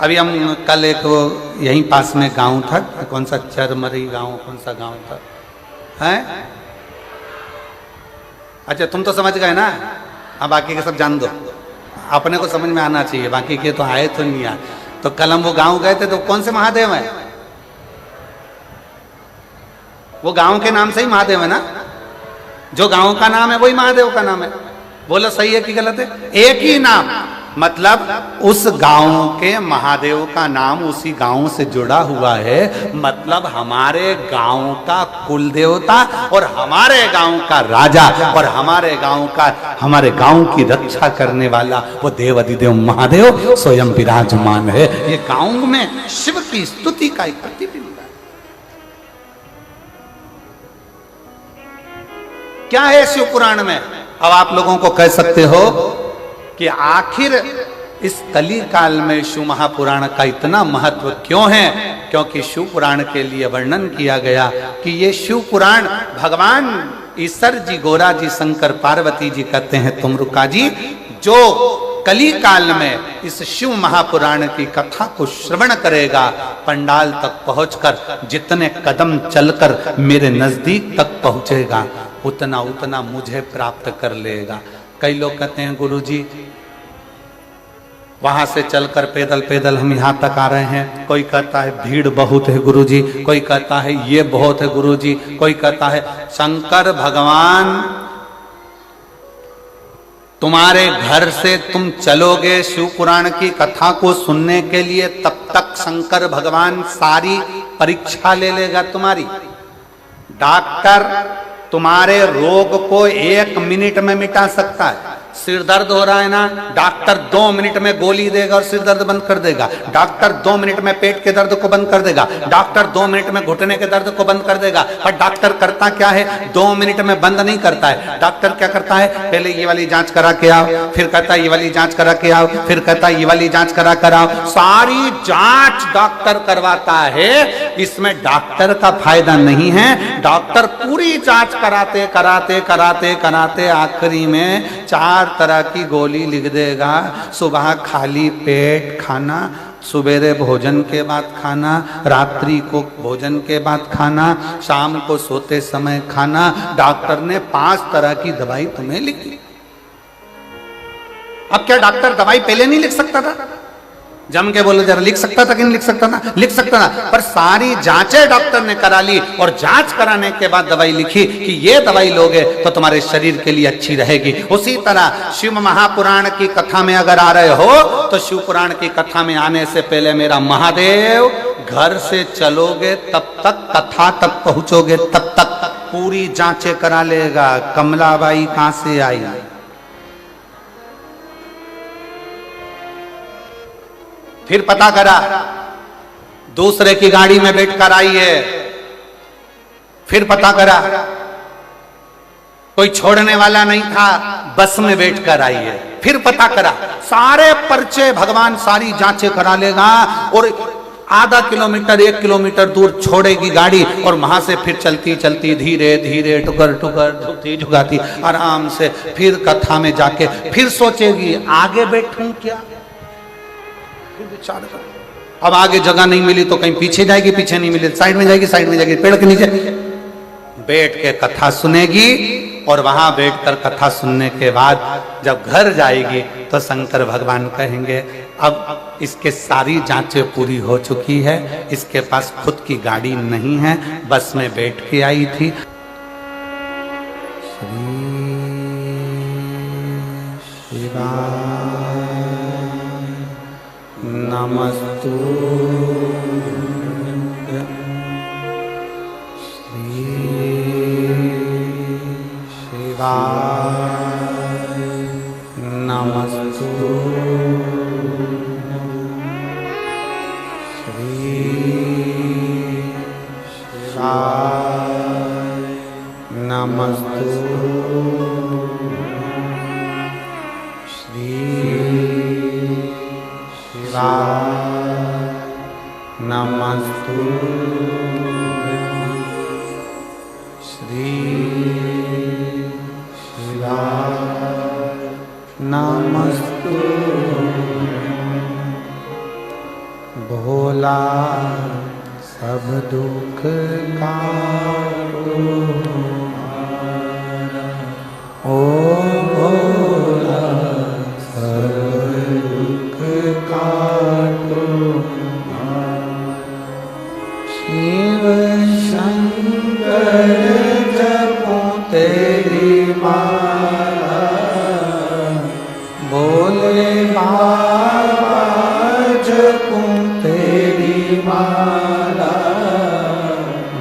अभी हम कल एक वो यहीं पास में गांव था, कौन सा चरमरी गांव, कौन सा गांव था हैं? अच्छा तुम तो समझ गए ना, अब बाकी के सब जान दो, अपने को समझ में आना चाहिए, बाकी के तो आए तो नहीं आए। तो कल हम वो गांव गए थे तो कौन से महादेव है? वो गांव के नाम से ही महादेव है ना, जो गांव का नाम है वही महादेव का नाम है। बोलो सही है कि गलत है? एक ही नाम, मतलब उस गांव के महादेव का नाम उसी गांव से जुड़ा हुआ है, मतलब हमारे गांव का कुल देवता और हमारे गांव का राजा और हमारे गांव की रक्षा करने वाला वो देव अधिदेव महादेव स्वयं विराजमान है। ये गांव में शिव की स्तुति का एक प्रतिबिंब है। क्या है शिव पुराण में? अब आप लोगों को कह सकते हो कि आखिर इस कली काल में शिव महापुराण का इतना महत्व क्यों है? क्योंकि शिव पुराण के लिए वर्णन किया गया कि ये शिव पुराण भगवान ईश्वर जी, गोरा जी, शंकर पार्वती जी कहते हैं तुमरुका जी, जो कली काल में इस शिव महापुराण की कथा को श्रवण करेगा, पंडाल तक पहुंचकर जितने कदम चलकर मेरे नजदीक तक पहुंचेगा, उतना उतना मुझे प्राप्त कर लेगा। कई लोग कहते हैं गुरुजी वहां से चलकर पैदल पैदल हम यहाँ तक आ रहे हैं। कोई कहता है भीड़ बहुत है गुरुजी, कोई कहता है ये बहुत है गुरुजी, कोई कहता है शंकर भगवान तुम्हारे घर से तुम चलोगे शिव पुराण की कथा को सुनने के लिए, तब तक शंकर भगवान सारी परीक्षा ले लेगा तुम्हारी। डॉक्टर तुम्हारे रोग को 1 मिनट में मिटा सकता है। सिर दर्द हो रहा है ना, डॉक्टर 2 मिनट में गोली देगा और सिर दर्द बंद कर देगा। डॉक्टर 2 मिनट में पेट के दर्द को बंद कर देगा। डॉक्टर 2 मिनट में घुटने के दर्द को बंद कर देगा। पर डॉक्टर करता क्या है? 2 मिनट में बंद नहीं करता है। डॉक्टर क्या करता है? पहले ये वाली जांच करा के आओ, फिर कहता है ये वाली जांच करा के आओ, फिर कहता है ये वाली जांच करा कर आओ। सारी जांच डॉक्टर करवाता है। इसमें डॉक्टर का फायदा नहीं है। डॉक्टर पूरी जांच कराते कराते कराते कराते आखिरी में 4 तरह की गोली लिख देगा। सुबह खाली पेट खाना, सवेरे भोजन के बाद खाना, रात्रि को भोजन के बाद खाना, शाम को सोते समय खाना। डॉक्टर ने 5 तरह की दवाई तुम्हें लिखी। अब क्या डॉक्टर दवाई पहले नहीं लिख सकता था? जम के बोलो जरा, लिख सकता था कि नहीं लिख सकता था? लिख सकता था, पर सारी जांचें डॉक्टर ने करा ली और जांच कराने के बाद दवाई लिखी कि ये दवाई लोगे तो तुम्हारे शरीर के लिए अच्छी रहेगी। उसी तरह शिव महापुराण की कथा में अगर आ रहे हो तो शिव पुराण की कथा में आने से पहले मेरा महादेव घर से चलोगे तब तक, कथा तक पहुंचोगे तब तक पूरी जांचें करा लेगा। कमलाबाई कहां से आई? फिर पता करा दूसरे की गाड़ी में बैठकर आई है। फिर पता करा कोई छोड़ने वाला नहीं था, बस में बैठकर आई है। फिर पता करा, सारे पर्चे भगवान सारी जांचें करा लेगा और आधा किलोमीटर 1 किलोमीटर दूर छोड़ेगी गाड़ी और वहां से फिर चलती चलती धीरे धीरे टुकर टुकर झुकती झुकाती आराम से फिर कथा में जाके फिर सोचेगी आगे बैठूं क्या। अब आगे जगह नहीं मिली तो कहीं पीछे जाएगी, पीछे नहीं मिली साइड में जाएगी, साइड में जाएगी, पेड़ के नीचे बैठ के कथा सुनेगी। और वहां बैठकर कथा सुनने के बाद जब घर जाएगी तो शंकर भगवान कहेंगे अब इसके सारी जांचें पूरी हो चुकी है, इसके पास खुद की गाड़ी नहीं है, बस में बैठ के आई थी। श्री शिवाय नमस्तु श्री शिवाय नमस्तु श्री शिवाय नमस्तु श्री नमस्तु श्री शिवाय नमस्तु भोला सब दुख काटो ओ भोला सब दुख काटो शिव शंकर जपो तेरी माला भोले बाबा हमारा,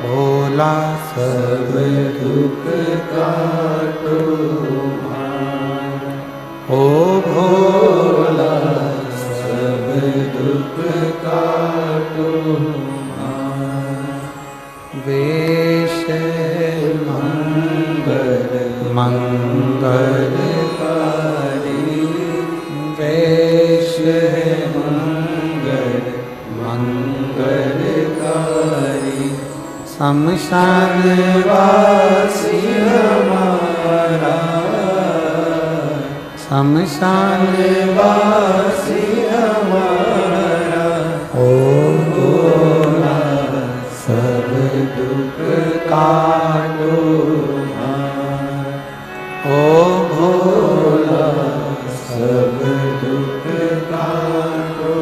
भोला सब दुख काटो ओ भोला, सब दुख काटो वेश मंगलकारी, वेश मंगलकारी, शमशान वासी हमारा, शमशान वासी हमारा, ओ भोला सब दुख काटो ओ भोला, सब दुख काटो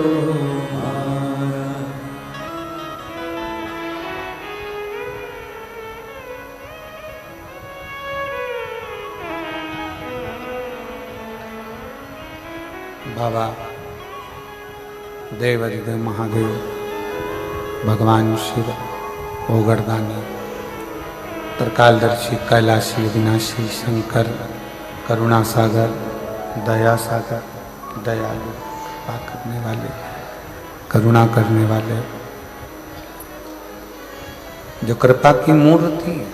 बाबा देवाधिदेव महादेव भगवान शिव ओगरदानी त्रिकालदर्शी कैलाशी अविनाशी शंकर करुणा सागर दया सागर दयालु कृपा करने वाले करुणा करने वाले जो कृपा की मूर्ति है।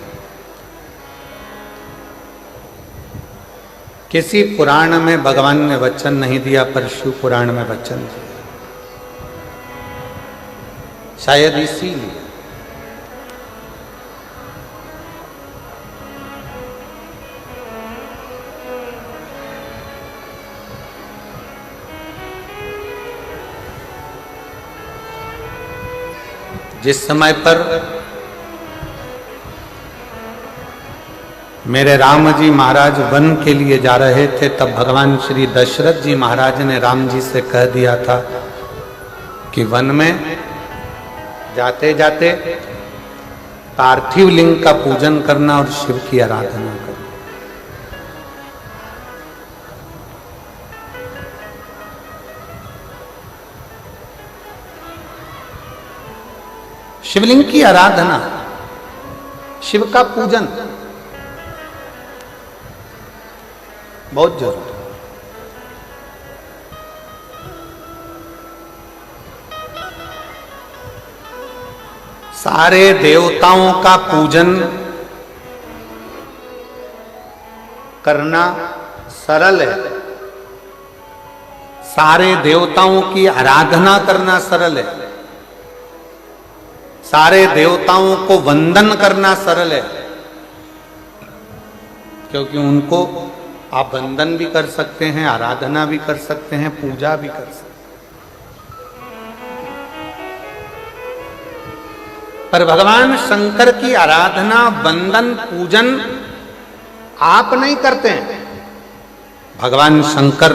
किसी पुराण में भगवान ने वचन नहीं दिया पर शिव पुराण में वचन दिया, शायद इसीलिए जिस समय पर मेरे राम जी महाराज वन के लिए जा रहे थे तब भगवान श्री दशरथ जी महाराज ने राम जी से कह दिया था कि वन में जाते जाते पार्थिव लिंग का पूजन करना और शिव की आराधना करना। शिवलिंग की आराधना, शिव का पूजन बहुत जरूरी है। सारे देवताओं का पूजन करना सरल है, सारे देवताओं की आराधना करना सरल है, सारे देवताओं को वंदन करना सरल है, क्योंकि उनको आप वंदन भी कर सकते हैं, आराधना भी कर सकते हैं, पूजा भी कर सकते हैं। पर भगवान शंकर की आराधना वंदन पूजन आप नहीं करते हैं। भगवान शंकर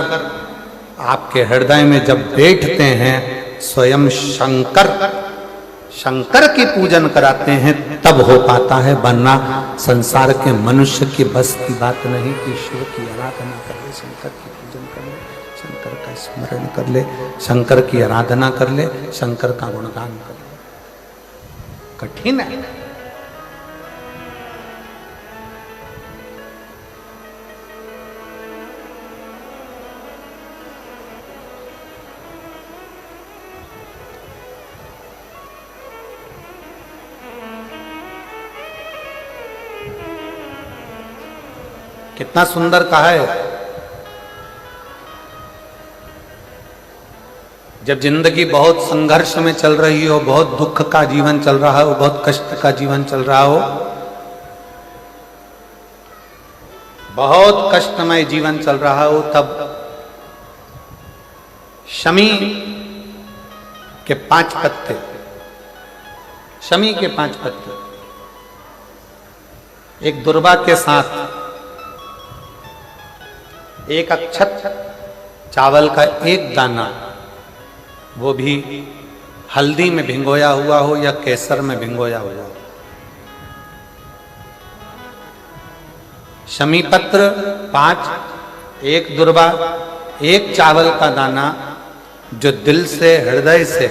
आपके हृदय में जब बैठते हैं स्वयं शंकर शंकर की पूजन कराते हैं तब हो पाता है, वरना संसार के मनुष्य की बस की बात नहीं कि शिव की आराधना कर ले, शंकर की पूजन कर ले, शंकर का स्मरण कर ले, शंकर की आराधना कर ले, शंकर का गुणगान कर ले। कठिन है। कितना सुंदर कहा है, जब जिंदगी बहुत संघर्ष में चल रही हो, बहुत दुख का जीवन चल रहा हो, बहुत कष्ट का जीवन चल रहा हो, बहुत कष्टमय जीवन चल रहा हो, तब शमी के 5 पत्ते, शमी के 5 पत्ते एक दुर्वा के साथ एक अक्षत चावल का एक दाना, वो भी हल्दी में भिंगोया हुआ हो या केसर में भिंगोया हुआ हो, शमी पत्र 5, एक दुर्वा, एक चावल का दाना, जो दिल से हृदय से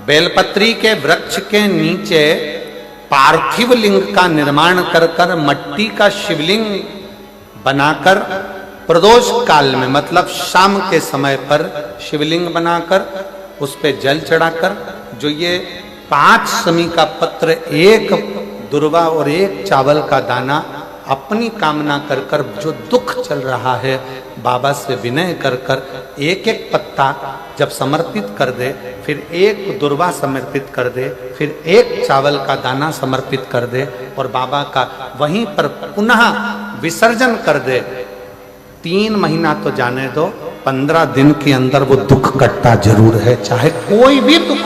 बेलपत्री के वृक्ष के नीचे पार्थिव लिंग का निर्माण कर कर मट्टी का शिवलिंग बनाकर प्रदोष काल में मतलब शाम के समय पर शिवलिंग बनाकर उस पे जल चढ़ाकर जो ये 5 समी का पत्र, एक दुर्वा और एक चावल का दाना अपनी कामना कर कर जो दुख चल रहा है बाबा से विनय कर कर एक एक पत्ता जब समर्पित कर दे, फिर एक दुर्वा समर्पित कर दे, फिर एक चावल का दाना समर्पित कर दे और बाबा का वहीं पर पुनः विसर्जन कर दे, 3 महीना तो जाने दो, 15 दिन के अंदर वो दुख कटता जरूर है, चाहे कोई भी दुख।